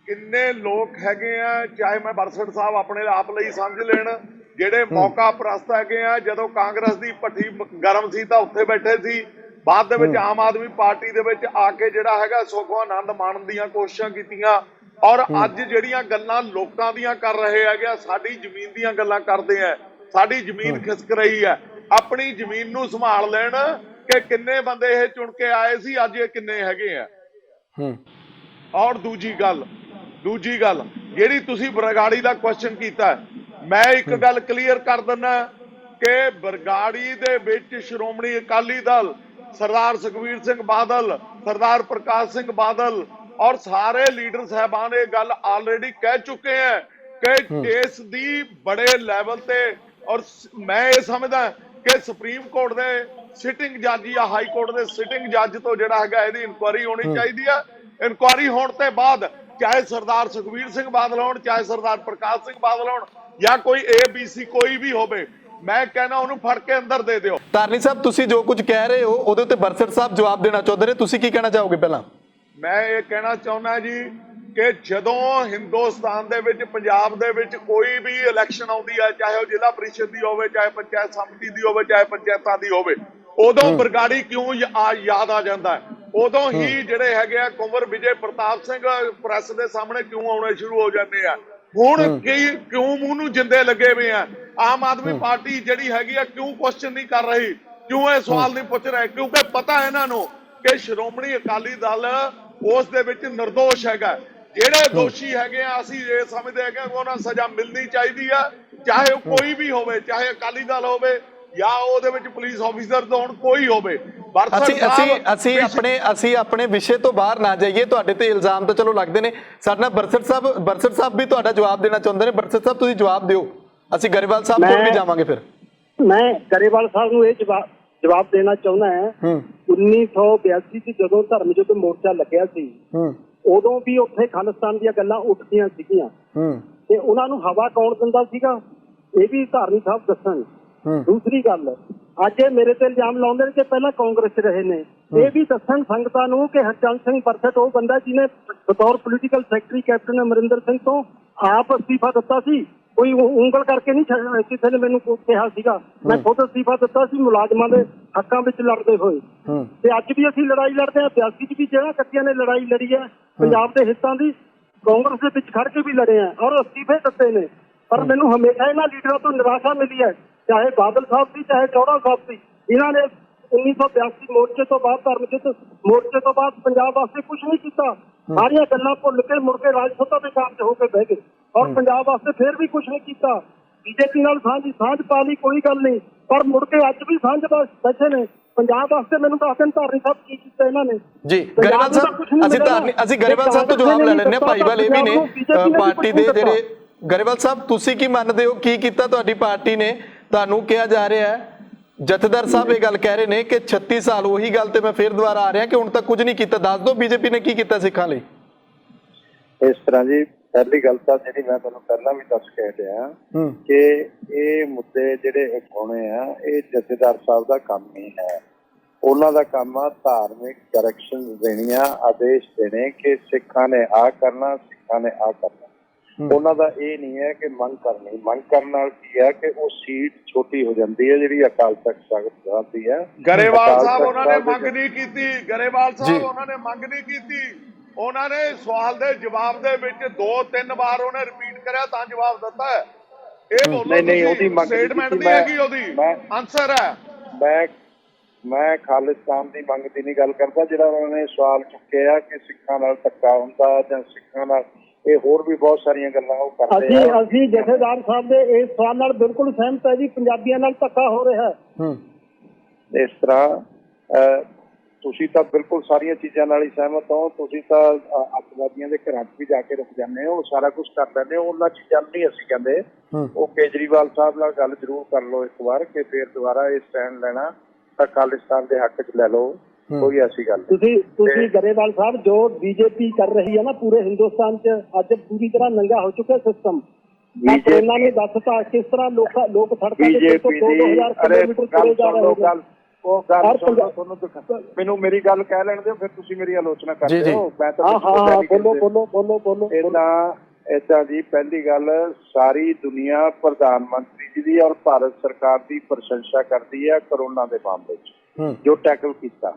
ਕਿੰਨੇ ਲੋਕ ਹੈਗੇ ਆ, ਚਾਹੇ ਮੈਂ ਬਰਸਟ ਸਾਹਿਬ ਆਪਣੇ ਆਪ ਲਈ ਸਮਝ ਲੈਣ, ਜਿਹੜੇ ਮੌਕਾ ਪ੍ਰਸਤ ਹੈਗੇ ਆ। ਜਦੋਂ ਕਾਂਗਰਸ ਦੀ ਭੱਠੀ ਗਰਮ ਸੀ ਤਾਂ ਉੱਥੇ ਬੈਠੇ ਸੀ, ਬਾਅਦ ਦੇ ਵਿੱਚ ਆਮ ਆਦਮੀ ਪਾਰਟੀ ਦੇ ਵਿੱਚ ਆ ਕੇ ਜਿਹੜਾ ਹੈਗਾ ਸਗੋਂ ਆਨੰਦ ਮਾਣਨ ਦੀਆਂ ਕੋਸ਼ਿਸ਼ਾਂ ਕੀਤੀਆਂ। ਔਰ ਅੱਜ ਜਿਹੜੀਆਂ ਗੱਲਾਂ ਲੋਕਾਂ ਦੀਆਂ ਕਰ ਰਹੇ ਹੈਗੇ, ਸਾਡੀ ਜ਼ਮੀਨ ਦੀਆਂ ਗੱਲਾਂ ਕਰਦੇ ਆ, ਸਾਡੀ ਜ਼ਮੀਨ ਖਿਸਕ ਰਹੀ ਹੈ। ਆਪਣੀ ਜ਼ਮੀਨ ਨੂੰ ਸੰਭਾਲ ਲੈਣ ਕਿ ਕਿੰਨੇ ਬੰਦੇ ਇਹ ਚੁਣ ਕੇ ਆਏ ਸੀ, ਅੱਜ ਇਹ ਕਿੰਨੇ ਹੈਗੇ ਆ। ਔਰ ਦੂਜੀ ਗੱਲ ਜਿਹੜੀ ਤੁਸੀਂ ਬਰਗਾੜੀ ਦਾ ਕੁਐਸਚਨ ਕੀਤਾ, ਮੈਂ ਇੱਕ ਗੱਲ ਕਲੀਅਰ ਕਰ ਦਿੰਦਾ ਕਿ ਬਰਗਾੜੀ ਦੇ ਵਿੱਚ ਸ਼੍ਰੋਮਣੀ ਅਕਾਲੀ ਦਲ, ਸਰਦਾਰ ਸੁਖਬੀਰ ਸਿੰਘ ਬਾਦਲ, ਸਰਦਾਰ ਪ੍ਰਕਾਸ਼ ਸਿੰਘ ਬਾਦਲ ਔਰ ਸਾਰੇ ਲੀਡਰ ਸਾਹਿਬਾਨ ਇਹ ਗੱਲ ਆਲਰੇਡੀ ਕਹਿ ਚੁੱਕੇ ਹੈ ਕਿ ਕੇਸ ਦੀ ਬੜੇ ਲੈਵਲ ਤੇ, ਔਰ ਮੈਂ ਇਹ ਸਮਝਦਾ ਕਿ ਸੁਪਰੀਮ ਕੋਰਟ ਦੇ ਸਿਟਿੰਗ ਜੱਜ ਜਾਂ ਹਾਈ ਕੋਰਟ ਦੇ ਸਿਟਿੰਗ ਜੱਜ ਤੋਂ ਜਿਹੜਾ ਹੈਗਾ ਇਹਦੀ ਇਨਕੁਆਇਰੀ ਹੋਣੀ ਚਾਹੀਦੀ ਹੈ। ਇਨਕੁਆਇਰੀ ਹੋਣ ਤੋਂ ਬਾਅਦ ਚਾਹੇ ਸਰਦਾਰ ਸੁਖਬੀਰ ਸਿੰਘ ਬਾਦਲ ਹੋਣ, ਚਾਹੇ ਸਰਦਾਰ ਪ੍ਰਕਾਸ਼ ਸਿੰਘ ਬਾਦਲ ਹੋਣ ਜਾਂ ਕੋਈ ABC ਕੋਈ ਵੀ ਹੋਵੇ, ਮੈਂ ਕਹਿੰਦਾ ਉਹਨੂੰ ਫੜ ਕੇ ਅੰਦਰ ਦੇ ਦਿਓ। ਧਾਰਨੀ ਸਾਹਿਬ ਤੁਸੀਂ ਜੋ ਕੁਝ ਕਹਿ ਰਹੇ ਹੋ ਉਹਦੇ ਉੱਤੇ ਬਰਸਟ ਸਾਹਿਬ ਜਵਾਬ ਦੇਣਾ ਚਾਹੁੰਦੇ ਨੇ, ਤੁਸੀਂ ਕੀ ਕਹਿਣਾ ਚਾਹੋਗੇ? ਪਹਿਲਾਂ ਮੈਂ ਇਹ ਕਹਿਣਾ ਚਾਹੁੰਦਾ ਜੀ ਕਿ ਜਦੋਂ ਹਿੰਦੁਸਤਾਨ ਦੇ ਵਿੱਚ ਪੰਜਾਬ ਦੇ ਵਿੱਚ ਕੋਈ ਵੀ ਇਲੈਕਸ਼ਨ ਆਉਂਦੀ ਹੈ, ਚਾਹੇ ਉਹ ਜ਼ਿਲ੍ਹਾ ਪ੍ਰੀਸ਼ਦ ਦੀ ਹੋਵੇ, ਚਾਹੇ ਪੰਚਾਇਤ ਸਮਿਤੀ ਦੀ ਹੋਵੇ, ਚਾਹੇ ਪੰਚਾਇਤਾਂ ਦੀ ਹੋਵੇ, ਉਦੋਂ ਬਰਗਾੜੀ ਕਿਉਂ ਯਾਦ ਆ ਜਾਂਦਾ ਹੈ। ਉਦੋਂ ਹੀ ਜਿਹੜੇ ਹੈਗੇ ਆ ਕੁੰਵਰ ਵਿਜੇ ਪ੍ਰਤਾਪ ਸਿੰਘ ਪ੍ਰੈਸ ਦੇ ਸਾਹਮਣੇ ਕਿਉਂ ਆਉਣੇ ਸ਼ੁਰੂ ਹੋ ਜਾਂਦੇ ਆ। ਹੁਣ ਕਿਉਂ ਮੂੰਹ ਨੂੰ ਜਿੰਦੇ ਲੱਗੇ ਹੋਏ ਆ। ਆਮ ਆਦਮੀ ਪਾਰਟੀ ਜਿਹੜੀ ਹੈਗੀ ਆ ਕਿਉਂ ਕੁਐਸਚਨ ਨਹੀਂ ਕਰ ਰਹੀ, ਕਿਉਂ ਇਹ ਸਵਾਲ ਨਹੀਂ ਪੁੱਛ ਰਹੇ? ਕਿਉਂਕਿ ਪਤਾ ਹੈ ਇਹਨਾਂ ਨੂੰ ਕਿ ਸ਼੍ਰੋਮਣੀ ਅਕਾਲੀ ਦਲ ਉਸ ਦੇ ਵਿੱਚ ਨਿਰਦੋਸ਼ ਹੈਗਾ। ਜਿਹੜੇ ਦੋਸ਼ੀ ਹੈਗੇ ਆ ਅਸੀਂ ਇਹ ਸਮਝਦੇ ਹੈਗੇ ਉਹਨਾਂ ਨੂੰ ਸਜ਼ਾ ਮਿਲਣੀ ਚਾਹੀਦੀ ਆ, ਚਾਹੇ ਉਹ ਕੋਈ ਵੀ ਹੋਵੇ, ਚਾਹੇ ਅਕਾਲੀ ਦਲ ਹੋਵੇ ਜਾਂ ਉਹਦੇ ਵਿੱਚ ਪੁਲਿਸ ਆਫੀਸਰ ਹੋਣ, ਕੋਈ ਹੋਵੇ। ਅਸੀਂ ਆਪਣੇ ਵਿਸ਼ੇ ਤੋਂ ਬਾਹਰ ਨਾ ਜਾਈਏ। ਤੁਹਾਡੇ ਤੇ ਇਲਜ਼ਾਮ ਤਾਂ ਚਲੋ ਲੱਗਦੇ ਨੇ। ਸਾਡੇ ਨਾਲ ਬਰਸਟ ਸਾਹਿਬ ਵੀ ਤੁਹਾਡਾ ਜਵਾਬ ਦੇਣਾ ਚਾਹੁੰਦੇ ਨੇ। ਬਰਸਟ ਸਾਹਿਬ ਤੁਸੀਂ ਜਵਾਬ ਦਿਓ, ਅਸੀਂ ਗਰੇਵਾਲ ਸਾਹਿਬ ਕੋਲ ਵੀ ਜਾਵਾਂਗੇ। ਫਿਰ ਮੈਂ ਗਰੇਵਾਲ ਸਾਹਿਬ ਨੂੰ ਇਹ ਜਵਾਬ ਦੇਣਾ ਚਾਹੁੰਦਾ ਹਾਂ। 1982 ਚ ਜਦੋਂ ਧਰਮ ਯੁੱਧ ਮੋਰਚਾ ਲੱਗਿਆ ਸੀ, ਉਦੋਂ ਵੀ ਉੱਥੇ ਖਾਲਿਸਤਾਨ ਦੀਆਂ ਗੱਲਾਂ ਉੱਠਦੀਆਂ ਸੀਗੀਆਂ ਤੇ ਉਹਨਾਂ ਨੂੰ ਹਵਾ ਕੌਣ ਦਿੰਦਾ ਸੀਗਾ, ਇਹ ਵੀ ਧਾਰਨੀ ਸਾਹਿਬ ਦੱਸਣ। ਦੂਸਰੀ ਗੱਲ, ਅੱਜ ਇਹ ਮੇਰੇ ਤੇ ਇਲਜ਼ਾਮ ਲਾਉਂਦੇ ਨੇ ਕਿ ਪਹਿਲਾਂ ਕਾਂਗਰਸ 'ਚ ਰਹੇ ਨੇ। ਇਹ ਵੀ ਦੱਸਣ ਸੰਗਤਾਂ ਨੂੰ ਕਿ ਹਰਚੰਦ ਸਿੰਘ ਬਰਸਟ ਉਹ ਬੰਦਾ ਜਿਹਨੇ ਬਤੌਰ political secretary captain Amarinder Singh ਤੋਂ ਆਪ ਅਸਤੀਫਾ ਦਿੱਤਾ ਸੀ। ਕੋਈ ਉਂਗਲ ਕਰਕੇ ਨਹੀਂ ਕਿਸੇ ਨੇ ਮੈਨੂੰ ਕਿਹਾ ਸੀਗਾ, ਮੈਂ ਖੁਦ ਅਸਤੀਫਾ ਦਿੱਤਾ ਸੀ ਮੁਲਾਜ਼ਮਾਂ ਦੇ ਹੱਕਾਂ ਵਿੱਚ ਲੜਦੇ ਹੋਏ। ਤੇ ਅੱਜ ਵੀ ਅਸੀਂ ਲੜਾਈ ਲੜਦੇ ਹਾਂ। 82 ਚ ਵੀ ਜਿਹੜਾ ਕੱਤੀਆਂ ਨੇ ਲੜਾਈ ਲੜੀ ਹੈ ਪੰਜਾਬ ਦੇ ਹਿੱਤਾਂ ਦੀ, ਕਾਂਗਰਸ ਦੇ ਵਿੱਚ ਖੜ ਕੇ ਵੀ ਲੜੇ ਆ ਔਰ ਅਸਤੀਫੇ ਦਿੱਤੇ ਨੇ। ਪਰ ਮੈਨੂੰ ਹਮੇਸ਼ਾ ਇਹਨਾਂ ਲੀਡਰਾਂ ਤੋਂ ਨਿਰਾਸ਼ਾ ਮਿਲੀ ਹੈ, ਚਾਹੇ ਬਾਦਲ ਸਾਹਿਬ ਸੀ, ਚਾਹੇ ਚੌੜਾ ਸਾਹਿਬ ਸੀ। ਇਹਨਾਂ ਨੇ 1982 ਮੋਰਚੇ ਤੋਂ ਬਾਅਦ, ਧਰਮ ਯੁੱਧ ਮੋਰਚੇ ਤੋਂ ਬਾਅਦ ਪੰਜਾਬ ਵਾਸਤੇ ਕੁਝ ਨਹੀਂ ਕੀਤਾ। ਸਾਰੀਆਂ ਗੱਲਾਂ ਭੁੱਲ ਕੇ ਮੁੜ ਕੇ ਰਾਜਸਭਾ ਦੇ ਕਾਰਜ ਹੋ ਕੇ ਬਹਿ ਗਏ ਔਰ ਪੰਜਾਬ ਵਾਸਤੇ ਫਿਰ ਵੀ ਕੁਝ ਨਹੀਂ ਕੀਤਾ। ਬੀਜੇਪੀ ਨਾਲ ਸਾਂਝ ਪਾ ਲਈ, ਕੋਈ ਗੱਲ ਨਹੀਂ, ਪਰ ਮੁੜ ਕੇ ਅੱਜ ਵੀ ਸਾਂਝ ਬੈਠੇ ਨੇ। ਪੰਜਾਬ ਵਾਸਤੇ ਮੈਨੂੰ ਦੱਸਣ ਧਾਰਨੀ ਸਾਹਿਬ ਕੀ ਕੀਤਾ ਇਹਨਾਂ ਨੇ। ਜੀ ਗਰੇਵਾਲ ਸਾਹਿਬ, ਅਸੀਂ ਗਰੇਵਾਲ ਸਾਹਿਬ ਤੋਂ ਜਵਾਬ ਲੈ ਲੈਂਦੇ ਹਾਂ। ਭਾਈਵਾਲ ਇਹ ਵੀ ਨੇ ਪਾਰਟੀ ਦੇ ਜਿਹੜੇ। ਗਰੇਵਾਲ ਸਾਹਿਬ, ਤੁਸੀਂ ਕੀ ਮੰਨਦੇ ਹੋ, ਕੀ ਕੀਤਾ ਤੁਹਾਡੀ ਪਾਰਟੀ ਨੇ? ਤੁਹਾਨੂੰ ਕਿਹਾ ਜਾ ਰਿਹਾ ਹੈ, ਜਥੇਦਾਰ ਸਾਹਿਬ ਇਹ ਗੱਲ ਕਹਿ ਰਹੇ ਨੇ ਕਿ 36 ਸਾਲ, ਉਹੀ ਗੱਲ ਤੇ ਮੈਂ ਫਿਰ ਦੁਬਾਰਾ ਆ ਰਿਹਾ ਕਿ ਹੁਣ ਤੱਕ ਕੁਝ ਨਹੀਂ ਕੀਤਾ। ਦੱਸ ਦਿਓ ਬੀਜੇਪੀ ਨੇ ਕੀ ਕੀਤਾ ਸਿੱਖਾਂ ਲਈ। ਇਸ ਤਰ੍ਹਾਂ ਜੀ, ਪਹਿਲੀ ਗੱਲ ਤਾਂ ਜਿਹੜੀ ਮੈਂ ਤੁਹਾਨੂੰ ਪਹਿਲਾਂ ਵੀ ਦੱਸ ਕੇ ਹਟਿਆ ਕਿ ਇਹ ਮੁੱਦੇ ਜਿਹੜੇ ਉਠਾਉਣੇ ਆ, ਇਹ ਜਥੇਦਾਰ ਸਾਹਿਬ ਦਾ ਕੰਮ ਨਹੀਂ ਹੈ। ਉਹਨਾਂ ਦਾ ਕੰਮ ਆ ਧਾਰਮਿਕ ਡਾਇਰੈਕਸ਼ਨ ਦੇਣੀਆਂ, ਆਦੇਸ਼ ਦੇਣੇ ਕਿ ਸਿੱਖਾਂ ਨੇ ਆਹ ਕਰਨਾ, ਸਿੱਖਾਂ ਨੇ ਆਹ ਕਰਨਾ। ਉਹਨਾਂ ਦਾ ਇਹ ਨਹੀਂ ਹੈ ਕਿ ਮੰਗ ਕਰਨੀ। ਮੰਗ ਕਰਨ ਨਾਲ ਕੀ ਹੈ ਕਿ ਉਹ ਸੀਟ ਛੋਟੀ ਹੋ ਜਾਂਦੀ ਹੈ ਜਿਹੜੀ ਅਕਾਲ ਤਖਤ ਸਾਹਿਬ ਜਾਂਦੀ ਹੈ। ਗਰੇਵਾਲ ਸਾਹਿਬ ਉਹਨਾਂ ਨੇ ਮੰਗ ਨਹੀਂ ਕੀਤੀ। ਗਰੇਵਾਲ ਸਾਹਿਬ ਉਹਨਾਂ ਨੇ ਮੰਗ ਨਹੀਂ ਕੀਤੀ। ਉਹਨਾਂ ਨੇ ਸਵਾਲ ਦੇ ਜਵਾਬ ਦੇ ਵਿੱਚ 2-3 ਵਾਰ ਉਹਨੇ ਰਿਪੀਟ ਕਰਿਆ ਤਾਂ ਜਵਾਬ ਦਿੱਤਾ ਹੈ। ਇਹ ਬੋਲੋ ਨਹੀਂ, ਉਹਦੀ ਮੰਗ ਸਟੇਟਮੈਂਟ ਨਹੀਂ ਹੈਗੀ, ਉਹਦੀ ਆਨਸਰ ਹੈ। ਮੈਂ ਖਾਲਿਸਤਾਨ ਦੀ ਮੰਗ ਦੀ ਨਹੀਂ ਗੱਲ ਕਰਦਾ। ਜਿਹੜਾ ਉਹਨਾਂ ਨੇ ਸਵਾਲ ਚੁੱਕਿਆ ਕਿ ਸਿੱਖਾਂ ਨਾਲ ਧੱਕਾ ਹੁੰਦਾ ਜਾਂ ਸਿੱਖਾਂ ਨਾਲ, ਇਹ ਹੋਰ ਵੀ ਬਹੁਤ ਸਾਰੀਆਂ ਗੱਲਾਂ ਉਹ ਕਰਦੇ ਆ। ਅਸੀਂ ਜਥੇਦਾਰ ਸਾਹਿਬ ਦੇ ਇਸ ਸਵਾਲ ਨਾਲ ਬਿਲਕੁਲ ਸਹਿਮਤ ਹੈ ਜੀ। ਪੰਜਾਬੀਆਂ ਨਾਲ ਧੱਕਾ ਹੋ ਰਿਹਾ ਹੈ। ਇਸ ਤਰ੍ਹਾਂ ਤੁਸੀਂ ਤਾਂ ਬਿਲਕੁਲ ਸਾਰੀਆਂ ਚੀਜ਼ਾਂ ਨਾਲ ਹੀ ਸਹਿਮਤ ਹੋ। ਤੁਸੀਂ ਤਾਂ ਅੱਤਵਾਦੀਆਂ ਦੇ ਘਰਾਂ 'ਚ ਵੀ ਜਾ ਕੇ ਰੁਕ ਜਾਂਦੇ ਹੋ, ਸਾਰਾ ਕੁਝ ਕਰ ਲੈਂਦੇ ਹੋ। ਉਹਨਾਂ ਚੀਜ਼ਾਂ ਨਹੀਂ ਅਸੀਂ ਕਹਿੰਦੇ। ਉਹ ਕੇਜਰੀਵਾਲ ਸਾਹਿਬ ਨਾਲ ਗੱਲ ਜ਼ਰੂਰ ਕਰ ਲਓ ਇੱਕ ਵਾਰ ਕਿ ਫਿਰ ਦੁਬਾਰਾ ਇਹ ਸਟੈਂਡ ਲੈਣਾ ਤਾਂ ਖਾਲਿਸਤਾਨ ਦੇ ਹੱਕ 'ਚ ਲੈ ਲਓ, ਕੋਈ ਐਸੀ ਗੱਲ ਨਹੀਂ। ਤੁਸੀਂ ਗਰੇਵਾਲ ਸਾਹਿਬ, ਜੋ ਬੀਜੇਪੀ ਕਰ ਰਹੀ ਹੈ ਨਾ ਪੂਰੇ ਹਿੰਦੁਸਤਾਨ 'ਚ, ਅੱਜ ਪੂਰੀ ਤਰ੍ਹਾਂ ਨੰਗਾ ਹੋ ਚੁੱਕਾ ਸਿਸਟਮ। ਇਹਨਾਂ ਨੇ ਦੱਸਤਾ ਕਿਸ ਤਰ੍ਹਾਂ ਲੋਕ ਸੜਕਾਂ ਦੇ ਉੱਤੇ 2000 ਕਿਲੋਮੀਟਰ ਤੁਰੇ ਜਾ ਰਹੇ ਨੇ। ਉਹ ਗੱਲ ਤੁਹਾਨੂੰ ਮੈਨੂੰ ਮੇਰੀ ਗੱਲ ਕਹਿ ਲੈਣ ਦਿਓ, ਫਿਰ ਤੁਸੀਂ ਮੇਰੀ ਆਲੋਚਨਾ ਕਰਦੇ ਹੋ। ਮੈਂ ਤਾਂ ਬੋਲੋ। ਏਦਾਂ ਜੀ, ਪਹਿਲੀ ਗੱਲ, ਸਾਰੀ ਦੁਨੀਆ ਪ੍ਰਧਾਨ ਮੰਤਰੀ ਜੀ ਦੀ ਔਰ ਭਾਰਤ ਸਰਕਾਰ ਦੀ ਪ੍ਰਸ਼ੰਸਾ ਕਰਦੀ ਹੈ ਕਰੋਨਾ ਦੇ ਮਾਮਲੇ 'ਚ ਜੋ ਟੈਕਲ ਕੀਤਾ।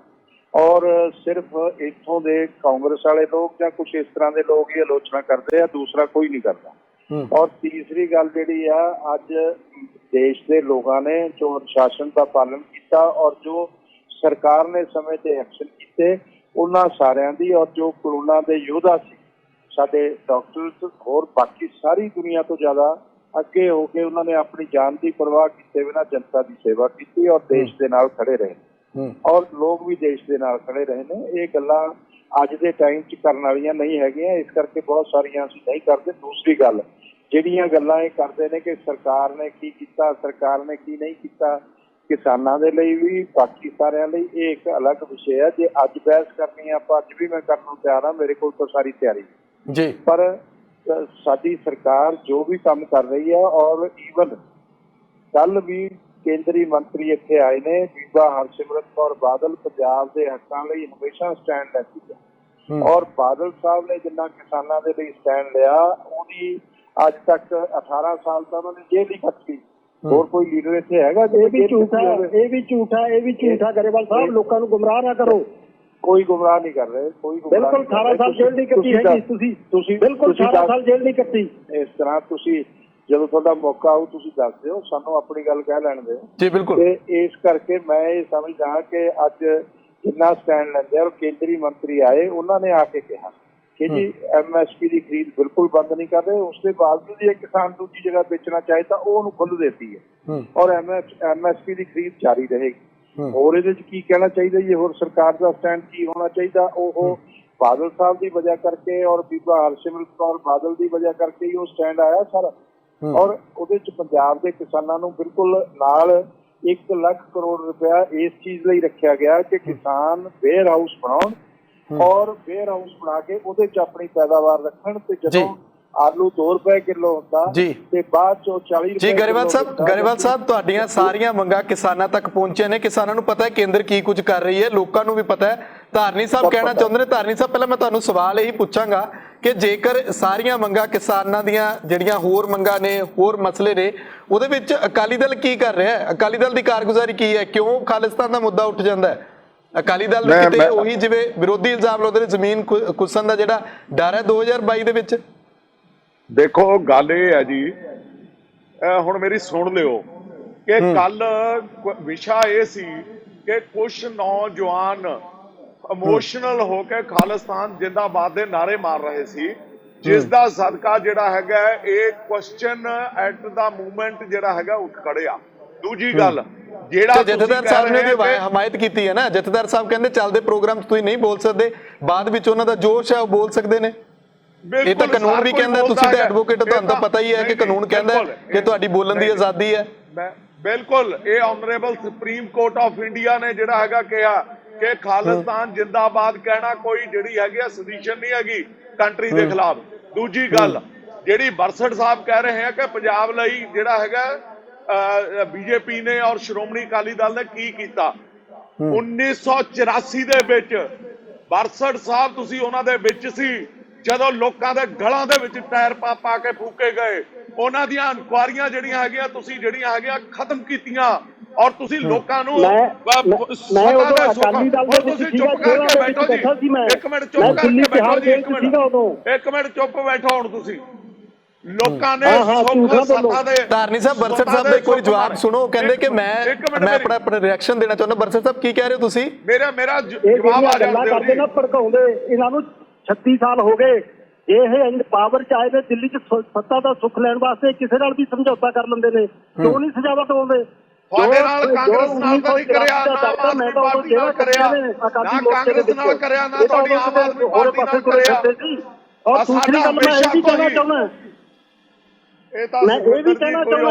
ਔਰ ਸਿਰਫ ਇੱਥੋਂ ਦੇ ਕਾਂਗਰਸ ਵਾਲੇ ਲੋਕ ਜਾਂ ਕੁਛ ਇਸ ਤਰ੍ਹਾਂ ਦੇ ਲੋਕ ਹੀ ਆਲੋਚਨਾ ਕਰਦੇ ਆ, ਦੂਸਰਾ ਕੋਈ ਨਹੀਂ ਕਰਦਾ। ਔਰ ਤੀਸਰੀ ਗੱਲ ਜਿਹੜੀ ਆ, ਅੱਜ ਦੇਸ਼ ਦੇ ਲੋਕਾਂ ਨੇ ਜੋ ਅਨੁਸ਼ਾਸਨ ਦਾ ਪਾਲਣ ਕੀਤਾ ਔਰ ਜੋ ਸਰਕਾਰ ਨੇ ਸਮੇਂ ਤੇ ਐਕਸ਼ਨ ਕੀਤੇ, ਉਹਨਾਂ ਸਾਰਿਆਂ ਦੀ, ਔਰ ਜੋ ਕਰੋਨਾ ਦੇ ਯੋਧਾ ਸੀ ਸਾਡੇ ਡਾਕਟਰਸ, ਹੋਰ ਬਾਕੀ ਸਾਰੀ ਦੁਨੀਆ ਤੋਂ ਜ਼ਿਆਦਾ ਅੱਗੇ ਹੋ ਕੇ ਉਹਨਾਂ ਨੇ ਆਪਣੀ ਜਾਨ ਦੀ ਪਰਵਾਹ ਕੀਤੇ ਬਿਨਾਂ ਜਨਤਾ ਦੀ ਸੇਵਾ ਕੀਤੀ ਔਰ ਦੇਸ਼ ਦੇ ਨਾਲ ਖੜੇ ਰਹੇ ਔਰ ਲੋਕ ਵੀ ਦੇਸ਼ ਦੇ ਨਾਲ ਖੜੇ ਰਹੇ ਨੇ। ਇਹ ਗੱਲਾਂ ਅੱਜ ਦੇ ਟਾਈਮ 'ਚ ਕਰਨ ਵਾਲੀਆਂ ਨਹੀਂ ਹੈਗੀਆਂ, ਇਸ ਕਰਕੇ ਬਹੁਤ ਸਾਰੀਆਂ ਅਸੀਂ ਨਹੀਂ ਕਰਦੇ। ਦੂਸਰੀ ਗੱਲ, ਜਿਹੜੀਆਂ ਗੱਲਾਂ ਇਹ ਕਰਦੇ ਨੇ ਕਿ ਸਰਕਾਰ ਨੇ ਕੀ ਕੀਤਾ, ਸਰਕਾਰ ਨੇ ਕੀ ਨਹੀਂ ਕੀਤਾ, ਕਿਸਾਨਾਂ ਦੇ ਲਈ ਵੀ ਬਾਕੀ ਸਾਰਿਆਂ ਲਈ ਇਹ ਇੱਕ ਅਲੱਗ ਵਿਸ਼ੇ ਹੈ। ਜੇ ਅੱਜ ਬਹਿਸ ਕਰਨੀ ਆਪਾਂ, ਅੱਜ ਵੀ ਮੈਂ ਕਰਨ ਨੂੰ ਤਿਆਰ ਹਾਂ, ਮੇਰੇ ਕੋਲ ਤਾਂ ਸਾਰੀ ਤਿਆਰੀ ਜੀ। ਪਰ ਸਾਡੀ ਸਰਕਾਰ ਜੋ ਵੀ ਕੰਮ ਕਰ ਰਹੀ ਹੈ, ਔਰ ਈਵਨ ਕੱਲ ਵੀ ਕੇਂਦਰੀ ਮੰਤਰੀ ਇੱਥੇ ਆਏ ਨੇ, ਬੀਬਾ ਹਰਸਿਮਰਤ ਕੌਰ ਬਾਦਲ ਪੰਜਾਬ ਦੇ ਹੱਕਾਂ ਲਈ ਹਮੇਸ਼ਾ ਸਟੈਂਡ ਲੈਂਦੀ ਹੈ। ਔਰ ਬਾਦਲ ਸਾਹਿਬ ਨੇ ਜਿੰਨਾ ਕਿਸਾਨਾਂ ਦੇ ਲਈ ਸਟੈਂਡ ਲਿਆ, ਉਹਦੀ ਅੱਜ ਤੱਕ 18 ਸਾਲ ਤਾਂ ਉਹਨਾਂ ਨੇ ਜੇਲ੍ਹ ਹੀ ਕੱਟੀ। ਹੋਰ ਕੋਈ ਲੀਡਰ ਇੱਥੇ ਹੈਗਾ? ਇਹ ਵੀ ਝੂਠਾ, ਇਹ ਵੀ ਝੂਠਾ, ਇਹ ਵੀ ਝੂਠਾ। ਗਰੇਵਾਲ ਸਾਹਿਬ, ਲੋਕਾਂ ਨੂੰ ਗੁੰਮਰਾਹ ਨਾ ਕਰੋ। ਕੋਈ ਗੁੰਮਰਾਹ ਨਹੀਂ ਕਰ ਰਹੇ, ਕੋਈ ਬਿਲਕੁਲ 18 ਸਾਲ ਜੇਲ੍ਹ ਨਹੀਂ ਕੱਟੀ ਹੈਗੀ ਤੁਸੀਂ ਬਿਲਕੁਲ 18 ਸਾਲ ਜੇਲ੍ਹ ਨਹੀਂ ਕੱਟੀ। ਇਸ ਤਰ੍ਹਾਂ ਤੁਸੀਂ ਜਦੋਂ ਤੁਹਾਡਾ ਮੌਕਾ ਆਊ ਤੁਸੀਂ ਦੱਸ ਦਿਓ, ਸਾਨੂੰ ਆਪਣੀ ਗੱਲ ਕਹਿ ਲੈਣ ਦਿਓ ਜੀ। ਬਿਲਕੁਲ। ਤੇ ਇਸ ਕਰਕੇ ਮੈਂ ਇਹ ਸਮਝਦਾ ਕਿ ਅੱਜ ਜਿੰਨਾ ਸਟੈਂਡ ਲੈਂਦੇ ਔਰ ਕੇਂਦਰੀ ਮੰਤਰੀ ਆਏ, ਉਹਨਾਂ ਨੇ ਆ ਕੇ ਕਿਹਾ ਕਿ ਜੀ MSP ਦੀ ਖਰੀਦ ਬਿਲਕੁਲ ਬੰਦ ਨਹੀਂ ਕਰ ਰਹੇ। ਉਸ ਦੇ ਬਾਵਜੂਦ ਜੇ ਕਿਸਾਨ ਦੂਜੀ ਜਗ੍ਹਾ ਵੇਚਣਾ ਚਾਹੇ ਤਾਂ ਉਹ ਉਹਨੂੰ ਖੁੱਲ੍ਹ ਦੇਤੀ ਹੈ ਔਰ MSP ਦੀ ਖਰੀਦ ਜਾਰੀ ਰਹੇਗੀ। ਹੋਰ ਇਹਦੇ 'ਚ ਕੀ ਕਹਿਣਾ ਚਾਹੀਦਾ ਜੀ? ਹੋਰ ਸਰਕਾਰ ਦਾ ਸਟੈਂਡ ਕੀ ਹੋਣਾ ਚਾਹੀਦਾ? ਉਹ ਬਾਦਲ ਸਾਹਿਬ ਦੀ ਵਜ੍ਹਾ ਕਰਕੇ ਔਰ ਬੀਬਾ ਹਰਸਿਮਰਤ ਕੌਰ ਬਾਦਲ ਦੀ ਵਜ੍ਹਾ ਕਰਕੇ ਹੀ ਉਹ ਸਟੈਂਡ ਆਇਆ ਸਾਰਾ। ਔਰ ਉਹਦੇ 'ਚ ਪੰਜਾਬ ਦੇ ਕਿਸਾਨਾਂ ਨੂੰ ਬਿਲਕੁਲ ਨਾਲ 1 ਲੱਖ ਕਰੋੜ ਰੁਪਇਆ ਇਸ ਚੀਜ਼ ਲਈ ਰੱਖਿਆ ਗਿਆ ਕਿ ਕਿਸਾਨ ਵੇਅਰ ਹਾਊਸ ਬਣਾਉਣ ਔਰ ਵੇਅਰ ਹਾਊਸ ਬਣਾ ਕੇ ਉਹਦੇ 'ਚ ਆਪਣੀ ਪੈਦਾਵਾਰ ਰੱਖਣ। ਤੇ ਜਦੋਂ ਆਲੂ 2 ਰੁਪਏ ਕਿਲੋ ਹੁੰਦਾ ਤੇ ਬਾਅਦ 'ਚੋਂ 40 ਰੁਪਏ। ਜੀ ਗਰੇਵਾਲ ਸਾਹਿਬ, ਤੁਹਾਡੀਆਂ ਸਾਰੀਆਂ ਮੰਗਾਂ ਕਿਸਾਨਾਂ ਤੱਕ ਪਹੁੰਚੀਆਂ ਨੇ। ਕਿਸਾਨਾਂ ਨੂੰ ਪਤਾ ਹੈ ਕੇਂਦਰ ਕੀ ਕੁਝ ਕਰ ਰਹੀ ਹੈ, ਲੋਕਾਂ ਨੂੰ ਵੀ ਪਤਾ ਹੈ। ਧਾਰਨੀ ਸਾਹਿਬ ਕਹਿਣਾ ਚਾਹੁੰਦੇ ਨੇ। ਧਾਰਨੀ ਸਾਹਿਬ, ਪਹਿਲਾਂ ਮੈਂ ਤੁਹਾਨੂੰ ਸਵਾਲ ਇਹੀ ਪੁੱਛਾਂਗਾ ਕਿ ਜੇਕਰ ਸਾਰੀਆਂ ਮੰਗਾਂ ਕਿਸਾਨਾਂ ਦੀਆਂ ਜਿਹੜੀਆਂ ਹੋਰ ਮੰਗਾਂ ਨੇ, ਹੋਰ ਮਸਲੇ ਨੇ, ਉਹਦੇ ਵਿੱਚ ਅਕਾਲੀ ਦਲ ਕੀ ਕਰ ਰਿਹਾ ਹੈ? ਅਕਾਲੀ ਦਲ ਦੀ ਕਾਰਗੁਜ਼ਾਰੀ ਕੀ ਹੈ? ਕਿਉਂ ਖਾਲਿਸਤਾਨ ਦਾ ਮੁੱਦਾ ਉੱਠ ਜਾਂਦਾ ਹੈ? ਅਕਾਲੀ ਦਲ ਨੇ ਕਿਤੇ ਉਹੀ ਜਿਵੇਂ ਵਿਰੋਧੀ ਇਲਜ਼ਾਮ ਲਾਉਂਦੇ ਨੇ ਜ਼ਮੀਨ ਖੁੱਸਣ ਦਾ ਜਿਹੜਾ ਡਰ ਹੈ 2022 ਦੇ ਵਿੱਚ। ਦੇਖੋ ਗੱਲ ਇਹ ਹੈ ਜੀ, ਹੁਣ ਮੇਰੀ ਸੁਣ ਲਿਓ ਕਿ ਕੱਲ ਵਿਸ਼ਾ ਇਹ ਸੀ ਕਿ ਕੁਝ ਨੌਜਵਾਨ ਇਮੋਸ਼ਨਲ ਹੋ ਕੇ ਖਾਲਿਸਤਾਨ ਜਿੰਦਾਬਾਦ ਦੇ ਨਾਰੇ ਮਾਰ ਰਹੇ ਸੀ, ਜਿਸ ਦਾ ਸਦਕਾ ਜਿਹੜਾ ਹੈਗਾ ਇਹ ਕੁਐਸਚਨ ਐਟ ਦਾ ਮੂਵਮੈਂਟ ਜਿਹੜਾ ਹੈਗਾ ਉੱਠ ਖੜਿਆ। ਦੂਜੀ ਗੱਲ, ਜਿਹੜਾ ਜਥੇਦਾਰ ਸਾਹਿਬ ਨੇ ਹਮਾਇਤ ਕੀਤੀ ਹੈ ਨਾ, ਜਥੇਦਾਰ ਸਾਹਿਬ ਕਹਿੰਦੇ ਚੱਲਦੇ ਪ੍ਰੋਗਰਾਮ ਤੁਸੀਂ ਨਹੀਂ ਬੋਲ ਸਕਦੇ, ਬਾਅਦ ਵਿੱਚ ਉਹਨਾਂ ਦਾ ਜੋਸ਼ ਹੈ ਉਹ ਬੋਲ ਸਕਦੇ ਨੇ। ਇਹ ਤਾਂ ਕਾਨੂੰਨ ਵੀ ਕਹਿੰਦਾ, ਤੁਸੀਂ ਤਾਂ ਐਡਵੋਕੇਟ, ਤੁਹਾਨੂੰ ਤਾਂ ਪਤਾ ਹੀ ਹੈ ਕਿ ਕਾਨੂੰਨ ਕਹਿੰਦਾ ਕਿ ਤੁਹਾਡੀ ਬੋਲਣ ਦੀ ਆਜ਼ਾਦੀ ਹੈ। ਬਿਲਕੁਲ, ਇਹ honourable supreme court of India ਨੇ ਜਿਹੜਾ ਹੈਗਾ ਕਿਹਾ ਕਿ ਖਾਲਿਸਤਾਨ ਜਿੰਦਾਬਾਦ ਕਹਿਣਾ ਕੋਈ ਜਿਹੜੀ ਹੈਗੀ ਆ ਸੈਡੀਸ਼ਨ ਨਹੀਂ ਹੈਗੀ ਕੰਟਰੀ ਦੇ ਖਿਲਾਫ। ਦੂਜੀ ਗੱਲ, ਜਿਹੜੀ ਬਰਸਟ ਸਾਹਿਬ ਕਹਿ ਰਹੇ ਆ ਕਿ ਪੰਜਾਬ ਲਈ ਜਿਹੜਾ ਹੈਗਾ ਬੀਜੇਪੀ ਨੇ ਔਰ ਸ਼੍ਰੋਮਣੀ ਅਕਾਲੀ ਦਲ ਨੇ ਕੀ ਕੀਤਾ 1984 ਦੇ ਵਿੱਚ। ਬਰਸਟ ਸਾਹਿਬ ਤੁਸੀਂ ਉਹਨਾਂ ਦੇ ਵਿੱਚ ਸੀ ਜਦੋਂ ਲੋਕਾਂ ਦੇ ਗਲਾਂ ਦੇ ਵਿੱਚ ਟਾਇਰ ਪਾ ਕੇ ਫੂਕੇ ਗਏ। ਉਹਨਾਂ ਦੀਆਂ ਇਨਕੁਆਰੀਆਂ ਜਿਹੜੀਆਂ ਹੈਗੀਆਂ ਤੁਸੀਂ ਜਿਹੜੀਆਂ ਹੈਗੀਆਂ ਖਤਮ ਕੀਤੀਆਂ ਔਰ ਤੁਸੀਂ ਲੋਕਾਂ ਨੂੰ ਤੁਸੀਂ ਚੁੱਪ ਕਰਕੇ ਬੈਠੋ ਜੀ। ਇੱਕ ਮਿੰਟ ਚੁੱਪ ਕਰਕੇ ਬੈਠੋ ਜੀ। ਇੱਕ ਮਿੰਟ ਚੁੱਪ ਬੈਠੋ। ਹੁਣ ਤੁਸੀਂ ਲੋਕਾਂ ਨੇ ਸੱਤਾ ਦੇ ਧਾਰਨੀ ਸਾਹਿਬ, ਬਰਸਟ ਸਾਹਿਬ ਦਾ ਇੱਕ ਵਾਰੀ ਜਵਾਬ ਸੁਣੋ। ਕਹਿੰਦੇ ਕਿ ਮੈਂ ਆਪਣਾ ਰਿਐਕਸ਼ਨ ਦੇਣਾ ਚਾਹੁੰਦਾ। ਬਰਸਟ ਸਾਹਿਬ ਕੀ ਕਹਿ ਰਹੇ ਹੋ ਤੁਸੀਂ? ਮੇਰਾ ਜਵਾਬ ਆ ਜਾਂਦੇ ਨਾ ਭੜਕਾਉਂਦੇ। ਇਹਨਾਂ ਨੂੰ 36 ਸਾਲ ਹੋ ਗਏ ਇਹ ਪਾਵਰ ਚ ਆਏ ਨੇ, ਦਿੱਲੀ ਚ ਸੱਤਾ ਦਾ ਸੁੱਖ ਲੈਣ ਵਾਸਤੇ ਕਿਸੇ ਨਾਲ ਵੀ ਸਮਝੌਤਾ ਕਰ ਲੈਂਦੇ ਨੇ। ਕਿਉਂ ਨਹੀਂ ਸਜਾਵਟ ਹੋਵੇ? ਤੁਹਾਡੇ ਨਾਲ ਕਾਂਗਰਸ ਨਾਲ ਤਾਂ ਨਹੀਂ ਕਰਿਆ, ਨਾ ਆਮ ਆਦਮੀ ਪਾਰਟੀ ਨਾਲ ਕਰਿਆ, ਨਾ ਕਾਂਗਰਸ ਨਾਲ ਕਰਿਆ, ਨਾ ਤੁਹਾਡੀ ਆਮ ਆਦਮੀ ਪਾਰਟੀ ਨਾਲ ਕਰਿਆ। ਔਰ ਦੂਸਰੀ ਗੱਲ ਮੈਂ ਇਹ ਵੀ ਕਹਿਣਾ ਚਾਹੁੰਦਾ, ਮੈਂ ਇਹ ਵੀ ਕਹਿਣਾ ਚਾਹੁੰਦਾ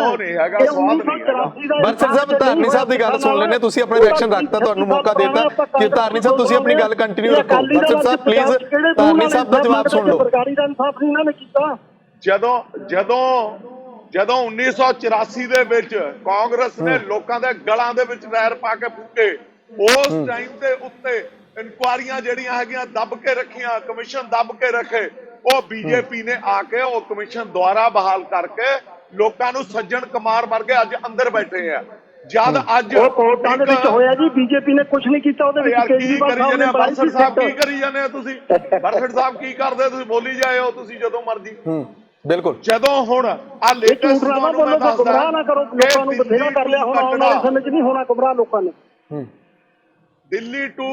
ਬਰਸਟ ਸਾਹਿਬ, ਧਾਰਨੀ ਸਾਹਿਬ ਦੀ ਗੱਲ ਸੁਣ ਲੈਣੇ। ਤੁਸੀਂ ਆਪਣਾ ਰਿਐਕਸ਼ਨ ਰੱਖਤਾ, ਤੁਹਾਨੂੰ ਮੌਕਾ ਦੇਤਾ ਕਿ ਧਾਰਨੀ ਸਾਹਿਬ ਤੁਸੀਂ ਆਪਣੀ ਗੱਲ ਕੰਟੀਨਿਊ ਰੱਖੋ। ਬਰਸਟ ਸਾਹਿਬ ਪਲੀਜ਼ ਧਾਰਨੀ ਸਾਹਿਬ ਦਾ ਜਵਾਬ ਸੁਣ ਲਓ। ਸਰਕਾਰੀ ਦਾ ਇਨਸਾਫ ਨਹੀਂ ਇਹਨਾਂ ਨੇ ਕੀਤਾ। ਜਦੋਂ 1984 ਦੇ ਵਿੱਚ ਕਾਂਗਰਸ ਨੇ ਲੋਕਾਂ ਦੇ ਗਲਾਂ ਦੇ ਵਿੱਚ ਟਾਇਰ ਪਾ ਕੇ ਫੂਕੇ, ਉਸ ਟਾਈਮ ਦੇ ਉੱਤੇ ਇਨਕੁਆਰੀਆਂ ਜਿਹੜੀਆਂ ਹੈਗੀਆਂ ਦੱਬ ਕੇ ਰੱਖੀਆਂ, ਕਮਿਸ਼ਨ ਦੱਬ ਕੇ ਰੱਖੇ। ਉਹ ਬੀਜੇਪੀ ਨੇ ਆ ਕੇ ਉਹ ਕਮਿਸ਼ਨ ਦੁਆਰਾ ਬਹਾਲ ਕਰਕੇ ਲੋਕਾਂ ਨੂੰ ਸੱਜਣ ਕੁਮਾਰ ਵਰਗੇ ਅੱਜ ਅੰਦਰ ਬੈਠੇ ਆ। ਜਦ ਅੱਜ ਉਹ ਕੋਰਟਾਂ ਦੇ ਵਿੱਚ ਹੋਇਆ ਜੀ, ਬੀਜੇਪੀ ਨੇ ਕੁਝ ਨਹੀਂ ਕੀਤਾ। ਉਹਦੇ ਵਿੱਚ ਕੇਜਰੀਵਾਲ ਸਾਹਿਬ ਨੇ ਬਰਸਟ ਸਾਹਿਬ ਕੀ ਕਰੀ ਜਾਂਦੇ ਆ ਤੁਸੀਂ? ਬਰਸਟ ਸਾਹਿਬ ਕੀ ਕਰਦੇ? ਤੁਸੀਂ ਬੋਲੀ ਜਾਏ ਹੋ ਤੁਸੀਂ ਜਦੋਂ ਮਰਜ਼ੀ। ਬਿਲਕੁਲ। ਜਦੋਂ ਹੁਣ ਆ ਲੇਟੈਸਟ ਤੁਹਾਨੂੰ ਮੈਂ ਦੱਸਦਾ, ਗੁੰਮਰਾਹ ਨਾ ਕਰੋ ਲੋਕਾਂ ਨੂੰ, ਬਥੇਰਾ ਕਰ ਲਿਆ। ਹੁਣ ਆਉਣ ਵਾਲੇ ਸਮੇਂ 'ਚ ਨਹੀਂ ਹੋਣਾ ਗੁੰਮਰਾਹ ਲੋਕਾਂ ਨੇ। ਦਿੱਲੀ ਟੂ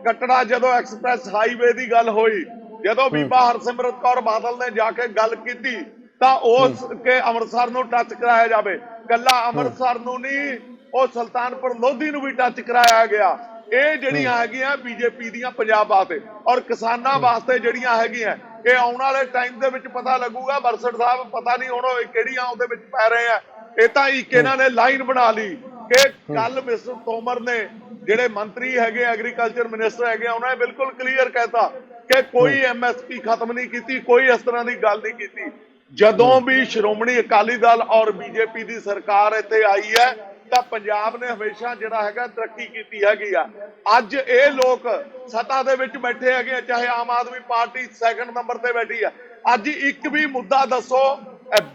ਕਟੜਾ ਜਦੋਂ ਐਕਸਪ੍ਰੈਸ ਹਾਈਵੇ ਦੀ ਗੱਲ ਹੋਈ, ਜਦੋਂ ਬੀਬਾ ਹਰਸਿਮਰਤ ਕੌਰ ਬਾਦਲ ਨੇ ਜਾ ਕੇ ਗੱਲ ਕੀਤੀ ਤਾਂ ਉਸ ਕੇ ਅੰਮ੍ਰਿਤਸਰ ਨੂੰ ਟੱਚ ਕਰਾਇਆ ਜਾਵੇ। ਕੱਲਾ ਅੰਮ੍ਰਿਤਸਰ ਨੂੰ ਨਹੀਂ, ਉਹ ਸੁਲਤਾਨਪੁਰ ਲੋਧੀ ਨੂੰ ਵੀ ਟੱਚ ਕਰਾਇਆ ਗਿਆ। ਇਹ ਜਿਹੜੀਆਂ ਹੈਗੀਆਂ ਬੀਜੇਪੀ ਦੀਆਂ ਪੰਜਾਬ ਵਾਸਤੇ ਔਰ ਕਿਸਾਨਾਂ ਵਾਸਤੇ ਜਿਹੜੀਆਂ ਹੈਗੀਆਂ, ਇਹ ਆਉਣ ਵਾਲੇ ਟਾਈਮ ਦੇ ਵਿੱਚ ਪਤਾ ਲੱਗੂਗਾ। ਬਰਸਟ ਸਾਹਿਬ ਪਤਾ ਨਹੀਂ ਹੁਣ ਕਿਹੜੀਆਂ ਉਹਦੇ ਵਿੱਚ ਪੈ ਰਹੇ ਆ। ਇਹ ਤਾਂ ਇੱਕ ਇਹਨਾਂ ਨੇ ਲਾਈਨ ਬਣਾ ਲਈ ਕਿ ਕੱਲ ਮਿਸਟਰ ਤੋਮਰ ਨੇ ਜਿਹੜੇ ਮੰਤਰੀ ਹੈਗੇ, ਐਗਰੀਕਲਚਰ ਮਿਨਿਸਟਰ ਹੈਗੇ, ਉਹਨਾਂ ਨੇ ਬਿਲਕੁਲ ਕਲੀਅਰ ਕਹਿਤਾ ਕਿ ਕੋਈ MSP ਖਤਮ ਨਹੀਂ ਕੀਤੀ, ਕੋਈ ਇਸ ਤਰ੍ਹਾਂ ਦੀ ਗੱਲ ਨਹੀਂ ਕੀਤੀ। ਜਦੋਂ ਵੀ ਸ਼੍ਰੋਮਣੀ ਅਕਾਲੀ ਦਲ ਔਰ ਬੀਜੇਪੀ ਦੀ ਸਰਕਾਰ ਇੱਥੇ ਆਈ ਹੈ, ਤਾਂ ਪੰਜਾਬ ਨੇ ਹਮੇਸ਼ਾ ਜਿਹੜਾ ਹੈਗਾ ਤਰੱਕੀ ਕੀਤੀ ਹੈਗੀ ਆ। ਅੱਜ ਇਹ ਲੋਕ ਸੱਤਾ ਦੇ ਵਿੱਚ ਬੈਠੇ ਹੈਗੇ ਆ, ਚਾਹੇ Aam Aadmi party second number ਤੇ ਬੈਠੀ ਆ। ਅੱਜ ਇੱਕ ਵੀ ਮੁੱਦਾ ਦੱਸੋ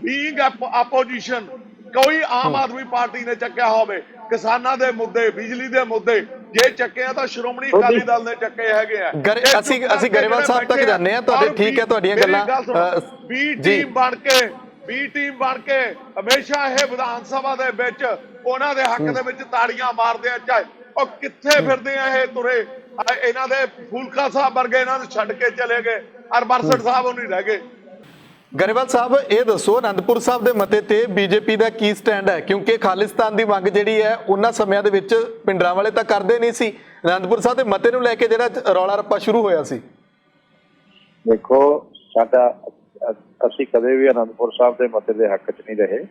ਬੀਇੰਗ ਆਪੋਜੀਸ਼ਨ ਕੋਈ ਆਮ ਆਦਮੀ ਪਾਰਟੀ ਨੇ ਚੱਕਿਆ ਹੋਵੇ। ਕਿਸਾਨਾਂ ਦੇ ਮੁੱਦੇ, ਬਿਜਲੀ ਦੇ ਮੁੱਦੇ ਜੇ ਚੱਕੇ ਆ ਤਾਂ ਸ਼੍ਰੋਮਣੀ ਅਕਾਲੀ ਦਲ ਨੇ ਚੱਕੇ ਹੈਗੇ ਆ। ਅਸੀਂ ਗਰੇਵਾਲ ਸਾਹਿਬ ਤੱਕ ਜਾਂਦੇ ਆ ਤੁਹਾਡੇ, ਠੀਕ ਹੈ ਤੁਹਾਡੀਆਂ ਗੱਲਾਂ। ਬੀ ਟੀਮ ਬਣ ਕੇ ਹਮੇਸ਼ਾ ਇਹ ਵਿਧਾਨ ਸਭਾ ਦੇ ਵਿੱਚ ਉਹਨਾਂ ਦੇ ਹੱਕ ਦੇ ਵਿੱਚ ਤਾੜੀਆਂ ਮਾਰਦੇ ਆ। ਚਾਹੇ ਉਹ ਕਿੱਥੇ ਫਿਰਦੇ ਆ ਇਹ ਤੁਰੇ, ਇਹਨਾਂ ਦੇ ਫੂਲਕਾ ਸਾਹਿਬ ਵਰਗੇ ਇਹਨਾਂ ਨੂੰ ਛੱਡ ਕੇ ਚਲੇ ਗਏ, ਔਰ ਬਰਸਟ ਸਾਹਿਬ ਉਹ ਨਹੀਂ ਰਹਿ ਗਏ। ਗਰੇਵਾਲ ਸਾਹਿਬ ਇਹ ਦੱਸੋ ਅਨੰਦਪੁਰ ਸਾਹਿਬ ਦੇ ਮਤੇ ਤੇ ਬੀਜੇਪੀ ਦਾ ਕੀ ਸਟੈਂਡ ਹੈ? ਕਿਉਂਕਿ ਖਾਲਿਸਤਾਨ ਦੀ ਮੰਗ ਜਿਹੜੀ ਹੈ ਉਹਨਾਂ ਸਮਿਆਂ ਦੇ ਵਿੱਚ ਪਿੰਡਰਾਂ ਵਾਲੇ ਤਾਂ ਕਰਦੇ ਨਹੀਂ ਸੀ, ਅਨੰਦਪੁਰ ਸਾਹਿਬ ਦੇ ਮਤੇ ਨੂੰ ਲੈ ਕੇ ਜਿਹੜਾ ਰੌਲਾ ਰੱਪਾ ਸ਼ੁਰੂ ਹੋਇਆ ਸੀ। ਦੇਖੋ ਸਾਡਾ ਅਸੀਂ ਕਦੇ ਵੀ ਅਨੰਦਪੁਰ ਸਾਹਿਬ ਦੇ ਮਤੇ ਦੇ ਹੱਕ 'ਚ ਨਹੀਂ ਰਹੇ,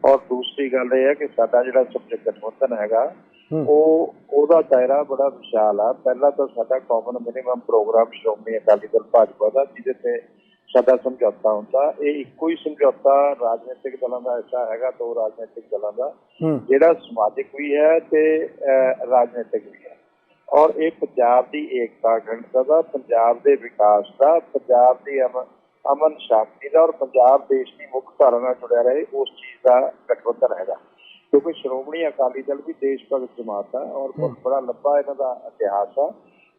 ਔਰ ਦੂਸਰੀ ਗੱਲ ਇਹ ਹੈ ਕਿ ਸਾਡਾ ਜਿਹੜਾ ਗਠਬੰਧਨ ਹੈਗਾ ਉਹਦਾ ਦਾਇਰਾ ਬੜਾ ਵਿਸ਼ਾਲ ਆ। ਪਹਿਲਾਂ ਤਾਂ ਸਾਡਾ common minimum programme Shiromani Akali Dal Bhajpa ਦਾ, ਜਿਹਦੇ ਤੇ ਸਾਡਾ ਸਮਝੌਤਾ ਹੁੰਦਾ। ਇਹ ਇੱਕੋ ਹੀ ਸਮਝੌਤਾ ਰਾਜਨੀਤਿਕ ਦਲਾਂ ਦਾ ਐਸਾ ਹੈਗਾ, ਦੋ ਰਾਜਨੀਤਿਕ ਦਲਾਂ ਦਾ, ਜਿਹੜਾ ਸਮਾਜਿਕ ਵੀ ਹੈ ਤੇ ਰਾਜਨੀਤਿਕ ਵੀ ਹੈ। ਔਰ ਇਹ ਪੰਜਾਬ ਦੀ ਏਕਤਾ ਅਖੰਡਤਾ ਦਾ, ਪੰਜਾਬ ਦੇ ਵਿਕਾਸ ਦਾ, ਪੰਜਾਬ ਦੀ ਅਮਨ ਸ਼ਾਂਤੀ ਦਾ, ਔਰ ਪੰਜਾਬ ਦੇਸ਼ ਦੀ ਮੁੱਖ ਧਾਰਾ ਨਾਲ ਜੁੜਿਆ ਰਹੇ, ਉਸ ਚੀਜ਼ ਦਾ ਗਠਬੰਧਨ ਹੈਗਾ। ਕਿਉਂਕਿ ਸ਼੍ਰੋਮਣੀ ਅਕਾਲੀ ਦਲ ਵੀ ਦੇਸ਼ ਭਗਤ ਜਮਾਤ ਹੈ ਔਰ ਬੜਾ ਲੰਬਾ ਇਹਨਾਂ ਦਾ ਇਤਿਹਾਸ ਆ।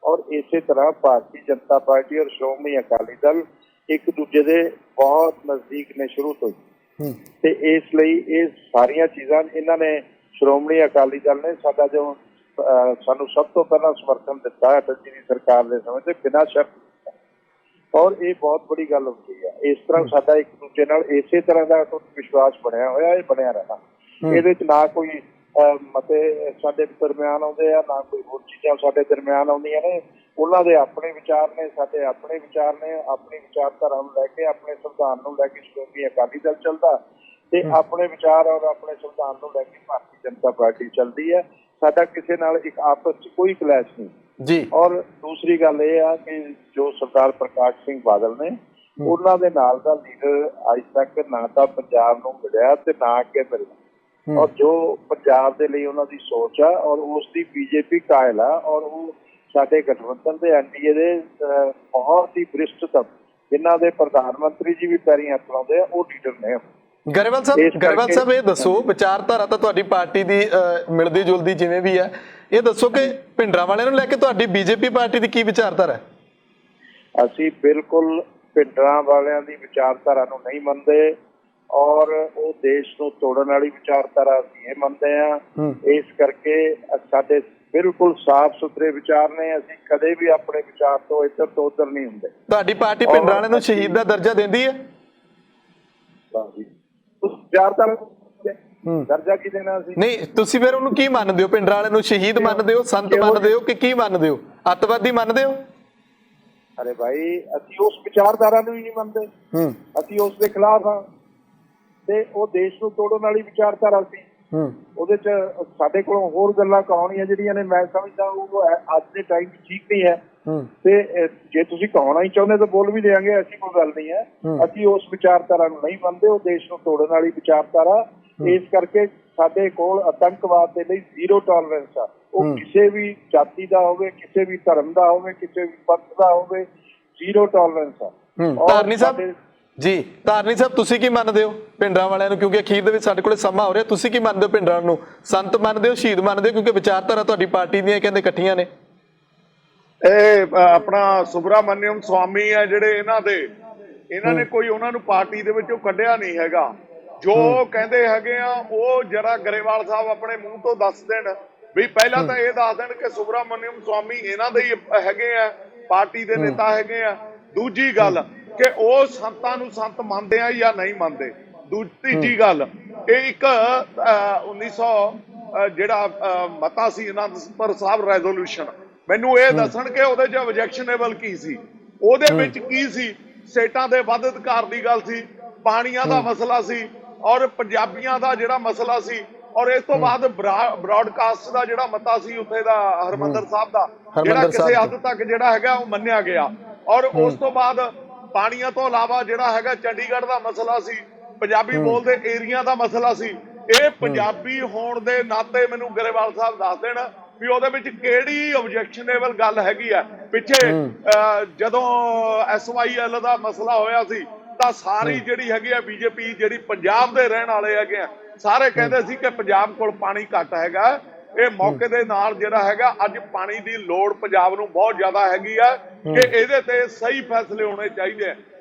ਔਰ ਇਸੇ ਤਰ੍ਹਾਂ ਭਾਰਤੀ ਜਨਤਾ ਪਾਰਟੀ ਔਰ ਸ਼੍ਰੋਮਣੀ ਅਕਾਲੀ ਦਲ ਇੱਕ ਦੂਜੇ ਦੇ ਬਹੁਤ ਨਜ਼ਦੀਕ ਨੇ ਸ਼ੁਰੂ ਤੋਂ ਹੀ, ਤੇ ਇਸ ਲਈ ਇਹ ਸਾਰੀਆਂ ਚੀਜ਼ਾਂ ਇਹਨਾਂ ਨੇ ਸ਼੍ਰੋਮਣੀ ਅਕਾਲੀ ਦਲ ਨੇ ਸਾਡਾ ਜੋ ਸਾਨੂੰ ਸਭ ਤੋਂ ਪਹਿਲਾਂ ਸਮਰਥਨ ਦਿੱਤਾ ਅਟਲ ਜੀ ਦੀ ਸਰਕਾਰ ਦੇ ਸਮੇਂ ਤੇ ਬਿਨਾਂ ਸ਼ਰਤ, ਔਰ ਇਹ ਬਹੁਤ ਬੜੀ ਗੱਲ ਹੁੰਦੀ ਹੈ। ਇਸ ਤਰ੍ਹਾਂ ਸਾਡਾ ਇੱਕ ਦੂਜੇ ਨਾਲ ਇਸੇ ਤਰ੍ਹਾਂ ਦਾ ਵਿਸ਼ਵਾਸ ਬਣਿਆ ਹੋਇਆ, ਇਹ ਬਣਿਆ ਰਹਿਣਾ। ਇਹਦੇ ਚ ਨਾ ਕੋਈ ਮਤੇ ਸਾਡੇ ਦਰਮਿਆਨ ਆਉਂਦੇ ਆ, ਨਾ ਕੋਈ ਹੋਰ ਚੀਜ਼ਾਂ ਸਾਡੇ ਦਰਮਿਆਨ ਆਉਂਦੀਆਂ ਨੇ। ਉਹਨਾਂ ਦੇ ਆਪਣੇ ਵਿਚਾਰ ਨੇ, ਸਾਡੇ ਆਪਣੇ ਵਿਚਾਰ ਨੇ। ਆਪਣੀ ਵਿਚਾਰਧਾਰਾ ਨੂੰ ਲੈ ਕੇ, ਆਪਣੇ ਸੰਵਿਧਾਨ ਨੂੰ ਲੈ ਕੇ ਸ਼੍ਰੋਮਣੀ ਅਕਾਲੀ ਦਲ ਚੱਲਦਾ, ਤੇ ਆਪਣੇ ਵਿਚਾਰ ਔਰ ਆਪਣੇ ਸੰਵਿਧਾਨ ਨੂੰ ਲੈ ਕੇ ਭਾਰਤੀ ਜਨਤਾ ਪਾਰਟੀ ਚੱਲਦੀ ਹੈ। ਸਾਡਾ ਕਿਸੇ ਨਾਲ ਇੱਕ ਆਪਸ ਚ ਕੋਈ ਕਲੈਸ਼ ਨਹੀਂ ਜੀ। ਔਰ ਦੂਸਰੀ ਗੱਲ ਇਹ ਆ ਕਿ ਜੋ ਸਰਦਾਰ ਪ੍ਰਕਾਸ਼ ਸਿੰਘ ਬਾਦਲ ਨੇ, ਉਹਨਾਂ ਦੇ ਨਾਲ ਦਾ ਲੀਡਰ ਅੱਜ ਤੱਕ ਨਾ ਤਾਂ ਪੰਜਾਬ ਨੂੰ ਮਿਲਿਆ ਤੇ ਨਾ ਅੱਗੇ ਮਿਲਣਾ। ਔਰ ਜੋ ਪੰਜਾਬ ਦੇ ਲਈ ਉਹਨਾਂ ਦੀ ਸੋਚ ਆ, ਔਰ ਉਸ ਦੀ ਬੀਜੇਪੀ ਕਾਇਲ ਆ, ਔਰ ਉਹ ਸਾਡੇ ਗਠਬੰਧਨ ਦੇ ਐਨਡੀਏ ਦੇ ਬਹੁਤ ਹੀ ਬ੍ਰਿਸ਼ਟਤਮ, ਜਿਨ੍ਹਾਂ ਦੇ ਪ੍ਰਧਾਨ ਮੰਤਰੀ ਜੀ ਵੀ ਪੈਰੀਂ ਹੱਥ ਲਾਉਂਦੇ ਆ, ਉਹ ਲੀਡਰ ਨੇ। ਗਰੇਵਾਲ ਸਾਹਿਬ ਇਹ ਦੱਸੋ, ਵਿਚਾਰਧਾਰਾ ਤਾਂ ਤੁਹਾਡੀ ਪਾਰਟੀ ਦੀ ਮਿਲਦੀ ਜੁਲਦੀ ਜਿਵੇਂ ਵੀ ਹੈ, ਇਹ ਦੱਸੋ ਕਿ ਭਿੰਡਰਾਂ ਵਾਲਿਆਂ ਨੂੰ ਲੈ ਕੇ ਤੁਹਾਡੀ ਬੀਜੇਪੀ ਪਾਰਟੀ ਦੀ ਕੀ ਵਿਚਾਰਧਾਰਾ ਹੈ? ਅਸੀਂ ਬਿਲਕੁਲ ਭਿੰਡਰਾਂ ਵਾਲਿਆਂ ਦੀ ਵਿਚਾਰਧਾਰਾ ਨੂੰ ਨਹੀਂ ਮੰਨਦੇ, ਔਰ ਉਹ ਦੇਸ਼ ਨੂੰ ਤੋੜਨ ਵਾਲੀ ਵਿਚਾਰਧਾਰਾ ਅਸੀਂ ਇਹ ਮੰਨਦੇ ਹਾਂ। ਇਸ ਕਰਕੇ ਸਾਡੇ ਬਿਲਕੁਲ ਸਾਫ਼ ਸੁਥਰੇ ਵਿਚਾਰ ਨੇ। ਅਸੀਂ ਕਦੇ ਵੀ ਆਪਣੇ ਵਿਚਾਰ ਤੋਂ ਇੱਧਰ ਤੋਂ ਉੱਧਰ ਨਹੀਂ ਹੁੰਦੇ। ਤੁਹਾਡੀ ਪਾਰਟੀ ਭਿੰਡਰਾਂ ਵਾਲਿਆਂ ਨੂੰ ਸ਼ਹੀਦ ਦਾ ਦਰਜਾ ਦਿੰਦੀ ਹੈ? ਵਿਚਾਰਧਾਰਾ ਦਰਜਾ ਕੀ ਦੇਣਾ ਅਸੀਂ? ਨਹੀਂ, ਤੁਸੀਂ ਫਿਰ ਉਹਨੂੰ ਕੀ ਮੰਨਦੇ ਹੋ? ਭਿੰਡਰਾਂ ਵਾਲਿਆਂ ਨੂੰ ਸ਼ਹੀਦ ਮੰਨਦੇ ਹੋ, ਸੰਤ ਮੰਨਦੇ ਹੋ, ਕਿ ਕੀ ਮੰਨਦੇ ਹੋ? ਅੱਤਵਾਦੀ ਮੰਨਦੇ ਹੋ? ਅਰੇ ਭਾਈ, ਅਸੀਂ ਉਸ ਵਿਚਾਰਧਾਰਾ ਨੂੰ ਹੀ ਨਹੀਂ ਮੰਨਦੇ, ਅਸੀਂ ਉਸ ਦੇ ਖਿਲਾਫ ਹਾਂ। ਤੇ ਉਹ ਦੇਸ਼ ਨੂੰ ਤੋੜਨ ਵਾਲੀ ਵਿਚਾਰਧਾਰਾ ਸੀ। ਉਹਦੇ ਚ ਸਾਡੇ ਕੋਲੋਂ ਹੋਰ ਗੱਲਾਂ ਕਹਾਉਣੀਆਂ ਜਿਹੜੀਆਂ ਨੇ, ਮੈਂ ਸਮਝਦਾ ਉਹ ਅੱਜ ਦੇ ਟਾਈਮ ਠੀਕ ਨਹੀਂ ਹੈ। ਤੇ ਜੇ ਤੁਸੀਂ ਕਹਾਉਣਾ ਹੀ ਚਾਹੁੰਦੇ ਤਾਂ ਬੋਲ ਵੀ ਦੇਵਾਂਗੇ, ਐਸੀ ਕੋਈ ਗੱਲ ਨਹੀਂ ਹੈ। ਅਸੀਂ ਉਸ ਵਿਚਾਰਧਾਰਾ ਨੂੰ ਨਹੀਂ ਮੰਨਦੇ, ਉਹ ਦੇਸ਼ ਨੂੰ ਤੋੜਨ ਵਾਲੀ ਵਿਚਾਰਧਾਰਾ। ਇਸ ਕਰਕੇ ਸਾਡੇ ਕੋਲ ਆਤੰਕਵਾਦ ਦੇ ਲਈ ਜ਼ੀਰੋ ਟੋਲਰੈਂਸ ਆ। ਉਹ ਕਿਸੇ ਵੀ ਜਾਤੀ ਦਾ ਹੋਵੇ, ਕਿਸੇ ਵੀ ਧਰਮ ਦਾ ਹੋਵੇ, ਕਿਸੇ ਵੀ ਪੰਥ ਦਾ ਹੋਵੇ, ਜ਼ੀਰੋ ਟੋਲਰੈਂਸ ਆ। ਧਾਰਨੀ ਸਾਹਿਬ ਜੀ, ਧਾਰਨੀ ਸਾਹਿਬ ਤੁਸੀਂ ਕੀ ਮੰਨਦੇ ਹੋ ਭਿੰਡਰਾਂ ਵਾਲਿਆਂ ਨੂੰ? ਕਿਉਂਕਿ ਅਖੀਰ ਦੇ ਵਿੱਚ ਸਾਡੇ ਕੋਲੇ ਸਮਾਂ ਹੋ ਰਿਹਾ, ਤੁਸੀਂ ਕੀ ਮੰਨਦੇ ਹੋ? ਭਿੰਡਰਾਂ ਨੂੰ ਸੰਤ ਮੰਨਦੇ ਹੋ, ਸ਼ਹੀਦ ਮੰਨਦੇ ਹੋ? ਕਿਉਂਕਿ ਵਿਚਾਰਧਾਰਾ ਤੁਹਾਡੀ ਪਾਰਟੀ ਦੀਆਂ ਕਹਿੰਦੇ ਇਕੱਠੀਆਂ ਨੇ। ਇਹ ਆਪਣਾ ਸੁਬਰਾਮਨਿਅਮ ਸਵਾਮੀ ਹੈ ਜਿਹੜੇ ਇਹਨਾਂ ਨੇ ਕੋਈ ਉਹਨਾਂ ਨੂੰ ਪਾਰਟੀ ਦੇ ਵਿੱਚੋਂ ਕੱਢਿਆ ਨਹੀਂ ਹੈਗਾ। ਜੋ ਕਹਿੰਦੇ ਹੈਗੇ ਆ ਉਹ ਜਰਾ ਗਰੇਵਾਲ ਸਾਹਿਬ ਆਪਣੇ ਮੂੰਹ ਤੋਂ ਦੱਸ ਦੇਣ ਵੀ। ਪਹਿਲਾਂ ਤਾਂ ਇਹ ਦੱਸ ਦੇਣ ਕਿ ਸੁਬਰਾਮਨਿਅਮ ਸਵਾਮੀ ਇਹਨਾਂ ਦੇ ਹੀ ਹੈਗੇ ਆ, ਪਾਰਟੀ ਦੇ ਨੇਤਾ ਹੈਗੇ ਆ। ਦੂਜੀ ਗੱਲ ਕਿ ਉਹ ਸੰਤਾਂ ਨੂੰ ਸੰਤ ਮੰਨਦੇ ਆ ਜਾਂ ਨਹੀਂ ਮੰਨਦੇ। ਤੀਜੀ ਗੱਲ, ਇਹ ਇੱਕ 1900 ਜਿਹੜਾ ਮਤਾ ਸੀ ਅਨੰਦਪੁਰ ਸਾਹਿਬ ਰੈਜ਼ੋਲੂਸ਼ਨ, ਮੈਨੂੰ ਇਹ ਦੱਸਣ ਕਿ ਉਹਦੇ 'ਚ ਆਬਜੈਕਸ਼ਨੇਬਲ ਕੀ ਸੀ, ਉਹਦੇ ਵਿੱਚ ਕੀ ਸੀ? ਸਟੇਟਾਂ ਦੇ ਵੱਧ ਅਧਿਕਾਰ ਦੀ ਗੱਲ ਸੀ, ਪਾਣੀਆਂ ਦਾ ਮਸਲਾ ਸੀ, ਔਰ ਪੰਜਾਬੀਆਂ ਦਾ ਜਿਹੜਾ ਮਸਲਾ ਸੀ, ਔਰ ਇਸ ਤੋਂ ਬਾਅਦ ਬ੍ਰਾਡਕਾਸਟ ਦਾ ਜਿਹੜਾ ਮਤਾ ਸੀ ਉੱਥੇ ਦਾ ਹਰਮੰਦਰ ਸਾਹਿਬ ਦਾ, ਜਿਹੜਾ ਕਿਸੇ ਹੱਦ ਤੱਕ ਜਿਹੜਾ ਹੈਗਾ ਉਹ ਮੰਨਿਆ ਗਿਆ। ਔਰ ਉਸ ਤੋਂ ਬਾਅਦ ਪਾਣੀਆਂ ਤੋਂ ਇਲਾਵਾ ਜਿਹੜਾ ਹੈਗਾ ਚੰਡੀਗੜ੍ਹ ਦਾ ਮਸਲਾ ਸੀ, ਪੰਜਾਬੀ ਬੋਲਦੇ ਏਰੀਆ ਦਾ ਮਸਲਾ ਸੀ। ਇਹ ਪੰਜਾਬੀ ਹੋਣ ਦੇ ਨਾਤੇ ਮੈਨੂੰ ਗਰੇਵਾਲ ਸਾਹਿਬ ਦੱਸ ਦੇਣ ਵੀ ਉਹਦੇ ਵਿੱਚ ਕਿਹੜੀ ਆਬਜੈਕਸ਼ਨੇਬਲ ਗੱਲ ਹੈਗੀ ਆ। ਪਿੱਛੇ ਜਦੋਂ SYL ਦਾ ਮਸਲਾ ਹੋਇਆ ਸੀ ਤਾਂ ਸਾਰੀ ਜਿਹੜੀ ਹੈਗੀ ਆ ਬੀਜੇਪੀ ਜਿਹੜੀ ਪੰਜਾਬ ਦੇ ਰਹਿਣ ਵਾਲੇ ਹੈਗੇ ਆ ਸਾਰੇ ਕਹਿੰਦੇ ਸੀ ਕਿ ਪੰਜਾਬ ਕੋਲ ਪਾਣੀ ਘੱਟ ਹੈਗਾ। ਇਹ ਮੌਕੇ ਦੇ ਨਾਲ ਜਿਹੜਾ ਹੈਗਾ ਅੱਜ ਪਾਣੀ ਦੀ ਲੋੜ ਪੰਜਾਬ ਨੂੰ ਬਹੁਤ ਜ਼ਿਆਦਾ ਹੈਗੀ ਆ ਕਿ ਇਹਦੇ ਤੇ ਸਹੀ ਫੈਸਲੇ ਹੋਣੇ ਚਾਹੀਦੇ ਆ।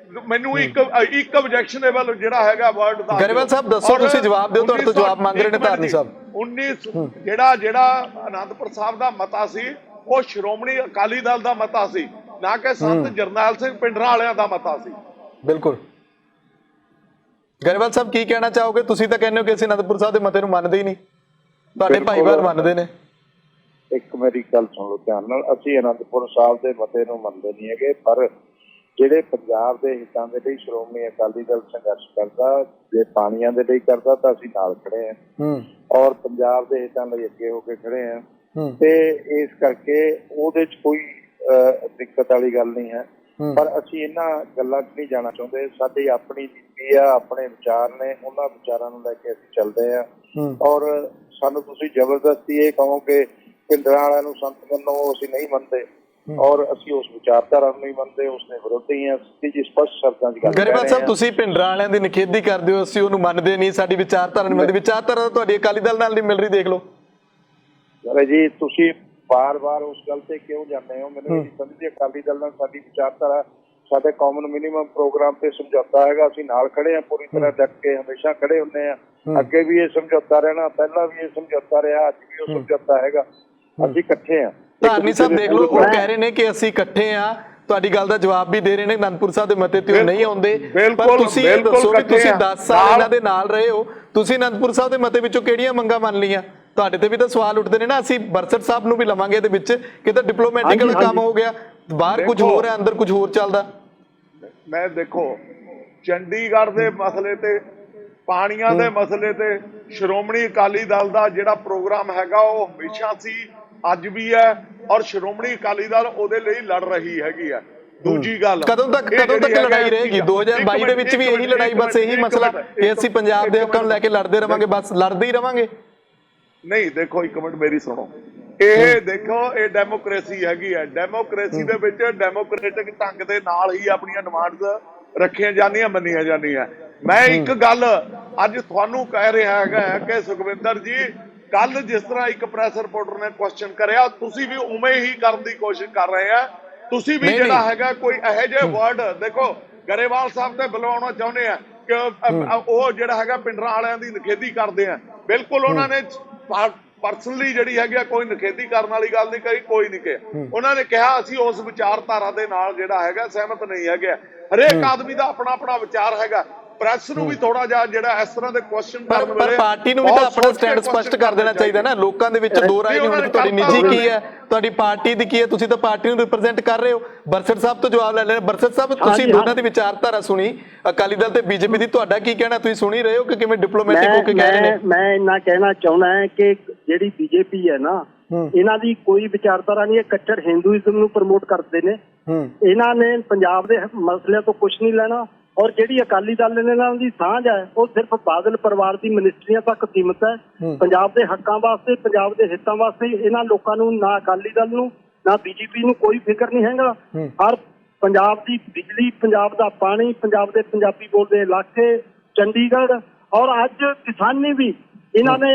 ਮੈਨੂੰ ਇੱਕ ਆਬਜੈਕਸ਼ਨੇਬਲ ਜਿਹੜਾ ਹੈਗਾ ਵਰਡ ਦਾ ਗਰੇਵਾਲ ਸਾਹਿਬ ਦੱਸੋ, ਤੁਸੀਂ ਜਵਾਬ ਦਿਓ, ਤੁਹਾਡੇ ਤੋਂ ਜਵਾਬ ਮੰਗ ਰਹੇ ਨੇ ਧਾਰਨੀ ਸਾਹਿਬ। 19 ਜਿਹੜਾ ਅਨੰਦਪੁਰ ਸਾਹਿਬ ਦਾ ਮਤਾ ਸੀ ਉਹ ਸ਼੍ਰੋਮਣੀ ਅਕਾਲੀ ਦਲ ਦਾ ਮਤਾ ਸੀ, ਨਾ ਕਿ ਸੰਤ ਜਰਨੈਲ ਸਿੰਘ ਪਿੰਡਰਾਂ ਵਾਲਿਆਂ ਦਾ ਮਤਾ ਸੀ। ਬਿਲਕੁਲ। ਗਰੇਵਾਲ ਸਾਹਿਬ ਕੀ ਕਹਿਣਾ ਚਾਹੋਗੇ? ਤੁਸੀਂ ਤਾਂ ਕਹਿੰਦੇ ਹੋ ਕਿ ਅਸੀਂ ਅਨੰਦਪੁਰ ਸਾਹਿਬ ਦੇ ਮਤੇ ਨੂੰ ਮੰਨਦੇ ਹੀ ਨਹੀਂ, ਤੁਹਾਡੇ ਭਾਈਵਾਲ ਮੰਨਦੇ ਨੇ। ਇੱਕ ਮੇਰੀ ਗੱਲ ਸੁਣ ਲਓ ਧਿਆਨ ਨਾਲ, ਅਸੀਂ ਅਨੰਦਪੁਰ ਸਾਹਿਬ ਦੇ ਮਤੇ ਨੂੰ ਮੰਨਦੇ ਨਹੀਂ ਹੈਗੇ, ਪਰ ਜਿਹੜੇ ਪੰਜਾਬ ਦੇ ਹਿੱਤਾਂ ਦੇ ਲਈ ਸ਼੍ਰੋਮਣੀ ਅਕਾਲੀ ਦਲ ਸੰਘਰਸ਼ ਕਰਦਾ, ਜੇ ਪਾਣੀਆਂ ਦੇ ਲਈ ਕਰਦਾ ਤਾਂ ਅਸੀਂ ਨਾਲ ਖੜੇ ਹਾਂ ਔਰ ਪੰਜਾਬ ਦੇ ਹਿੱਤਾਂ ਲਈ ਅੱਗੇ ਹੋ ਕੇ ਖੜੇ ਹਾਂ। ਤੇ ਇਸ ਕਰਕੇ ਉਹਦੇ 'ਚ ਕੋਈ ਦਿੱਕਤ ਵਾਲੀ ਗੱਲ ਨਹੀਂ ਹੈ, ਪਰ ਅਸੀਂ ਇਹਨਾਂ ਗੱਲਾਂ 'ਚ ਨਹੀਂ ਜਾਣਾ ਚਾਹੁੰਦੇ। ਸਾਡੀ ਆਪਣੀ ਨੀਤੀ ਆ, ਆਪਣੇ ਵਿਚਾਰ ਨੇ, ਉਹਨਾਂ ਵਿਚਾਰਾਂ ਨੂੰ ਲੈ ਕੇ ਅਸੀਂ ਚੱਲਦੇ ਹਾਂ। ਔਰ ਸਾਨੂੰ ਤੁਸੀਂ ਜ਼ਬਰਦਸਤੀ ਇਹ ਕਹੋ ਕਿ ਪਿੰਡਰਾਂ ਵਾਲਿਆਂ ਨੂੰ ਸੰਤ ਮੰਨੋ, ਅਸੀਂ ਨਹੀਂ ਮੰਨਦੇ ਔਰ ਅਸੀਂ ਉਸ ਵਿਚਾਰਧਾਰਾ ਨੂੰ ਨਹੀਂ ਮੰਨਦੇ, ਉਸਨੇ ਵਿਰੋਧੀ ਹਾਂ। ਸਿੱਧੀ ਜੀ ਸਪਸ਼ਟ ਸ਼ਬਦਾਂ 'ਚ ਗੱਲ ਗਰੇਵਾਲ ਸਾਹਿਬ, ਤੁਸੀਂ ਪਿੰਡਰਾਂ ਵਾਲਿਆਂ ਦੀ ਨਿਖੇਧੀ ਕਰਦੇ ਹੋ, ਅਸੀਂ ਉਹਨੂੰ ਮੰਨਦੇ ਨਹੀਂ, ਸਾਡੀ ਵਿਚਾਰਧਾਰਾ ਨਹੀਂ ਮਿਲਦੀ। ਵਿਚਾਰਧਾਰਾ ਤੁਹਾਡੀ ਅਕਾਲੀ ਦਲ ਨਾਲ ਨਹੀਂ ਮਿਲ ਰਹੀ, ਦੇਖ ਲਓ। ਅਰੇ ਜੀ ਤੁਸੀਂ ਬਾਰ-ਬਾਰ ਉਸ ਗੱਲ ਤੇ ਕਿਉਂ ਜਾਂਦੇ ਹੋ? ਮੈਨੂੰ ਇਹ ਸਮਝਦੀ ਅਕਾਲੀ ਦਲ ਨਾਲ ਸਾਡੀ ਵਿਚਾਰਧਾਰਾ, ਸਾਡੇ ਕਾਮਨ ਮਿਨੀਮਮ ਪ੍ਰੋਗਰਾਮ ਤੇ ਸਮਝੌਤਾ ਹੈਗਾ, ਅਸੀਂ ਨਾਲ ਖੜੇ ਹਾਂ, ਪੂਰੀ ਤਰ੍ਹਾਂ ਡਟ ਕੇ ਹਮੇਸ਼ਾ ਖੜੇ ਹੁੰਦੇ ਹਾਂ। ਅੱਗੇ ਵੀ ਇਹ ਸਮਝੌਤਾ ਰਹਿਣਾ, ਪਹਿਲਾਂ ਵੀ ਇਹ ਸਮਝੌਤਾ ਰਿਹਾ, ਅੱਜ ਵੀ ਉਹ ਸਮਝੌਤਾ ਹੈਗਾ, ਅਸੀਂ ਇਕੱਠੇ ਹਾਂ। ਧਾਰਨੀ ਸਾਹਿਬ ਦੇਖ ਲਓ, ਉਹ ਕਹਿ ਰਹੇ ਨੇ ਕਿ ਅਸੀਂ ਇਕੱਠੇ ਆ, ਤੁਹਾਡੀ ਗੱਲ ਦਾ ਜਵਾਬ ਵੀ ਦੇ ਰਹੇ ਨੇ। ਅਨੰਦਪੁਰ ਸਾਹਿਬ ਦੇ ਮਤੇ ਤੇ ਉਹ ਨਹੀਂ ਆਉਂਦੇ, ਪਰ ਤੁਸੀਂ ਇਹ ਦੱਸੋ ਕਿ ਤੁਸੀਂ 10 ਸਾਲ ਇਹਨਾਂ ਦੇ ਨਾਲ ਰਹੇ ਹੋ, ਤੁਸੀਂ ਅਨੰਦਪੁਰ ਸਾਹਿਬ ਦੇ ਮਤੇ ਵਿੱਚੋਂ ਕਿਹੜੀਆਂ ਮੰਗਾਂ ਮੰਨ ਲਈਆਂ? ਤੁਹਾਡੇ ਤੇ ਵੀ ਤਾਂ ਸਵਾਲ ਉੱਠਦੇ ਨੇ ਨਾ। ਅਸੀਂ ਬਰਸਟ ਸਾਹਿਬ ਨੂੰ ਵੀ ਲਵਾਂਗੇ ਇਹਦੇ ਵਿੱਚ, ਕਿਤੇ ਡਿਪਲੋਮੈਟਿਕਲ ਕੰਮ ਹੋ ਗਿਆ, ਬਾਹਰ ਕੁਝ ਹੋਰ ਹੈ, ਅੰਦਰ ਕੁਝ ਹੋਰ ਚੱਲਦਾ। ਮੈਂ ਦੇਖੋ ਚੰਡੀਗੜ੍ਹ ਦੇ ਮਸਲੇ ਤੇ, ਪਾਣੀਆਂ ਦੇ ਮਸਲੇ ਤੇ ਸ਼੍ਰੋਮਣੀ ਅਕਾਲੀ ਦਲ ਦਾ ਜਿਹੜਾ ਪ੍ਰੋਗਰਾਮ ਹੈਗਾ ਉਹ ਹਮੇਸ਼ਾ ਸੀ, ਅੱਜ ਵੀ ਹੈ ਔਰ ਸ਼੍ਰੋਮਣੀ ਅਕਾਲੀ ਦਲ ਉਹਦੇ ਲਈ ਲੜ ਰਹੀ ਹੈਗੀ ਆ। ਦੂਜੀ ਗੱਲ, ਕਦੋਂ ਤੱਕ ਲੜਾਈ ਰਹੇਗੀ? 2022 ਦੇ ਵਿੱਚ ਵੀ ਇਹੀ ਲੜਾਈ, ਬਸ ਇਹੀ ਮਸਲਾ ਕਿ ਅਸੀਂ ਪੰਜਾਬ ਦੇ ਹੱਕਾਂ ਨੂੰ ਲੈ ਕੇ ਲੜਦੇ ਰਵਾਂਗੇ, ਬਸ ਲੜਦੇ ਹੀ ਰਵਾਂਗੇ? ਨਹੀਂ, ਦੇਖੋ ਇੱਕ ਮਿੰਟ ਮੇਰੀ ਸੁਣੋ। ਇਹ ਦੇਖੋ, ਇਹ ਡੈਮੋਕ੍ਰੇਸੀ ਹੈਗੀ ਹੈ। ਡੈਮੋਕ੍ਰੇਸੀ ਦੇ ਵਿੱਚ ਡੈਮੋਕ੍ਰੈਟਿਕ ਢੰਗ ਦੇ ਨਾਲ ਹੀ ਆਪਣੀਆਂ ਡਿਮਾਂਡਸ ਰੱਖੀਆਂ ਜਾਂਦੀਆਂ, ਮੰਨੀਆਂ ਜਾਂਦੀਆਂ। ਮੈਂ ਇੱਕ ਗੱਲ ਅੱਜ ਤੁਹਾਨੂੰ ਕਹਿ ਰਿਹਾ ਹੈਗਾ ਕਿ ਸੁਖਵਿੰਦਰ ਜੀ, ਕੱਲ ਜਿਸ ਤਰ੍ਹਾਂ ਇੱਕ ਪ੍ਰੈਸ ਰਿਪੋਰਟਰ ਨੇ ਕੁਐਸਚਨ ਕਰਿਆ, ਤੁਸੀਂ ਵੀ ਉਵੇਂ ਹੀ ਕਰਨ ਦੀ ਕੋਸ਼ਿਸ਼ ਕਰ ਰਹੇ ਆ। ਤੁਸੀਂ ਵੀ ਜਿਹੜਾ ਹੈਗਾ ਕੋਈ ਇਹੋ ਜਿਹੇ ਵਰਡ, ਦੇਖੋ ਗਰੇਵਾਲ ਸਾਹਿਬ ਤੇ ਬੁਲਾਉਣਾ ਚਾਹੁੰਦੇ ਆ ਕਿ ਉਹ ਜਿਹੜਾ ਹੈਗਾ ਪਿੰਡਰਾਂ ਵਾਲਿਆਂ ਦੀ ਨਿਖੇਧੀ ਕਰਦੇ ਆ। ਬਿਲਕੁਲ ਉਹਨਾਂ ਨੇ ਪਰਸਨਲੀ ਜਿਹੜੀ ਹੈਗੀ ਕੋਈ ਨਿਖੇਧੀ ਕਰਨ ਵਾਲੀ ਗੱਲ ਨਹੀਂ ਕਰੀ, ਕੋਈ ਨਹੀਂ ਕਿਹਾ। ਉਹਨਾਂ ਨੇ ਕਿਹਾ ਅਸੀਂ ਉਸ ਵਿਚਾਰਧਾਰਾ ਦੇ ਨਾਲ ਜਿਹੜਾ ਹੈਗਾ ਸਹਿਮਤ ਨਹੀਂ ਹੈਗੇ। ਹਰੇਕ ਆਦਮੀ ਦਾ ਆਪਣਾ ਆਪਣਾ ਵਿਚਾਰ ਹੈਗਾ। ਪ੍ਰੈਸ ਨੂੰ ਵੀ ਥੋੜਾ ਜਿਹਾ ਜਿਹੜਾ ਇਸ ਤਰ੍ਹਾਂ ਦੇ ਕੁਐਸਚਨ ਕਰਨ ਵੇਲੇ, ਪਰ ਪਾਰਟੀ ਨੂੰ ਵੀ ਤਾਂ ਆਪਣਾ ਸਟੈਂਡ ਸਪਸ਼ਟ ਕਰ ਦੇਣਾ ਚਾਹੀਦਾ ਨਾ। ਲੋਕਾਂ ਦੇ ਵਿੱਚ ਦੋ ਰਾਏ ਨਹੀਂ ਹੋਣੀ, ਤੁਹਾਡੀ ਨਿੱਜੀ ਕੀ ਹੈ, ਤੁਹਾਡੀ ਪਾਰਟੀ ਦੀ ਕੀ ਹੈ, ਤੁਸੀਂ ਤਾਂ ਪਾਰਟੀ ਨੂੰ ਰਿਪਰੈਜ਼ੈਂਟ ਕਰ ਰਹੇ ਹੋ। ਬਰਸਟ ਸਾਹਿਬ ਤੋਂ ਜਵਾਬ ਲੈ ਲੈਣਾ। ਬਰਸਟ ਸਾਹਿਬ, ਤੁਸੀਂ ਦੋਨਾਂ ਦੀ ਵਿਚਾਰਧਾਰਾ ਸੁਣੀ, ਅਕਾਲੀ ਦਲ ਤੇ ਬੀਜੇਪੀ ਦੀ, ਤੁਹਾਡਾ ਕੀ ਕਹਿਣਾ? ਤੁਸੀਂ ਸੁਣ ਹੀ ਰਹੇ ਹੋ ਕਿ ਕਿਵੇਂ ਡਿਪਲੋਮੈਟਿਕ ਹੋ ਕੇ ਕਹਿ ਰਹੇ ਨੇ। ਮੈਂ ਇੰਨਾ ਕਹਿਣਾ ਚਾਹੁੰਦਾ ਹੈ ਕਿ ਜਿਹੜੀ ਬੀਜੇਪੀ ਹੈ ਨਾ, ਇਹਨਾਂ ਦੀ ਕੋਈ ਵਿਚਾਰਧਾਰਾ ਨਹੀਂ ਹੈ, ਕੱਟੜ ਹਿੰਦੂਇਜ਼ਮ ਨੂੰ ਪ੍ਰਮੋਟ ਕਰਦੇ ਨੇ। ਇਹਨਾਂ ਨੇ ਪੰਜਾਬ ਦੇ ਮਸਲਿਆਂ ਤੋਂ ਕੁਝ ਨਹੀਂ ਲੈਣਾ। ਔਰ ਜਿਹੜੀ ਅਕਾਲੀ ਦਲ ਨੇ ਇਹਨਾਂ ਦੀ ਸਾਂਝ ਹੈ ਉਹ ਸਿਰਫ ਬਾਦਲ ਪਰਿਵਾਰ ਦੀ ਮਿਨਿਸਟਰੀਆਂ ਤੱਕ ਸੀਮਿਤ ਹੈ। ਪੰਜਾਬ ਦੇ ਹੱਕਾਂ ਵਾਸਤੇ, ਪੰਜਾਬ ਦੇ ਹਿੱਤਾਂ ਵਾਸਤੇ ਇਹਨਾਂ ਲੋਕਾਂ ਨੂੰ, ਨਾ ਅਕਾਲੀ ਦਲ ਨੂੰ ਨਾ ਬੀਜੇਪੀ ਨੂੰ ਕੋਈ ਫਿਕਰ ਨਹੀਂ ਹੈਗਾ। ਹਰ ਪੰਜਾਬ ਦੀ ਬਿਜਲੀ, ਪੰਜਾਬ ਦਾ ਪਾਣੀ, ਪੰਜਾਬ ਦੇ ਪੰਜਾਬੀ ਬੋਲਦੇ ਇਲਾਕੇ, ਚੰਡੀਗੜ੍ਹ, ਔਰ ਅੱਜ ਕਿਸਾਨੀ ਵੀ ਇਹਨਾਂ ਨੇ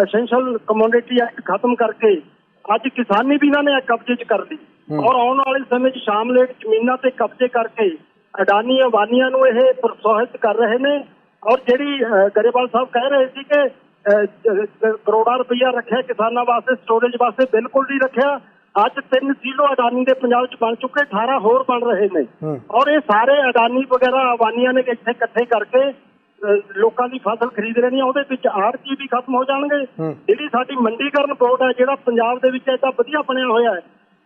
ਐਸੈਂਸ਼ੀਅਲ ਕਮੋਡਿਟੀ ਐਕਟ ਖਤਮ ਕਰਕੇ ਅੱਜ ਕਿਸਾਨੀ ਵੀ ਇਹਨਾਂ ਨੇ ਕਬਜ਼ੇ 'ਚ ਕਰ ਲਈ। ਔਰ ਆਉਣ ਵਾਲੇ ਸਮੇਂ 'ਚ ਸ਼ਾਮਲੇਟ ਜ਼ਮੀਨਾਂ ਤੇ ਕਬਜ਼ੇ ਕਰਕੇ ਅਡਾਨੀ ਅਬਾਨੀਆਂ ਨੂੰ ਇਹ ਪ੍ਰੋਤਸਾਹਿਤ ਕਰ ਰਹੇ ਨੇ। ਔਰ ਜਿਹੜੀ ਗਰੇਵਾਲ ਸਾਹਿਬ ਕਹਿ ਰਹੇ ਸੀ ਕਿ ਕਰੋੜਾਂ ਰੁਪਈਆ ਰੱਖਿਆ ਕਿਸਾਨਾਂ ਵਾਸਤੇ, ਸਟੋਰੇਜ ਵਾਸਤੇ, ਬਿਲਕੁਲ ਨਹੀਂ ਰੱਖਿਆ। ਅੱਜ 3 ਕਿਲੋ ਅਡਾਨੀ ਦੇ ਪੰਜਾਬ 'ਚ ਬਣ ਚੁੱਕੇ, 18 ਹੋਰ ਬਣ ਰਹੇ ਨੇ। ਔਰ ਇਹ ਸਾਰੇ ਅਡਾਨੀ ਵਗੈਰਾ ਅਬਾਨੀਆਂ ਨੇ ਇੱਥੇ ਇਕੱਠੇ ਕਰਕੇ ਲੋਕਾਂ ਦੀ ਫਸਲ ਖਰੀਦ ਲੈਣੀ ਆ। ਉਹਦੇ ਵਿੱਚ ਆੜਤੀ ਵੀ ਖਤਮ ਹੋ ਜਾਣਗੇ। ਜਿਹੜੀ ਸਾਡੀ ਮੰਡੀਕਰਨ ਬੋਰਡ ਹੈ, ਜਿਹੜਾ ਪੰਜਾਬ ਦੇ ਵਿੱਚ ਏਦਾਂ ਵਧੀਆ ਬਣਿਆ ਹੋਇਆ ਹੈ,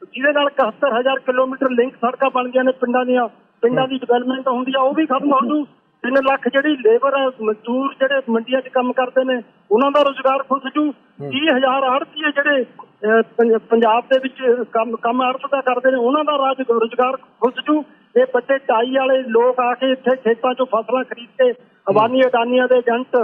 ਜਿਹਦੇ ਨਾਲ 71,000 ਕਿਲੋਮੀਟਰ ਲਿੰਕ ਸੜਕਾਂ ਬਣਦੀਆਂ ਨੇ ਪਿੰਡਾਂ ਦੀਆਂ, ਪਿੰਡਾਂ ਦੀ ਡਿਵੈਲਪਮੈਂਟ ਹੁੰਦੀ ਆ, ਉਹ ਵੀ ਖਤਮ ਹੋ ਜੂ। 3 ਲੱਖ ਜਿਹੜੀ ਲੇਬਰ ਹੈ, ਮਜ਼ਦੂਰ ਜਿਹੜੇ ਮੰਡੀਆਂ 'ਚ ਕੰਮ ਕਰਦੇ ਨੇ, ਉਹਨਾਂ ਦਾ ਰੁਜ਼ਗਾਰ ਖੁੱਸ ਜੂ। 30,000 ਆੜ੍ਹਤੀਏ ਜਿਹੜੇ ਪੰਜਾਬ ਦੇ ਵਿੱਚ ਕੰਮ ਆੜਤ ਦਾ ਕਰਦੇ ਨੇ, ਉਹਨਾਂ ਦਾ ਰੁਜ਼ਗਾਰ ਖੁੱਸ ਜੂ। ਇਹ ਵੱਡੇ ਟਾਈ ਵਾਲੇ ਲੋਕ ਆ ਕੇ ਇੱਥੇ ਖੇਤਾਂ 'ਚੋਂ ਫਸਲਾਂ ਖਰੀਦ ਕੇ ਅਬਾਨੀ ਅਡਾਨੀਆਂ ਦੇ ਏਜੰਟ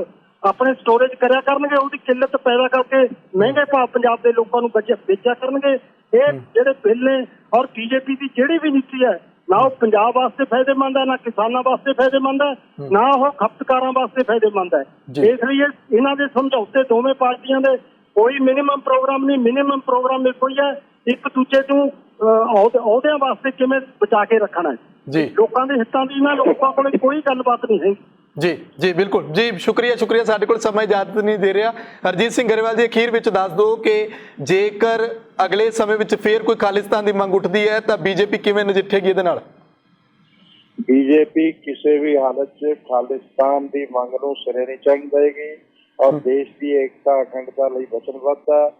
ਆਪਣੇ ਸਟੋਰੇਜ ਕਰਿਆ ਕਰਨਗੇ, ਉਹਦੀ ਕਿੱਲਤ ਪੈਦਾ ਕਰਕੇ ਮਹਿੰਗੇ ਭਾਅ ਪੰਜਾਬ ਦੇ ਲੋਕਾਂ ਨੂੰ ਵੇਚਿਆ ਕਰਨਗੇ। ਇਹ ਜਿਹੜੇ ਬਿੱਲ ਨੇ ਔਰ ਬੀਜੇਪੀ ਦੀ ਜਿਹੜੀ ਵੀ ਨੀਤੀ ਹੈ, ਨਾ ਉਹ ਪੰਜਾਬ ਵਾਸਤੇ ਫਾਇਦੇਮੰਦ ਹੈ, ਨਾ ਕਿਸਾਨਾਂ ਵਾਸਤੇ ਫਾਇਦੇਮੰਦ ਹੈ, ਨਾ ਉਹ ਖਪਤਕਾਰਾਂ ਵਾਸਤੇ ਫਾਇਦੇਮੰਦ ਹੈ। ਇਸ ਲਈ ਇਹਨਾਂ ਦੇ ਸਮਝੌਤੇ ਦੋਵੇਂ ਪਾਰਟੀਆਂ ਦੇ ਕੋਈ ਮਿਨੀਮਮ ਪ੍ਰੋਗਰਾਮ ਨਹੀਂ, ਮਿਨੀਮਮ ਪ੍ਰੋਗਰਾਮ ਇੱਕੋ ਹੀ ਹੈ, ਇੱਕ ਦੂਜੇ ਨੂੰ ਅਹੁਦਿਆਂ ਵਾਸਤੇ ਕਿਵੇਂ ਬਚਾ ਕੇ ਰੱਖਣਾ ਹੈ ਜੀ। ਲੋਕਾਂ ਦੇ ਹਿੱਤਾਂ ਦੀ ਇਹਨਾਂ ਲੋਕਾਂ ਕੋਲ ਕੋਈ ਗੱਲਬਾਤ ਨਹੀਂ ਹੈ। ਜੀ ਜੀ ਬਿਲਕੁਲ ਜੀ, ਸ਼ੁਕਰੀਆ। ਸਾਡੇ ਕੋਲ ਸਮਾਂ ਇਜਾਜ਼ਤ ਨਹੀਂ ਦੇ ਰਿਹਾ। ਹਰਜੀਤ ਸਿੰਘ ਗਰੇਵਾਲ ਜੀ, ਅਖੀਰ ਵਿੱਚ ਦੱਸ ਦਿਓ ਕਿ ਜੇਕਰ ਅਗਲੇ ਸਮੇਂ ਵਿੱਚ ਫੇਰ ਕੋਈ ਖਾਲਿਸਤਾਨ ਦੀ ਮੰਗ ਉੱਠਦੀ ਹੈ ਤਾਂ ਬੀਜੇਪੀ ਕਿਵੇਂ ਨਜਿੱਠੇਗੀ ਇਹਦੇ ਨਾਲ? ਬੀਜੇਪੀ ਕਿਸੇ ਵੀ ਹਾਲਤ 'ਚ ਖਾਲਿਸਤਾਨ ਦੀ ਮੰਗ ਨੂੰ ਸਿਰੇ ਨਹੀਂ ਚੜ੍ਹਨ ਦੇਗੀ ਔਰ ਦੇਸ਼ ਦੀ ਏਕਤਾ ਅਖੰਡਤਾ ਲਈ ਵਚਨਬੱਧ ਆ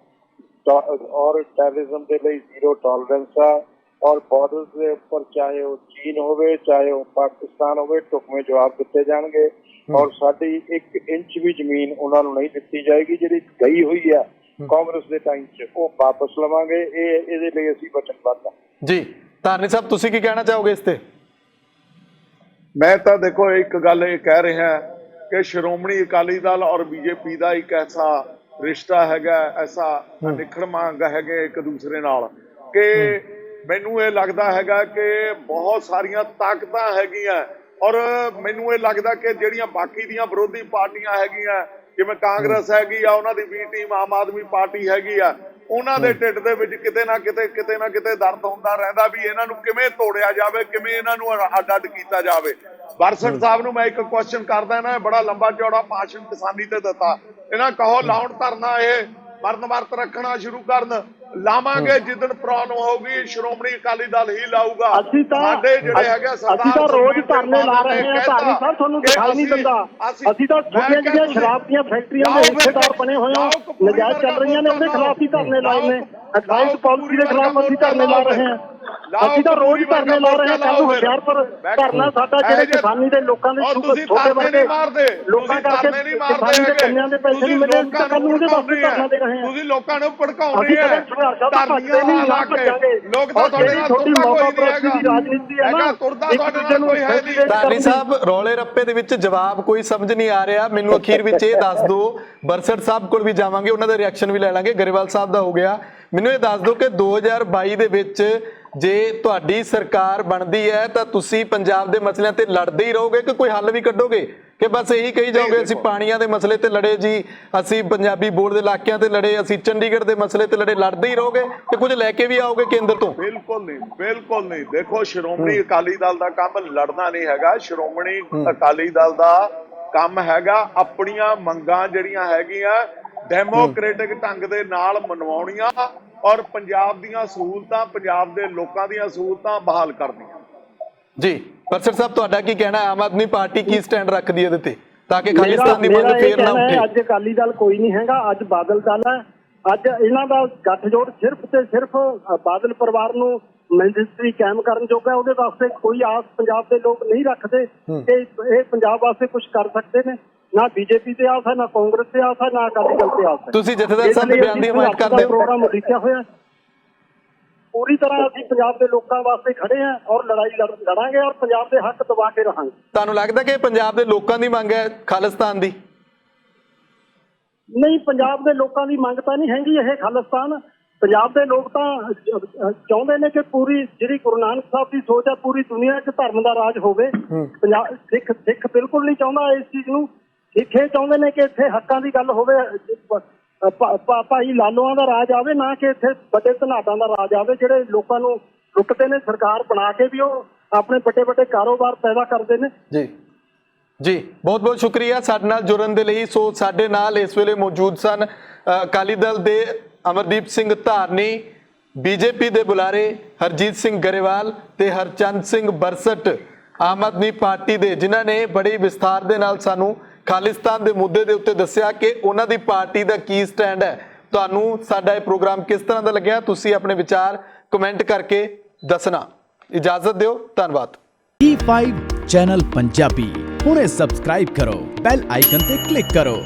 ਔਰ ਟੈਰਰਿਜ਼ਮ ਦੇ ਲਈ ਜ਼ੀਰੋ ਟੋਲਰੈਂਸ ਆ ਔਰ ਬਾਰਡਰ ਦੇ ਉੱਪਰ ਚਾਹੇ ਉਹ ਚੀਨ ਹੋਵੇ ਚਾਹੇ ਉਹ ਪਾਕਿਸਤਾਨ ਹੋਵੇ ਢੁਕਵੇਂ ਜਵਾਬ ਦਿੱਤੇ ਜਾਣਗੇ ਔਰ ਸਾਡੀ 1 ਇੰਚ ਵੀ ਜ਼ਮੀਨ ਉਹਨਾਂ ਨੂੰ ਨਹੀਂ ਦਿੱਤੀ ਜਾਏਗੀ। ਜਿਹੜੀ ਗਈ ਹੋਈ ਆ ਕਾਂਗਰਸ ਦੇ ਟਾਈਮ 'ਚ ਉਹ ਵਾਪਸ ਲਵਾਂਗੇ। ਇਹਦੇ ਲਈ ਅਸੀਂ ਵਚਨਬੱਧ ਆ। ਜੀ ਧਾਰਨੀ ਸਾਹਿਬ, ਤੁਸੀਂ ਕੀ ਕਹਿਣਾ ਚਾਹੋਗੇ ਇਸ ਤੇ? ਮੈਂ ਤਾਂ ਦੇਖੋ ਇੱਕ ਗੱਲ ਇਹ ਕਹਿ ਰਿਹਾ ਕਿ ਸ਼੍ਰੋਮਣੀ ਅਕਾਲੀ ਦਲ ਔਰ ਬੀਜੇਪੀ ਦਾ ਇੱਕ ਐਸਾ ਰਿਸ਼ਤਾ ਹੈਗਾ, ਐਸਾ ਨਿਖੜਵਾਂ ਹੈਗੇ ਇੱਕ ਦੂਸਰੇ ਨਾਲ ਕਿ ਮੈਨੂੰ ਇਹ ਲੱਗਦਾ ਹੈਗਾ ਕਿ ਬਹੁਤ ਸਾਰੀਆਂ ਤਾਕਤਾਂ ਹੈਗੀਆਂ ਔਰ ਮੈਨੂੰ ਇਹ ਲੱਗਦਾ ਕਿ ਜਿਹੜੀਆਂ ਬਾਕੀ ਦੀਆਂ ਵਿਰੋਧੀ ਪਾਰਟੀਆਂ ਹੈਗੀਆਂ ਜਿਵੇਂ ਕਾਂਗਰਸ ਹੈਗੀ ਆ, ਉਹਨਾਂ ਦੀ B team Aam Aadmi party ਹੈਗੀ ਆ, ਉਹਨਾਂ ਦੇ ਢਿੱਡ ਦੇ ਵਿੱਚ ਕਿਤੇ ਨਾ ਕਿਤੇ ਦਰਦ ਹੁੰਦਾ ਰਹਿੰਦਾ ਵੀ ਇਹਨਾਂ ਨੂੰ ਕਿਵੇਂ ਤੋੜਿਆ ਜਾਵੇ, ਕਿਵੇਂ ਇਹਨਾਂ ਨੂੰ ਅੱਡ ਕੀਤਾ ਜਾਵੇ। ਬਰਸਟ ਸਾਹਿਬ ਨੂੰ ਮੈਂ ਇੱਕ ਕੁਐਸਚਨ ਕਰਦਾ, ਇਹਨਾਂ ਬੜਾ ਲੰਬਾ ਚੌੜਾ ਭਾਸ਼ਣ ਕਿਸਾਨੀ ਤੇ ਦਿੱਤਾ, ਇਹਨਾਂ ਕਹੋ ਲਾਉਣ ਧਰਨਾ ਇਹ ਮਰਨ ਵਰਤ ਰੱਖਣਾ ਸ਼ੁਰੂ ਕਰਨ ਲਾਵਾਂਗੇ, ਜਿੱਦਣ ਪ੍ਰੋਬਲਮ ਹੋਊਗੀ ਸ਼੍ਰੋਮਣੀ ਅਕਾਲੀ ਦਲ ਹੀ ਲਾਊਗਾ। ਸਾਡੇ ਜਿਹੜੇ ਹੈਗੇ ਅਸੀਂ ਤਾਂ ਰੋਜ਼ ਧਰਨੇ ਲਾ ਰਹੇ ਹਾਂ। ਧਰਨੇ ਸਾਹਿਬ ਤੁਹਾਨੂੰ ਦਿਖਾਈ ਨਹੀਂ ਦਿੰਦਾ, ਅਸੀਂ ਤਾਂ ਛੋਟੀਆਂ ਜਿਹੜੀਆਂ ਸ਼ਰਾਬ ਦੀਆਂ ਫੈਕਟਰੀਆਂ ਦੇ ਹਿੱਸੇਦਾਰ ਬਣੇ ਹੋਏ ਹਾਂ, ਨਜਾਇਜ਼ ਚੱਲ ਰਹੀਆਂ ਨੇ, ਉਹਦੇ ਖਿਲਾਫ ਹੀ ਧਰਨੇ ਲਾਏ ਨੇ। ਐਕਸਾਈਜ਼ ਪਾਲਿਸੀ ਦੇ ਖਿਲਾਫ ਅਸੀਂ ਧਰਨੇ ਲਾ ਰਹੇ ਹਾਂ। ਅਸੀਂ ਤਾਂ ਰੋਜ਼ ਧਰਨੇ ਲਾ ਰਹੇ ਹਾਂ। ਕੱਲ ਨੂੰ ਹੁਸ਼ਿਆਰਪੁਰ ਧਰਨਾ ਸਾਡਾ ਜਿਹੜੇ ਕਿਸਾਨੀ ਦੇ ਲੋਕਾਂ ਦੇ ਛੋਟੇ ਵਰਗੇ ਲੋਕਾਂ ਕਰਕੇ ਕਿਸਾਨੀ ਦੇ ਕੰਨਿਆਂ ਦੇ ਪੈਸੇ ਨਹੀਂ ਮਿਲੇ, ਕੱਲ ਨੂੰ ਉਹਦੇ ਵਾਸਤੇ ਧਰਨਾ ਦੇ ਰਹੇ ਹਾਂ। ਤੁਸੀਂ ਲੋਕਾਂ ਨੂੰ ਭੜਕਾਉਂਦੇ ਆ, ਧਰਨੀਆਂ ਲਾ ਕੇ ਲੋਕ ਤਾਂ ਤੁਹਾਡੇ ਨਾਲ ਛੋਟੀ ਮੌਕਾ ਪ੍ਰਸਤੀ ਦੀ ਰਾਜਨੀਤੀ ਹੈ ਨਾ, ਇੱਕ ਦੂਜੇ ਨੂੰ ਧਾਰਨੀ ਸਾਹਿਬ, ਰੌਲੇ ਰੱਪੇ ਦੇ ਵਿੱਚ ਜਵਾਬ ਕੋਈ ਸਮਝ ਨਹੀਂ ਆ ਰਿਹਾ ਮੈਨੂੰ। ਅਖੀਰ ਵਿੱਚ ਇਹ ਦੱਸ ਦਿਓ, ਬਰਸਟ ਸਾਹਿਬ ਕੋਲ ਵੀ ਜਾਵਾਂਗੇ, ਉਹਨਾਂ ਦਾ ਰਿਐਕਸ਼ਨ ਵੀ ਲੈ ਲਾਂਗੇ। ਗਰੇਵਾਲ ਸਾਹਿਬ ਦਾ ਹੋ ਗਿਆ, ਮੈਨੂੰ ਇਹ ਦੱਸ ਦਿਓ ਕਿ 2022 ਦੇ ਵਿੱਚ ਜੇ ਤੁਹਾਡੀ ਸਰਕਾਰ ਬਣਦੀ ਹੈ ਤਾਂ ਤੁਸੀਂ ਪੰਜਾਬ ਦੇ ਮਸਲਿਆਂ ਤੇ ਲੜਦੇ ਹੀ ਰਹੋਗੇ ਕਿ ਕੋਈ ਹੱਲ ਵੀ ਕੱਢੋਗੇ ਕਿ ਬਸ ਇਹੀ ਕਹੀ ਜਾਓਗੇ ਅਸੀਂ ਪਾਣੀਆਂ ਦੇ ਮਸਲੇ ਤੇ ਲੜੇ ਜੀ, ਅਸੀਂ ਪੰਜਾਬੀ ਬੋਰਡ ਦੇ ਇਲਾਕਿਆਂ ਤੇ ਲੜੇ, ਅਸੀਂ ਚੰਡੀਗੜ੍ਹ ਦੇ ਮਸਲੇ ਤੇ ਲੜੇ, ਲੜਦੇ ਹੀ ਰਹੋਗੇ ਕਿ ਕੁਝ ਲੈ ਕੇ ਵੀ ਆਓਗੇ ਕੇਂਦਰ ਤੋਂ? ਬਿਲਕੁਲ ਨਹੀਂ। ਦੇਖੋ ਸ਼੍ਰੋਮਣੀ ਅਕਾਲੀ ਦਲ ਦਾ ਕੰਮ ਲੜਨਾ ਨਹੀਂ ਹੈਗਾ। ਸ਼੍ਰੋਮਣੀ ਅਕਾਲੀ ਦਲ ਦਾ ਕੰਮ ਹੈਗਾ ਆਪਣੀਆਂ ਮੰਗਾਂ ਜਿਹੜੀਆਂ ਹੈਗੀਆਂ ਡੈਮੋਕ੍ਰੈਟਿਕ ਢੰਗ ਦੇ ਨਾਲ ਮਨਵਾਉਣੀਆਂ ਔਰ ਪੰਜਾਬ ਦੀਆਂ ਸਹੂਲਤਾਂ, ਪੰਜਾਬ ਦੇ ਲੋਕਾਂ ਦੀਆਂ ਸਹੂਲਤਾਂ ਬਹਾਲ ਕਰਨੀਆਂ। ਜੀ ਬਰਸਟ ਸਾਹਿਬ, ਤੁਹਾਡਾ ਕੀ ਕਹਿਣਾ? ਆਮ ਆਦਮੀ ਪਾਰਟੀ ਕੀ ਸਟੈਂਡ ਰੱਖਦੀ ਹੈ ਇਹਦੇ ਤੇ ਤਾਂ ਕਿ ਖਾਲਿਸਤਾਨ ਦੀ ਮੰਗ ਫੇਰ ਨਾ ਉੱਠੇ? ਅੱਜ ਅਕਾਲੀ ਦਲ ਕੋਈ ਨਹੀਂ ਹੈਗਾ, ਅੱਜ ਬਾਦਲ ਦਲ ਹੈ। ਅੱਜ ਇਹਨਾਂ ਦਾ ਗੱਠਜੋੜ ਸਿਰਫ ਤੇ ਸਿਰਫ ਬਾਦਲ ਪਰਿਵਾਰ ਨੂੰ ਮਿਨਿਸਟਰੀ ਕਾਇਮ ਕਰਨ ਜੋਗਾ, ਉਹਦੇ ਵਾਸਤੇ ਕੋਈ ਆਸ ਪੰਜਾਬ ਦੇ ਲੋਕ ਨਹੀਂ ਰੱਖਦੇ ਕਿ ਇਹ ਪੰਜਾਬ ਵਾਸਤੇ ਕੁਝ ਕਰ ਸਕਦੇ ਨੇ। ਨਾ ਬੀਜੇਪੀ ਤੇ ਆਸ ਹੈ, ਨਾ ਕਾਂਗਰਸ ਤੇ ਆਸ ਹੈ, ਨਾ ਅਕਾਲੀ ਦਲ ਤੇ ਆਸ ਹੈ। ਤੁਸੀਂ ਜਥੇਦਾਰ ਸਾਹਿਬ ਦੇ ਬਿਆਨ ਦੀ ਹਮਾਇਤ ਕਰਦੇ ਹੋ? ਪ੍ਰੋਗਰਾਮ ਲਿਖਿਆ ਹੋਇਆ ਪੂਰੀ ਤਰ੍ਹਾਂ ਅਸੀਂ ਪੰਜਾਬ ਦੇ ਲੋਕਾਂ ਵਾਸਤੇ ਖੜੇ ਹਾਂ ਔਰ ਲੜਾਈ ਲੜਾਂਗੇ ਔਰ ਪੰਜਾਬ ਦੇ ਹੱਕ ਦਬਾ ਕੇ ਰਹਾਂਗੇ। ਤੁਹਾਨੂੰ ਲੱਗਦਾ ਕਿ ਪੰਜਾਬ ਦੇ ਲੋਕਾਂ ਦੀ ਮੰਗ ਹੈ ਖਾਲਿਸਤਾਨ ਦੀ? ਨਹੀਂ, ਪੰਜਾਬ ਦੇ ਲੋਕਾਂ ਦੀ ਮੰਗ ਤਾਂ ਨਹੀਂ ਹੈਗੀ ਇਹ ਖਾਲਿਸਤਾਨ। ਪੰਜਾਬ ਦੇ ਲੋਕ ਤਾਂ ਚਾਹੁੰਦੇ ਨੇ ਕਿ ਪੂਰੀ ਜਿਹੜੀ ਗੁਰੂ ਨਾਨਕ ਸਾਹਿਬ ਦੀ ਸੋਚ ਹੈ, ਪੂਰੀ ਦੁਨੀਆ 'ਚ ਧਰਮ ਦਾ ਰਾਜ ਹੋਵੇ। ਪੰਜਾਬ ਸਿੱਖ ਬਿਲਕੁਲ ਨਹੀਂ ਚਾਹੁੰਦਾ ਇਸ ਚੀਜ਼ ਨੂੰ। ਸਿੱਖ ਇਹ ਚਾਹੁੰਦੇ ਨੇ ਕਿ ਇੱਥੇ ਹੱਕਾਂ ਦੀ ਗੱਲ ਹੋਵੇ, ਭਾਈ ਲਾਲੋਆਂ ਦਾ ਰਾਜ ਆਵੇ, ਨਾ ਕਿ ਇੱਥੇ ਵੱਡੇ ਧਨਾਟਾਂ ਦਾ ਰਾਜ ਆਵੇ ਜਿਹੜੇ ਲੋਕਾਂ ਨੂੰ ਲੁੱਟਦੇ ਨੇ। ਸਰਕਾਰ ਬਣਾ ਕੇ ਵੀ ਉਹ ਆਪਣੇ ਵੱਡੇ ਕਾਰੋਬਾਰ ਪੈਦਾ ਕਰਦੇ ਨੇ। ਜੀ ਬਹੁਤ ਬਹੁਤ ਸ਼ੁਕਰੀਆ ਸਾਡੇ ਨਾਲ ਜੁੜਨ ਦੇ ਲਈ। ਸੋ ਸਾਡੇ ਨਾਲ ਇਸ ਵੇਲੇ ਮੌਜੂਦ ਸਨ ਅਕਾਲੀ ਦਲ ਦੇ ਅਮਰਦੀਪ ਸਿੰਘ ਧਾਰਨੀ, ਬੀਜੇਪੀ ਦੇ ਬੁਲਾਰੇ ਹਰਜੀਤ ਸਿੰਘ ਗਰੇਵਾਲ ਤੇ ਹਰਚੰਦ ਸਿੰਘ ਬਰਸਟ ਆਮ ਆਦਮੀ ਪਾਰਟੀ ਦੇ, ਜਿਨ੍ਹਾਂ ਨੇ ਬੜੀ ਵਿਸਥਾਰ ਦੇ ਨਾਲ ਸਾਨੂੰ ਖਾਲਿਸਤਾਨ ਦੇ ਮੁੱਦੇ ਦੇ ਉੱਤੇ ਦੱਸਿਆ ਕਿ ਉਹਨਾਂ ਦੀ ਪਾਰਟੀ ਦਾ ਕੀ ਸਟੈਂਡ ਹੈ। ਤੁਹਾਨੂੰ ਸਾਡਾ ਇਹ ਪ੍ਰੋਗਰਾਮ ਕਿਸ ਤਰ੍ਹਾਂ ਦਾ ਲੱਗਿਆ, ਤੁਸੀਂ ਆਪਣੇ ਵਿਚਾਰ ਕਮੈਂਟ ਕਰਕੇ ਦੱਸਣਾ। ਇਜਾਜ਼ਤ ਦਿਓ, ਧੰਨਵਾਦ। E5 ਚੈਨਲ ਪੰਜਾਬੀ ਹੁਣੇ ਸਬਸਕ੍ਰਾਈਬ ਕਰੋ, ਬੈਲ ਆਈਕਨ ਤੇ ਕਲਿੱਕ ਕਰੋ।